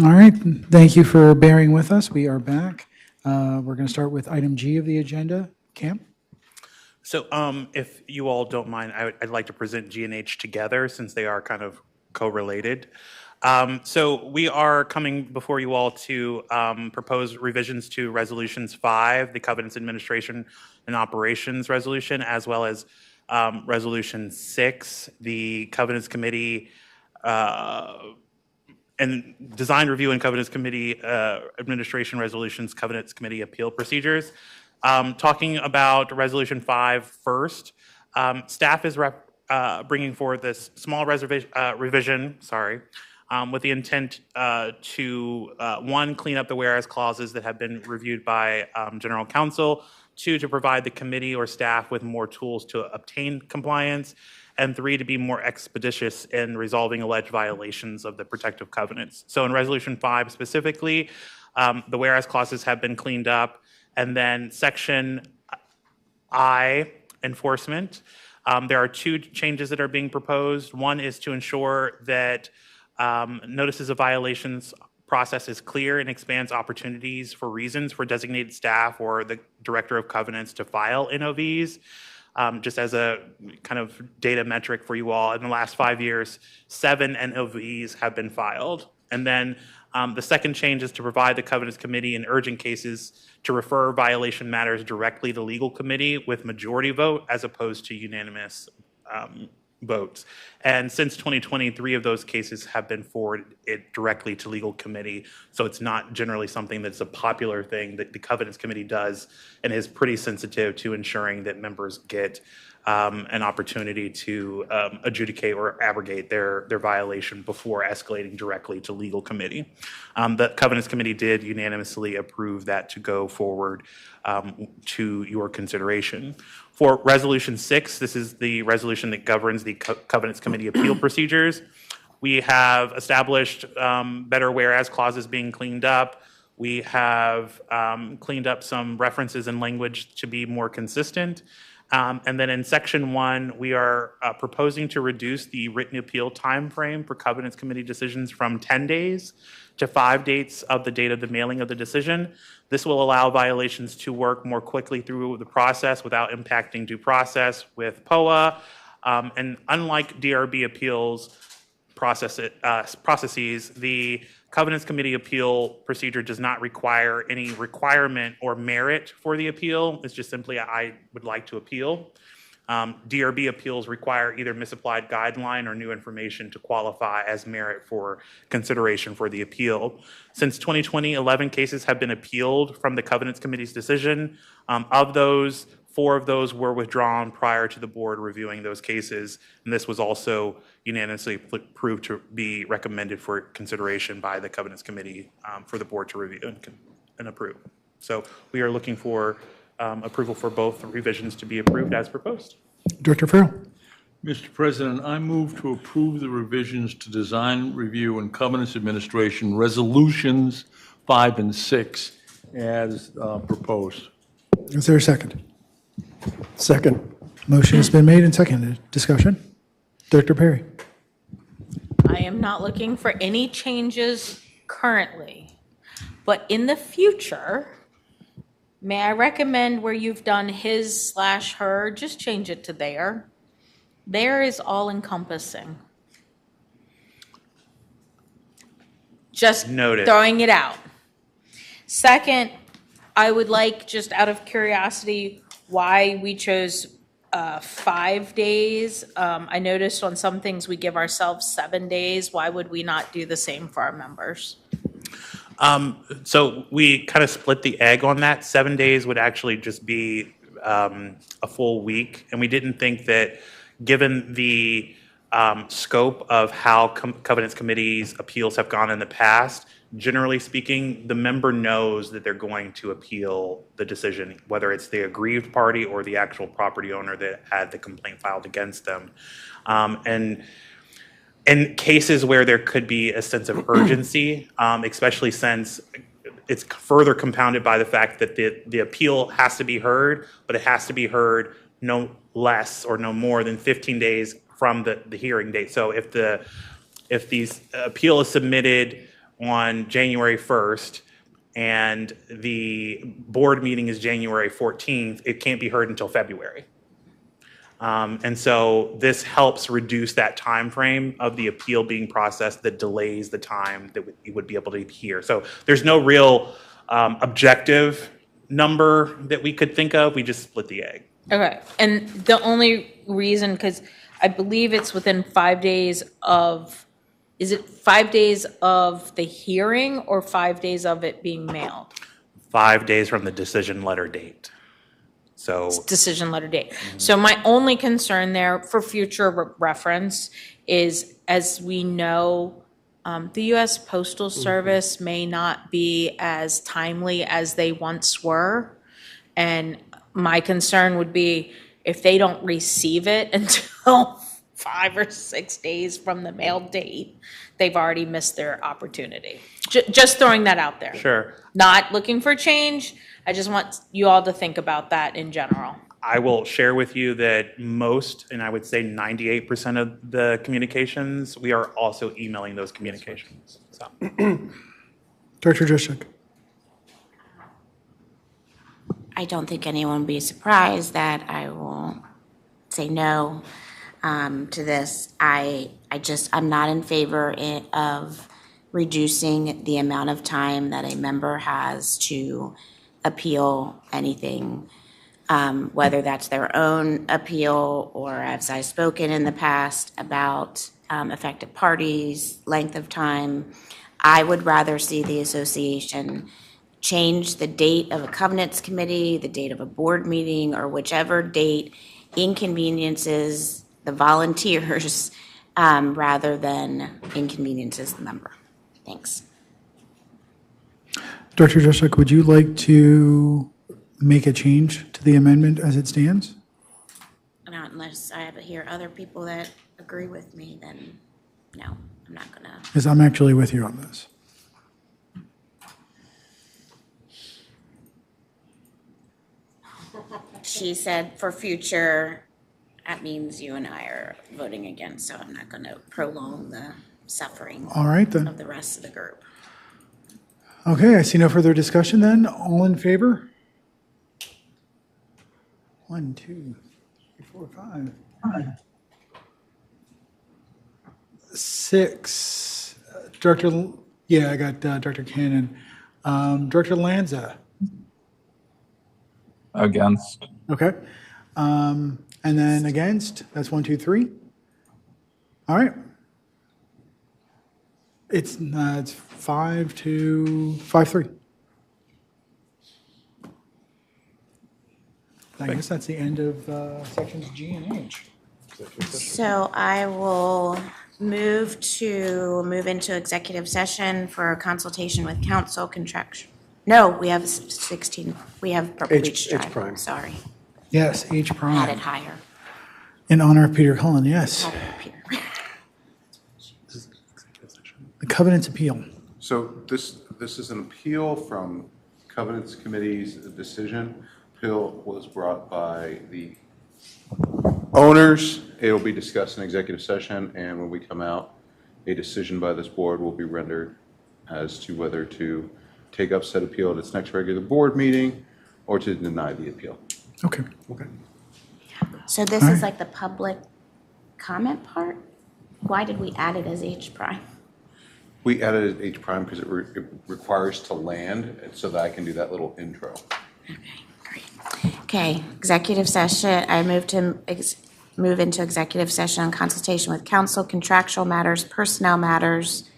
S1: All right, thank you for bearing with us. We are back. We're going to start with item G of the agenda. Cam?
S20: So if you all don't mind, I'd like to present G and H together since they are kind of co-related. So we are coming before you all to propose revisions to Resolutions 5, the Covenants Administration and Operations Resolution, as well as Resolution 6, the Covenants Committee and Design Review and Covenants Committee Administration Resolutions, Covenants Committee Appeal Procedures. Talking about Resolution 5 first, staff is bringing forward this small revision, with the intent to, one, clean up the whereas clauses that have been reviewed by General Counsel, two, to provide the committee or staff with more tools to obtain compliance, and three, to be more expeditious in resolving alleged violations of the protective covenants. So in Resolution 5 specifically, the whereas clauses have been cleaned up, and then Section I, enforcement. There are two changes that are being proposed. One is to ensure that notices of violations process is clear and expands opportunities for reasons for designated staff or the director of covenants to file NOVs. Just as a kind of data metric for you all, in the last 5 years, 7 NOVs have been filed. And then the second change is to provide the Covenants Committee in urgent cases to refer violation matters directly to legal committee with majority vote as opposed to unanimous votes. And since 2020, 3 of those cases have been forwarded directly to legal committee. So it's not generally something that's a popular thing that the Covenants Committee does and is pretty sensitive to ensuring that members get an opportunity to adjudicate or abrogate their violation before escalating directly to legal committee. The Covenants Committee did unanimously approve that to go forward to your consideration. For Resolution 6, this is the resolution that governs the Covenants Committee appeal procedures. We have established better whereas clauses being cleaned up. We have cleaned up some references and language to be more consistent. And then in Section 1, we are proposing to reduce the written appeal timeframe for Covenants Committee decisions from 10 days to 5 dates of the date of the mailing of the decision. This will allow violations to work more quickly through the process without impacting due process with POA. And unlike DRB appeals processes, the Covenants Committee appeal procedure does not require any requirement or merit for the appeal. It's just simply, I would like to appeal. DRB appeals require either misapplied guideline or new information to qualify as merit for consideration for the appeal. Since 2020, 11 cases have been appealed from the Covenants Committee's decision. Of those, 4 of those were withdrawn prior to the board reviewing those cases, and this was also unanimously proved to be recommended for consideration by the Covenants Committee for the board to review and approve. So we are looking for approval for both revisions to be approved as proposed.
S1: Director Farrell.
S18: Mr. President, I move to approve the revisions to Design Review and Covenants Administration Resolutions 5 and 6 as proposed.
S1: Is there a second?
S10: Second.
S1: Motion has been made and seconded. Discussion? Director Perry.
S3: I am not looking for any changes currently, but in the future, may I recommend where you've done his/her, just change it to their. Their is all encompassing. Just
S20: Noted.
S3: Throwing it out. Second, I would like, just out of curiosity, why we chose 5 days. I noticed on some things we give ourselves 7 days. Why would we not do the same for our members?
S20: So we kind of split the egg on that. 7 days would actually just be a full week. And we didn't think that, given the scope of how Covenants Committee's appeals have gone in the past, generally speaking, the member knows that they're going to appeal the decision, whether it's the aggrieved party or the actual property owner that had the complaint filed against them. And in cases where there could be a sense of urgency, especially since it's further compounded by the fact that the appeal has to be heard, but it has to be heard no less or no more than 15 days from the hearing date. So if the appeal is submitted on January 1st and the board meeting is January 14th, it can't be heard until February. And so this helps reduce that time frame of the appeal being processed that delays the time that you would be able to hear. So there's no real objective number that we could think of. We just split the egg.
S3: Okay, and the only reason, because I believe it's within 5 days of, is it 5 days of the hearing or 5 days of it being mailed?
S20: 5 days from the decision letter date. So
S3: Decision letter date. So my only concern there for future reference is, as we know, the U.S. Postal Service may not be as timely as they once were. And my concern would be if they don't receive it until 5 or 6 days from the mail date, they've already missed their opportunity. Just throwing that out there.
S20: Sure.
S3: Not looking for change. I just want you all to think about that in general.
S20: I will share with you that most, and I would say 98% of the communications, we are also emailing those communications. So.
S1: Director Jishik.
S17: I don't think anyone will be surprised that I will say no to this. I'm not in favor of reducing the amount of time that a member has to appeal anything, whether that's their own appeal or, as I've spoken in the past about affected parties, length of time. I would rather see the association change the date of a covenants committee, the date of a board meeting, or whichever date inconveniences the volunteers rather than inconveniences the member. Thanks.
S1: Director Jishik, would you like to make a change to the amendment as it stands?
S17: Not unless I hear other people that agree with me, then no, I'm not gonna.
S1: Because I'm actually with you on this.
S17: She said for future, that means you and I are voting against, so I'm not gonna prolong the suffering
S1: All right, then.
S17: of the rest of the group.
S1: Okay, I see no further discussion then. All in favor? 1, 2, 3, 4, 5. 6. Director, yeah, I got Director Cannon. Director Lanza.
S5: Against.
S1: Okay. And then against, that's 1, 2, 3. All right. It's 5 to 5, 3. I guess that's the end of sections G and H.
S17: So I will move into executive session for consultation with counsel, contraction. No, we have 16, we have Purple Beach Drive.
S10: prime.
S17: Sorry,
S1: Yes, H
S17: had
S1: prime.
S17: it higher.
S1: In honor of Peter Cullen, yes.
S17: Had it Peter.
S1: The covenants appeal.
S9: So this is an appeal from Covenants Committee's decision. Appeal was brought by the owners. It will be discussed in executive session, and when we come out, a decision by this board will be rendered as to whether to take up said appeal at its next regular board meeting or to deny the appeal.
S1: Okay.
S17: So this is like the public comment part? Why did we add it as H prime?
S9: We added H prime because it requires to land, and so that I can do that little intro.
S17: Okay, executive session, I move to move into executive session on consultation with counsel, contractual matters, personnel matters,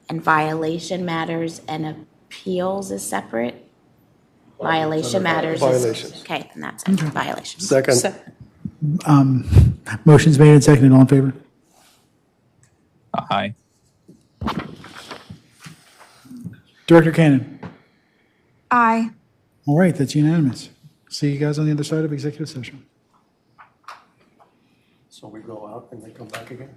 S17: and violation matters, and appeals is separate? Violation matters is.
S10: Violations.
S17: Okay, and that's it, violations.
S10: Second.
S1: Motion's made and seconded. All in favor?
S5: Aye.
S1: Director Cannon.
S22: Aye.
S1: All right, that's unanimous. See you guys on the other side of executive session.
S10: So we go out and they come back again?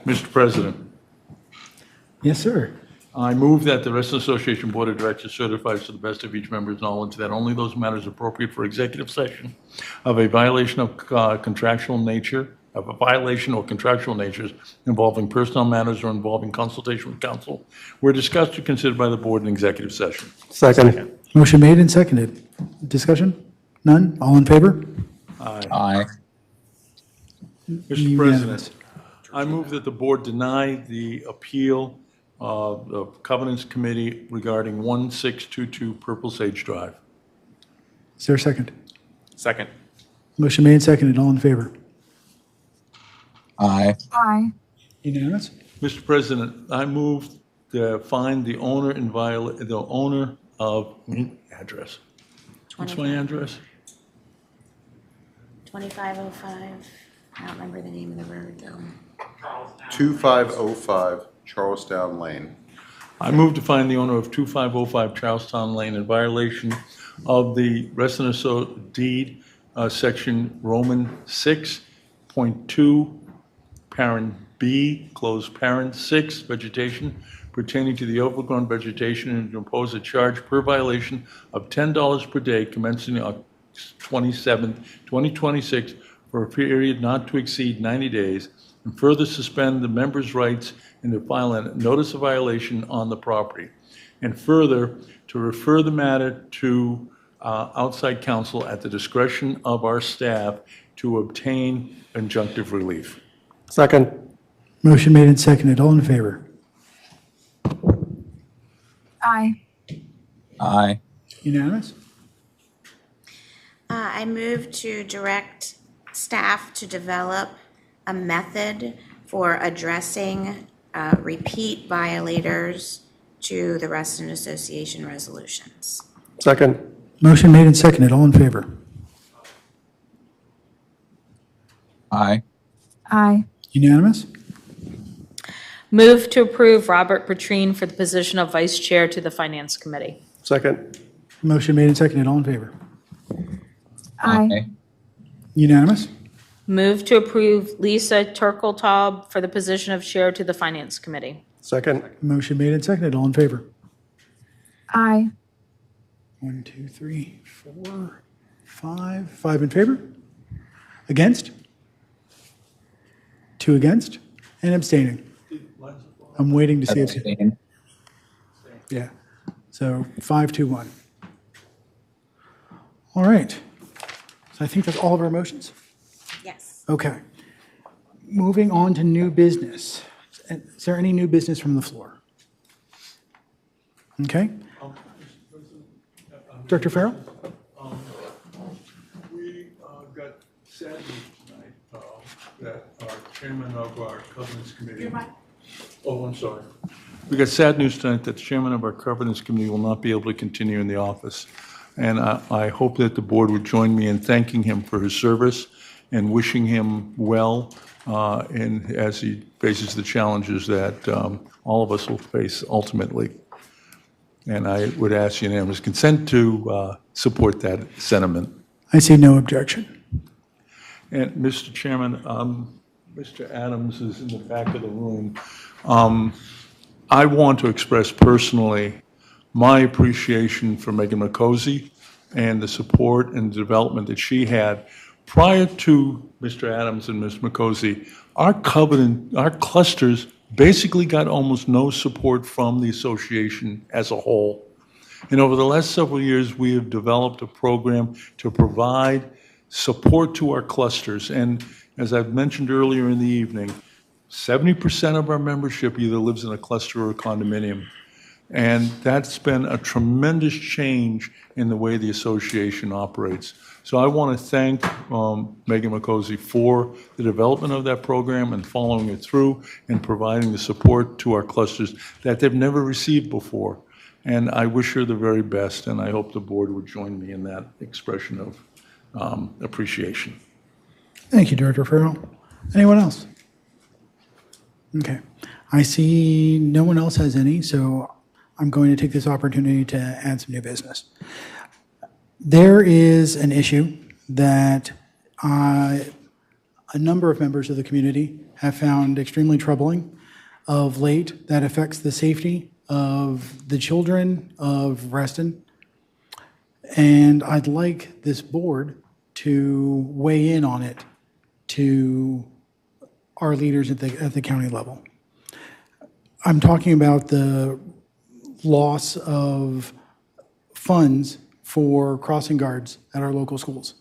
S18: Mr. President,
S1: Yes, sir.
S18: I move that the Restaurant Association Board of Directors certifies to the best of each member's knowledge that only those matters appropriate for executive session of a violation of contractual nature, of a violation or contractual natures involving personnel matters or involving consultation with counsel were discussed or considered by the board in executive session.
S10: Second.
S1: Motion made and seconded. Discussion? None? All in favor?
S5: Aye.
S18: Mr. President, I move that the board deny the appeal of the Covenants Committee regarding 1622 Purple Sage Drive.
S1: Is there a second?
S8: Second.
S1: Motion made and seconded. All in favor?
S5: Aye.
S22: Aye.
S1: Unanimous?
S18: Mr. President, I move to find the owner the owner of address. What's my address?
S17: 2505. I don't remember the name of the road, though.
S9: 2505 Charlestown Lane.
S18: I move to find the owner of 2505 Charlestown Lane in violation of the Resident Deed, Section Roman 6.2, Parent B, closed Parent 6, vegetation pertaining to the overgrown vegetation, and to impose a charge per violation of $10 per day commencing on 27th, 2026 for a period not to exceed 90 days, and further suspend the member's rights and to file a notice of violation on the property. And further, to refer the matter to outside counsel at the discretion of our staff to obtain injunctive relief.
S10: Second.
S1: Motion made and seconded. All in favor?
S22: Aye.
S5: Aye.
S1: Unanimous?
S17: I move to direct staff to develop a method for addressing repeat violators to the Restaurant Association resolutions.
S10: Second.
S1: Motion made and seconded. All in favor?
S5: Aye.
S22: Aye.
S1: Unanimous?
S3: Move to approve Robert Petrine for the position of Vice Chair to the Finance Committee.
S10: Second.
S1: Motion made and seconded. All in favor?
S22: Aye.
S1: Unanimous?
S3: Move to approve Lisa Turkeltaub for the position of Chair to the Finance Committee.
S10: Second.
S1: Motion made and seconded. All in favor?
S22: Aye.
S1: 1, 2, 3, 4, 5. 5 in favor? Against? 2 against? And abstaining. I'm waiting to see if.
S5: Abstain.
S1: Yeah. So 5-2-1. All right. So I think that's all of our motions.
S17: Yes.
S1: Okay. Moving on to new business. Is there any new business from the floor? Okay. Director Farrell?
S18: We got sad news tonight that our chairman of our Covenants Committee. Oh, I'm sorry. We got sad news tonight that the chairman of our Covenants Committee will not be able to continue in the office. And I hope that the board would join me in thanking him for his service and wishing him well as he faces the challenges that all of us will face ultimately. And I would ask unanimous consent to support that sentiment.
S1: I see no objection.
S18: And Mr. Chairman, Mr. Adams is in the back of the room. I want to express personally my appreciation for Megan McCosey and the support and development that she had. Prior to Mr. Adams and Ms. McCosey, our clusters basically got almost no support from the association as a whole. And over the last several years, we have developed a program to provide support to our clusters. And as I've mentioned earlier in the evening, 70% of our membership either lives in a cluster or a condominium. And that's been a tremendous change in the way the association operates. So I want to thank Megan McCosey for the development of that program and following it through and providing the support to our clusters that they've never received before. And I wish her the very best, and I hope the board would join me in that expression of appreciation.
S1: Thank you, Director Farrell. Anyone else? Okay. I see no one else has any, so I'm going to take this opportunity to add some new business. There is an issue that a number of members of the community have found extremely troubling of late that affects the safety of the children of Reston. And I'd like this board to weigh in on it to our leaders at the county level. I'm talking about the loss of funds for crossing guards at our local schools.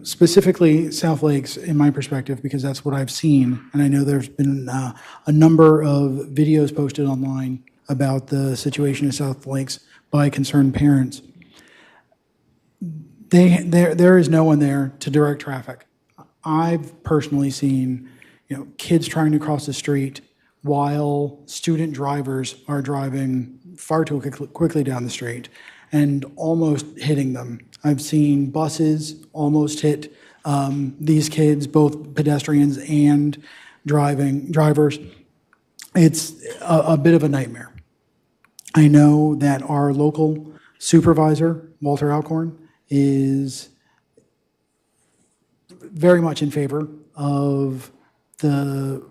S1: Specifically South Lakes, in my perspective, because that's what I've seen, and I know there's been a number of videos posted online about the situation in South Lakes by concerned parents. There is no one there to direct traffic. I've personally seen, kids trying to cross the street while student drivers are driving far too quickly down the street and almost hitting them. I've seen buses almost hit these kids, both pedestrians and drivers. It's a bit of a nightmare. I know that our local supervisor, Walter Alcorn, is very much in favor of the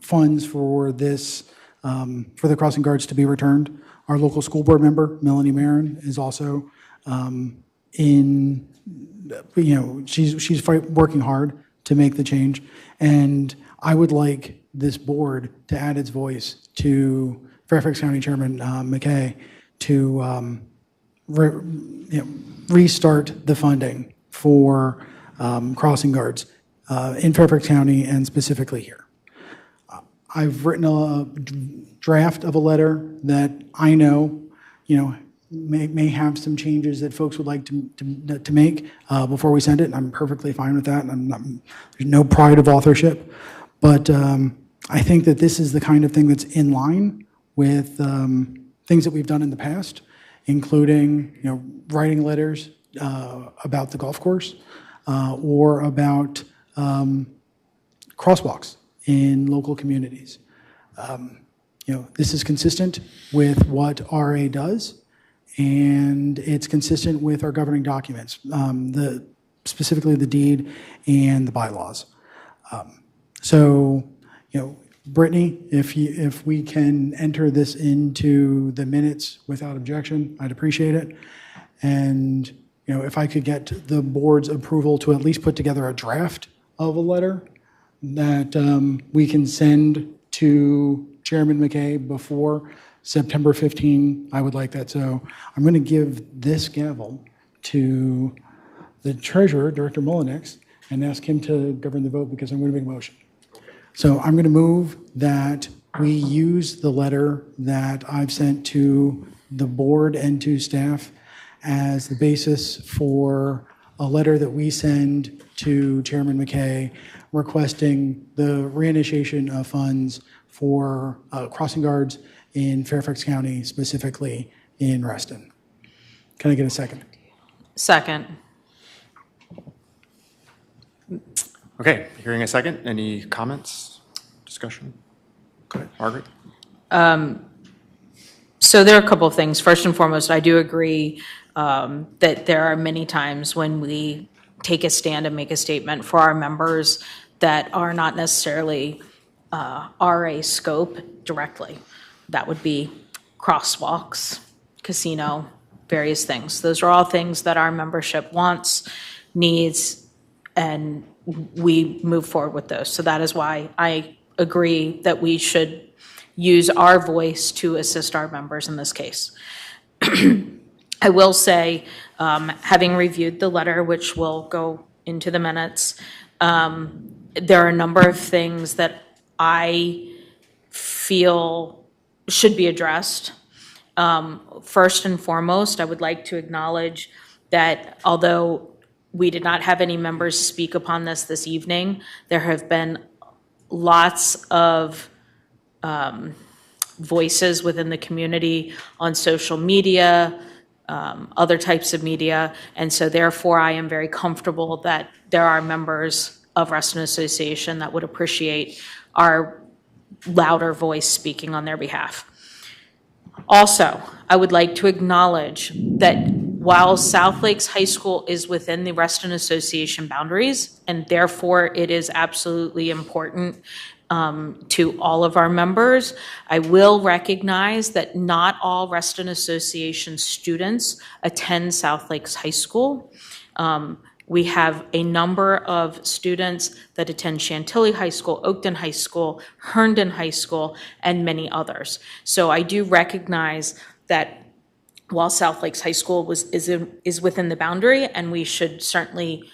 S1: funds for this, for the crossing guards to be returned. Our local school board member, Melanie Marin, is also she's working hard to make the change. And I would like this board to add its voice to Fairfax County Chairman McKay to restart the funding for crossing guards in Fairfax County and specifically here. I've written a draft of a letter that I know, may have some changes that folks would like to make before we send it. And I'm perfectly fine with that. And there's no pride of authorship, but I think that this is the kind of thing that's in line with things that we've done in the past, including writing letters about the golf course or about crosswalks in local communities. This is consistent with what RA does, and it's consistent with our governing documents, specifically the deed and the bylaws. Brittany, if we can enter this into the minutes without objection, I'd appreciate it. And if I could get the board's approval to at least put together a draft of a letter that we can send to Chairman McKay before September 15, I would like that. So I'm going to give this gavel to the treasurer, Director Mullenix, and ask him to govern the vote because I'm going to make a motion. So I'm going to move that we use the letter that I've sent to the board and to staff as the basis for a letter that we send to Chairman McKay requesting the reinitiation of funds for crossing guards in Fairfax County, specifically in Reston. Can I get a second?
S3: Second.
S8: Okay, hearing a second. Any comments, discussion? Okay, Margaret?
S3: So there are a couple of things. First and foremost, I do agree that there are many times when we take a stand and make a statement for our members that are not necessarily RA scope directly. That would be crosswalks, casino, various things. Those are all things that our membership wants, needs, and we move forward with those. So that is why I agree that we should use our voice to assist our members in this case. I will say, having reviewed the letter, which will go into the minutes, there are a number of things that I feel should be addressed. First and foremost, I would like to acknowledge that although we did not have any members speak upon this evening, there have been lots of voices within the community on social media, other types of media, and so therefore I am very comfortable that there are members of Reston Association that would appreciate our louder voice speaking on their behalf. Also, I would like to acknowledge that While South Lakes High School is within the Reston Association boundaries, and therefore it is absolutely important to all of our members, I will recognize that not all Reston Association students attend South Lakes High School. We have a number of students that attend Chantilly High School, Oakton High School, Herndon High School, and many others. So I do recognize that while South Lakes High School is within the boundary, and we should certainly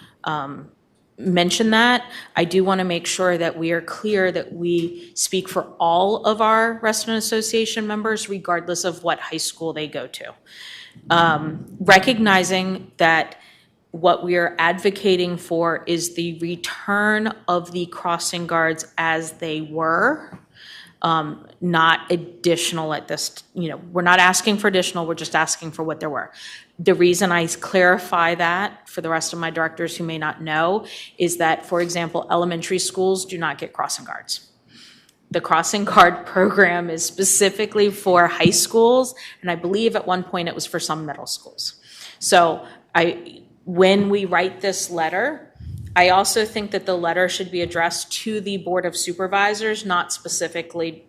S3: mention that, I do want to make sure that we are clear that we speak for all of our Reston Association members, regardless of what high school they go to. Recognizing that what we are advocating for is the return of the crossing guards as they were, not additional at this, we're not asking for additional, we're just asking for what there were. The reason I clarify that for the rest of my directors who may not know is that, for example, elementary schools do not get crossing guards. The crossing guard program is specifically for high schools, and I believe at one point it was for some middle schools. So when we write this letter, I also think that the letter should be addressed to the Board of Supervisors, not specifically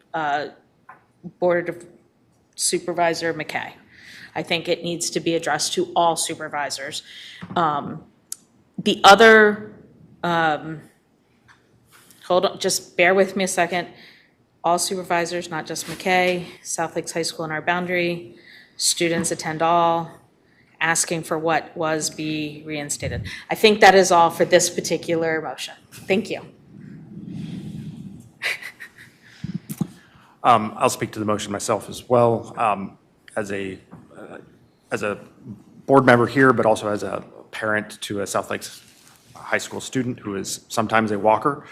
S3: Board of Supervisor McKay. I think it needs to be addressed to all supervisors. The other, hold on, just bear with me a second. All supervisors, not just McKay, South Lakes High School in our boundary, students attend all, asking for what was be reinstated. I think that is all for this particular motion. Thank you.
S8: I'll speak to the motion myself as well, as a board member here, but also as a parent to a South Lakes High School student who is sometimes a walker.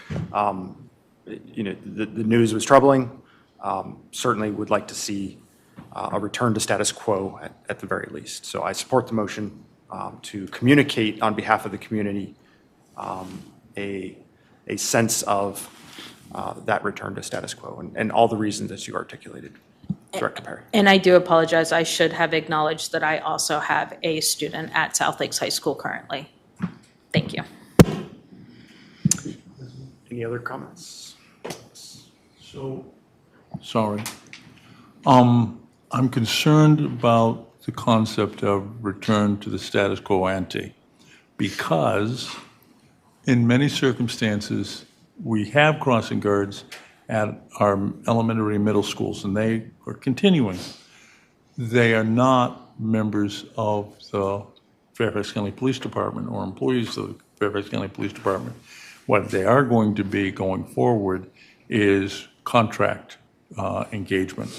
S8: The news was troubling. Certainly would like to see a return to status quo at the very least. So I support the motion to communicate on behalf of the community a sense of that return to status quo and all the reasons that you articulated, Director Perry.
S3: And I do apologize. I should have acknowledged that I also have a student at South Lakes High School currently. Thank you.
S8: Any other comments?
S18: So, sorry. I'm concerned about the concept of return to the status quo ante because in many circumstances, we have crossing guards at our elementary and middle schools, and they are continuing. They are not members of the Fairfax County Police Department or employees of the Fairfax County Police Department. What they are going to be going forward is contract engagement.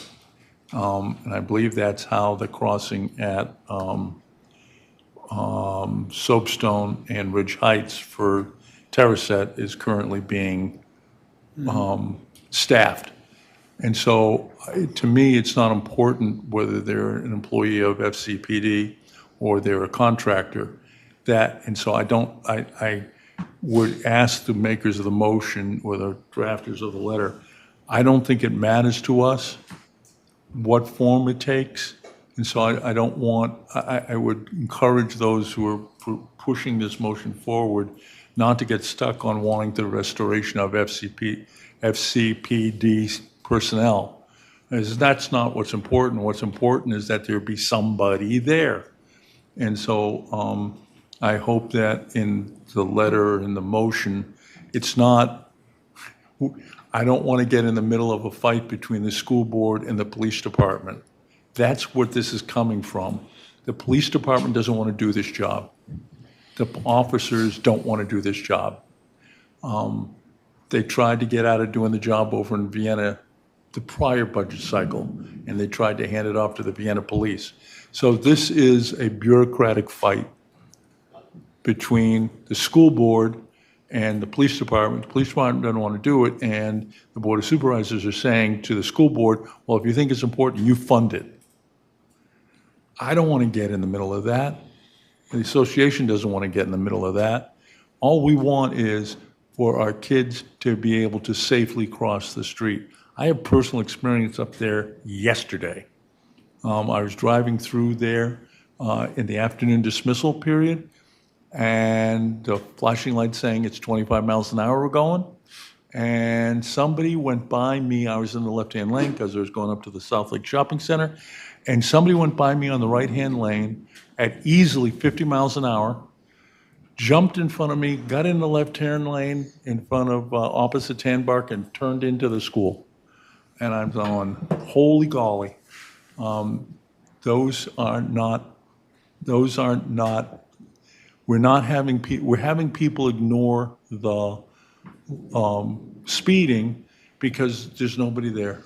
S18: And I believe that's how the crossing at Soapstone and Ridge Heights for Terracet is currently being staffed. And so to me, it's not important whether they're an employee of FCPD or they're a contractor. And so I would ask the makers of the motion or the drafters of the letter, I don't think it matters to us what form it takes. And so I would encourage those who are pushing this motion forward not to get stuck on wanting the restoration of FCPD personnel. As that's not what's important. What's important is that there be somebody there. And so I hope that in the letter, in the motion, it's not, I don't want to get in the middle of a fight between the school board and the police department. That's what this is coming from. The police department doesn't want to do this job. The officers don't want to do this job. They tried to get out of doing the job over in Vienna the prior budget cycle, and they tried to hand it off to the Vienna police. So this is a bureaucratic fight between the school board and the police department. The police department doesn't want to do it, and the Board of Supervisors are saying to the school board, well, if you think it's important, you fund it. I don't want to get in the middle of that. The association doesn't want to get in the middle of that. All we want is for our kids to be able to safely cross the street. I have personal experience up there yesterday. I was driving through there in the afternoon dismissal period, and the flashing light saying it's 25 miles an hour we're going. And somebody went by me. I was in the left-hand lane because I was going up to the South Lake Shopping Center. And somebody went by me on the right-hand lane at easily 50 miles an hour, jumped in front of me, got in the left-hand lane in front of opposite Tanbark and turned into the school. And I'm going, holy golly. Those are not, we're having people ignore the speeding because there's nobody there.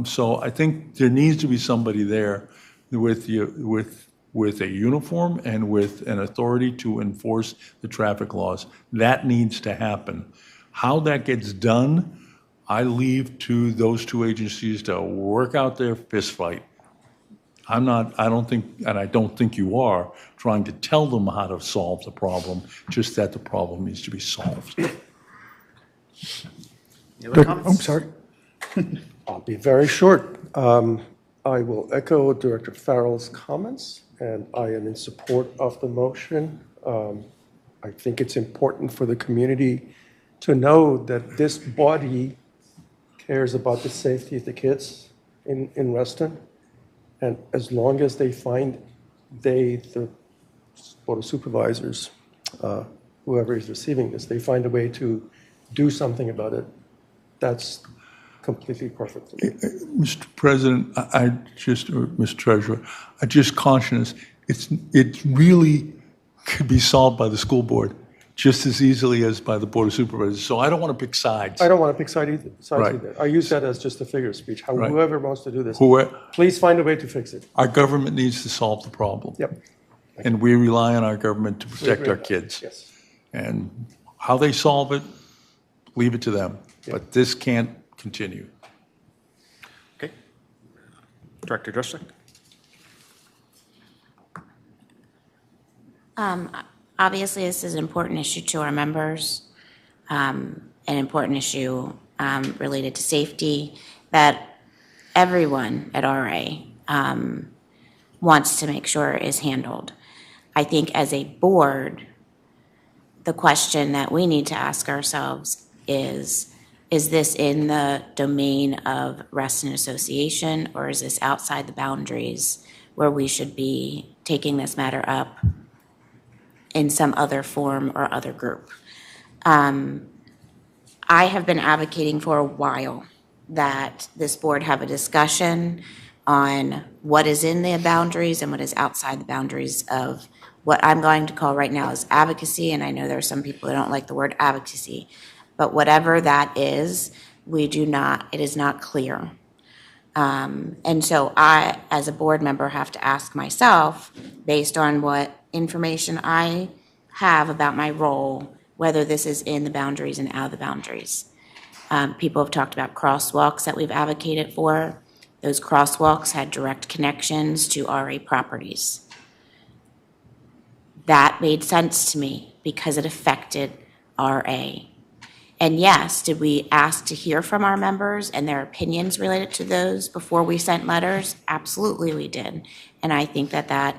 S18: So I think there needs to be somebody there with a uniform and with an authority to enforce the traffic laws. That needs to happen. How that gets done, I leave to those two agencies to work out their fist fight. I don't think you are trying to tell them how to solve the problem, just that the problem needs to be solved.
S10: I'm sorry. I'll be very short. I will echo Director Farrell's comments, and I am in support of the motion. I think it's important for the community to know that this body cares about the safety of the kids in Reston. And as long as they find the Board of Supervisors, whoever is receiving this, they find a way to do something about it, that's completely perfect.
S18: Mr. President, Mr. Treasurer, I just caution us, it really could be solved by the school board just as easily as by the Board of Supervisors. So I don't want to pick sides.
S10: I don't want to pick sides either. I use that as just a figure of speech. Whoever wants to do this, please find a way to fix it.
S18: Our government needs to solve the problem.
S10: Yep.
S18: And we rely on our government to protect our kids.
S10: Yes.
S18: And how they solve it, leave it to them. But this can't continue.
S8: Okay. Director Droszczyk?
S17: Obviously, this is an important issue to our members, an important issue related to safety that everyone at RA wants to make sure is handled. I think as a board, the question that we need to ask ourselves is this in the domain of Reston Association, or is this outside the boundaries where we should be taking this matter up in some other form or other group? I have been advocating for a while that this board have a discussion on what is in the boundaries and what is outside the boundaries of what I'm going to call right now is advocacy. And I know there are some people that don't like the word advocacy, but whatever that is, it is not clear. And so I, as a board member, have to ask myself, based on what information I have about my role, whether this is in the boundaries and out of the boundaries. People have talked about crosswalks that we've advocated for. Those crosswalks had direct connections to RA properties. That made sense to me because it affected RA. And yes, did we ask to hear from our members and their opinions related to those before we sent letters? Absolutely we did. And I think that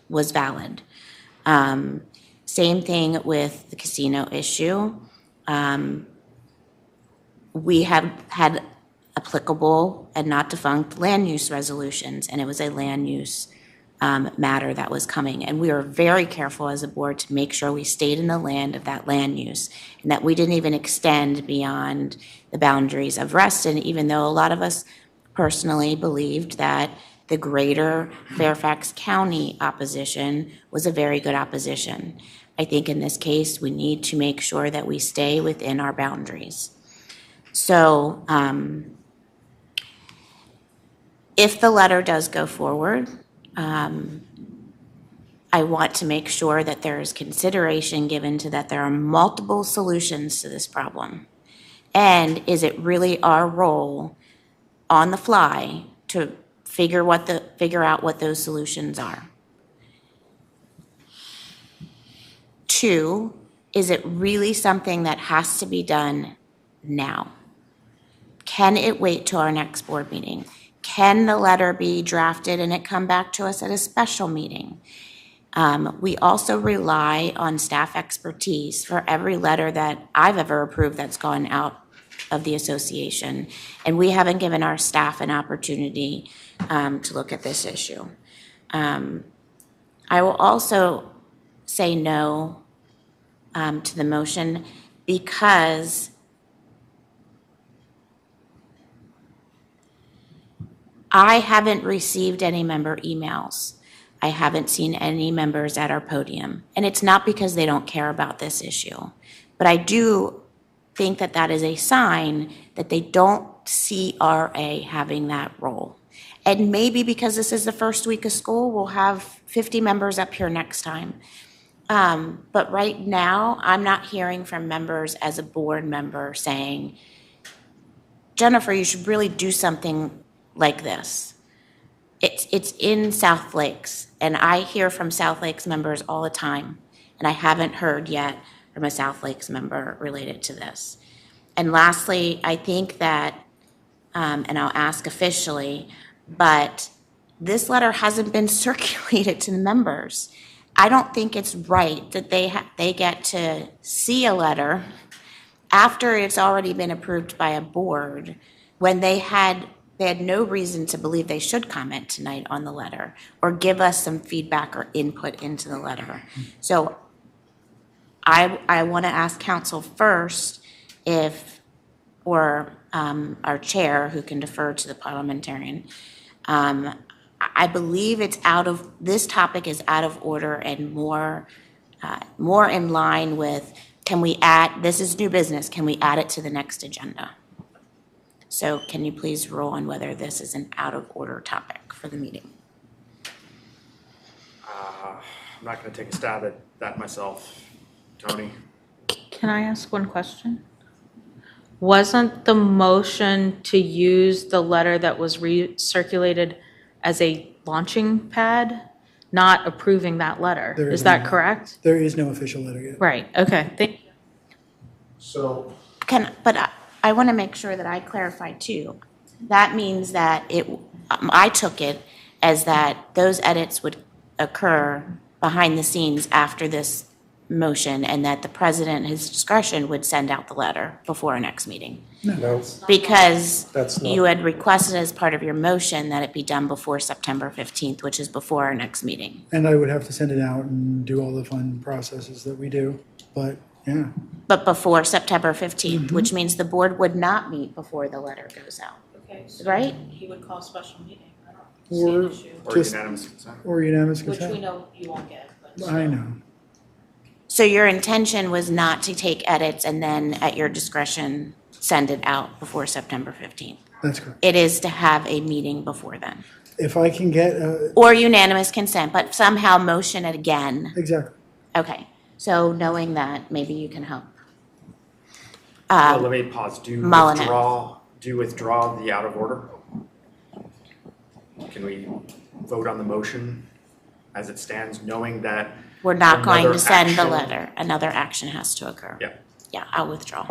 S17: was valid. Same thing with the casino issue. We have had applicable and not defunct land use resolutions, and it was a land use matter that was coming. And we were very careful as a board to make sure we stayed in the land of that land use and that we didn't even extend beyond the boundaries of Reston, even though a lot of us personally believed that the greater Fairfax County opposition was a very good opposition. I think in this case, we need to make sure that we stay within our boundaries. So if the letter does go forward, I want to make sure that there is consideration given to that there are multiple solutions to this problem. And is it really our role on the fly to figure out what those solutions are? 2, is it really something that has to be done now? Can it wait till our next board meeting? Can the letter be drafted and it come back to us at a special meeting? We also rely on staff expertise for every letter that I've ever approved that's gone out of the association, and we haven't given our staff an opportunity to look at this issue. I will also say no to the motion because I haven't received any member emails. I haven't seen any members at our podium. And it's not because they don't care about this issue, but I do think that that is a sign that they don't see RA having that role. And maybe because this is the first week of school, we'll have 50 members up here next time. But right now, I'm not hearing from members as a board member saying, Jennifer, you should really do something like this. It's in South Lakes, and I hear from South Lakes members all the time, and I haven't heard yet from a South Lakes member related to this. And lastly, I think that, and I'll ask officially, but this letter hasn't been circulated to the members. I don't think it's right that they get to see a letter after it's already been approved by a board when they had no reason to believe they should comment tonight on the letter or give us some feedback or input into the letter. So I want to ask council first or our chair, who can defer to the parliamentarian. I believe this topic is out of order and more in line with, this is new business, can we add it to the next agenda? So can you please rule on whether this is an out of order topic for the meeting?
S8: I'm not going to take a stab at that myself. Tony?
S3: Can I ask one question? Wasn't the motion to use the letter that was recirculated as a launching pad, not approving that letter? Is that correct?
S1: There is no official letter yet.
S3: Right, okay, thank you.
S2: So.
S17: But I want to make sure that I clarify too. That means that I took it as that those edits would occur behind the scenes after this motion, and that the president, his discretion, would send out the letter before our next meeting.
S10: No.
S17: Because
S10: That's not-
S17: you had requested as part of your motion that it be done before September 15th, which is before our next meeting.
S1: And I would have to send it out and do all the fun processes that we do, but yeah.
S17: But before September 15th, which means the board would not meet before the letter goes out.
S3: Okay,
S17: Right?
S3: He would call a special meeting. I don't
S1: Or
S3: see an issue.
S8: Or
S1: just-
S8: unanimous consent?
S1: Or unanimous
S3: Which we
S1: consent.
S3: know you won't get, but.
S1: I know.
S17: So your intention was not to take edits and then at your discretion send it out before September 15th?
S1: That's correct.
S17: It is to have a meeting before then?
S1: If I can get,
S17: Or unanimous consent, but somehow motion it again?
S1: exactly.
S17: Okay, so knowing that, maybe you can help.
S8: Well, let me pause. Do
S17: Mullinex.
S8: you withdraw the out of order? Can we vote on the motion as it stands, knowing that
S17: We're not going
S8: another
S17: to send the
S8: action-
S17: letter. Another action has to occur.
S8: Yeah.
S17: Yeah, I'll withdraw.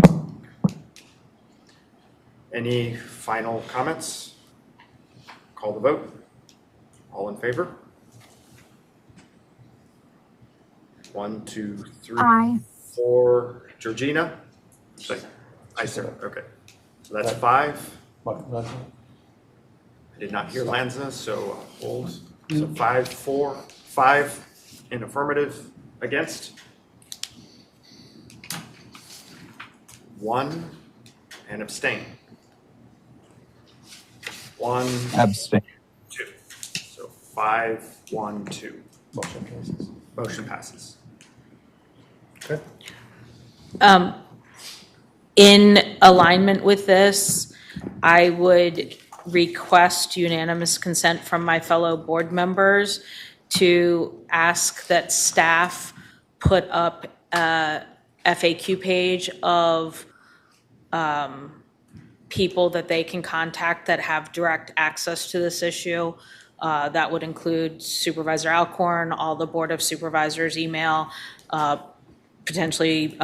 S8: Any final comments? Call the vote. All in favor? 1, 2, 3,
S22: Aye.
S8: 4. Georgina? Aye, sir. Okay. So that's 5. I did not hear Lanza, so I'll hold. So 5, 4, 5 in affirmative, against. 1 and abstain. 1,
S5: Abstain.
S8: 2. So 5, 1, 2.
S2: Motion passes.
S8: Motion passes.
S2: Okay.
S3: In alignment with this, I would request unanimous consent from my fellow board members to ask that staff put up a FAQ page of people that they can contact that have direct access to this issue. That would include Supervisor Alcorn, all the Board of Supervisors email, potentially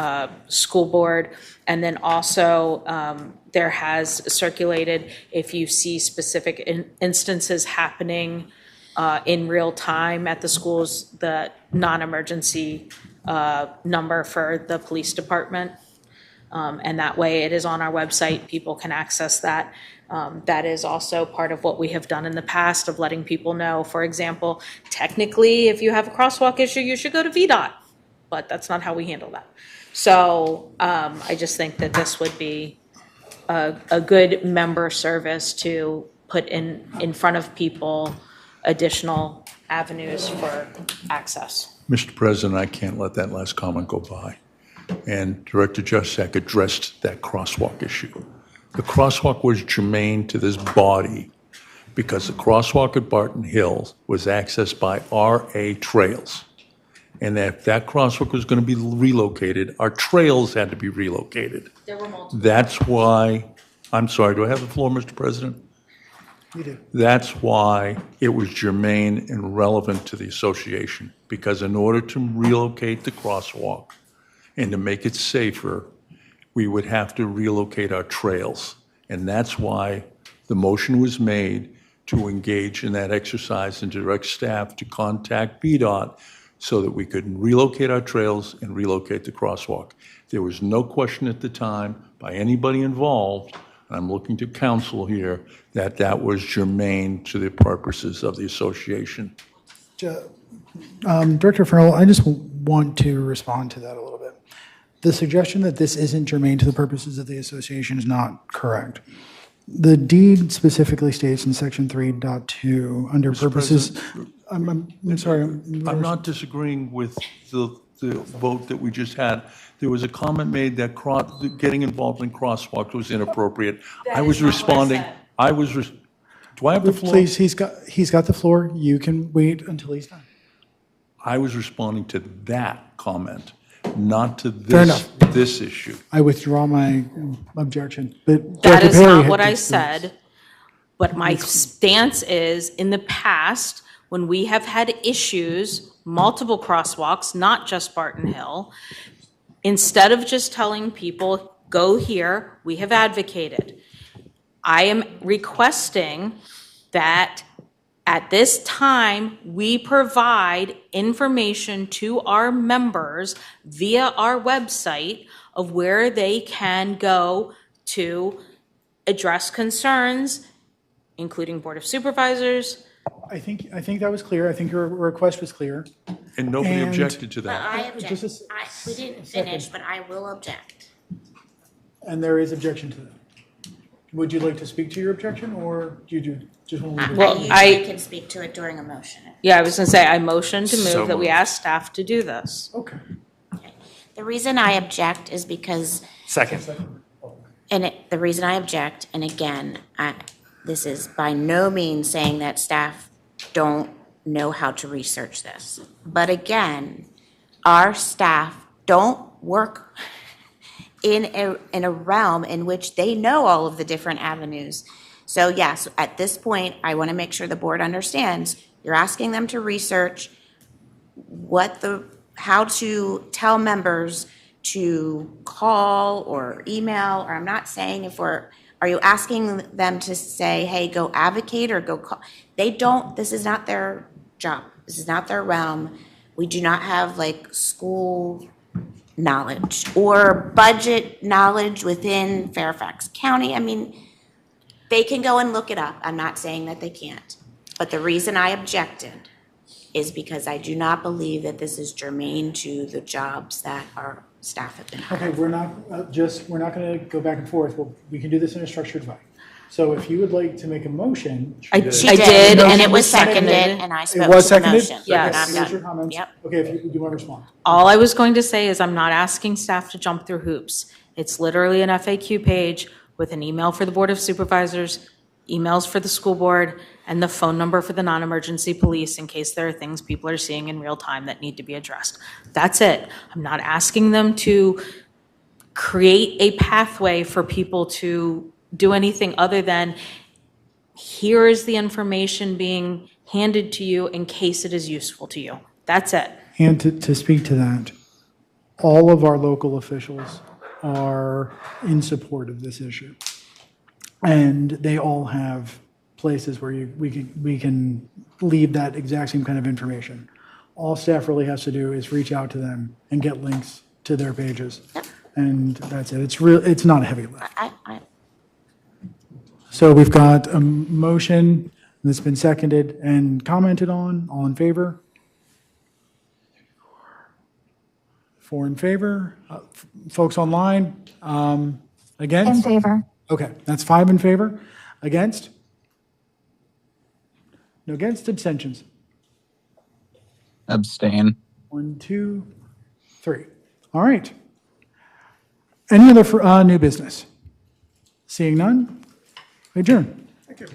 S3: school board. And then also, there has circulated, if you see specific instances happening in real time at the schools, the non-emergency number for the police department. And that way it is on our website, people can access that. That is also part of what we have done in the past of letting people know, for example, technically, if you have a crosswalk issue, you should go to VDOT, but that's not how we handle that. So I just think that this would be a good member service to put in front of people additional avenues for access.
S18: Mr. President, I can't let that last comment go by. And Director Juszak addressed that crosswalk issue. The crosswalk was germane to this body because the crosswalk at Barton Hill was accessed by RA trails. And if that crosswalk was going to be relocated, our trails had to be relocated.
S3: There were multiple.
S18: That's why, I'm sorry, do I have the floor, Mr. President?
S1: You do.
S18: That's why it was germane and relevant to the association, because in order to relocate the crosswalk and to make it safer, we would have to relocate our trails. And that's why the motion was made to engage in that exercise and direct staff to contact BDOT so that we could relocate our trails and relocate the crosswalk. There was no question at the time by anybody involved, and I'm looking to counsel here, that that was germane to the purposes of the association.
S1: Director Farrell, I just want to respond to that a little bit. The suggestion that this isn't germane to the purposes of the association is not correct. The deed specifically states in section 3.2 under
S18: Mr.
S1: purposes.
S18: President,
S1: I'm sorry.
S18: I'm not disagreeing with the vote that we just had. There was a comment made that getting involved in crosswalks was inappropriate. I was responding. Do I have the floor?
S1: Please, he's got the floor. You can wait until he's done.
S18: I was responding to that comment, not to
S1: Fair enough.
S18: this issue.
S1: I withdraw my objection. But
S3: That
S1: Director
S3: is
S1: Perry
S3: not
S1: had
S3: what
S1: to-
S3: I said. But my stance is, in the past, when we have had issues, multiple crosswalks, not just Barton Hill, instead of just telling people, go here, we have advocated. I am requesting that at this time, we provide information to our members via our website of where they can go to address concerns, including Board of Supervisors.
S1: I think that was clear. I think your request was clear.
S18: And nobody objected to that.
S17: I object. We didn't finish, but I will object.
S1: And there is objection to that. Would you like to speak to your objection, or do you just want to leave it?
S3: Well,
S17: I usually can speak to it during a motion.
S3: Yeah, I was going to say, I motion to
S20: So
S3: move that we
S20: moved.
S3: ask staff to do this.
S1: Okay.
S17: The reason I object is because,
S8: Second.
S17: the reason I object, and again, this is by no means saying that staff don't know how to research this. But again, our staff don't work in a realm in which they know all of the different avenues. So yes, at this point, I want to make sure the board understands, you're asking them to research how to tell members to call or email, or I'm not saying are you asking them to say, hey, go advocate or go call? They don't, this is not their job. This is not their realm. We do not have like school knowledge or budget knowledge within Fairfax County. I mean, they can go and look it up. I'm not saying that they can't. But the reason I objected is because I do not believe that this is germane to the jobs that our staff have been hired.
S1: Okay, we're not going to go back and forth. We can do this in a structured way. So if you would like to make a motion.
S3: I
S17: did, and it was seconded,
S3: seconded.
S17: and I
S1: It
S17: spoke
S1: was
S17: to the
S1: seconded?
S17: motion.
S3: Yes.
S17: And I'm
S1: Here's your
S17: done.
S1: comments.
S17: Yep.
S1: Okay, if you do want to respond.
S3: All I was going to say is I'm not asking staff to jump through hoops. It's literally an FAQ page with an email for the Board of Supervisors, emails for the school board, and the phone number for the non-emergency police in case there are things people are seeing in real time that need to be addressed. That's it. I'm not asking them to create a pathway for people to do anything other than here is the information being handed to you in case it is useful to you. That's it.
S1: And to speak to that, all of our local officials are in support of this issue. And they all have places where we can leave that exact same kind of information. All staff really has to do is reach out to them and get links to their pages. And that's it. It's not a heavy lift. So we've got a motion that's been seconded and commented on. All in favor? 4 in favor. Folks online, against?
S22: In favor.
S1: Okay, that's 5 in favor. Against? No against, abstentions.
S5: Abstain.
S1: 1, 2, 3. All right. Any other new business? Seeing none, adjourn.
S2: Thank you.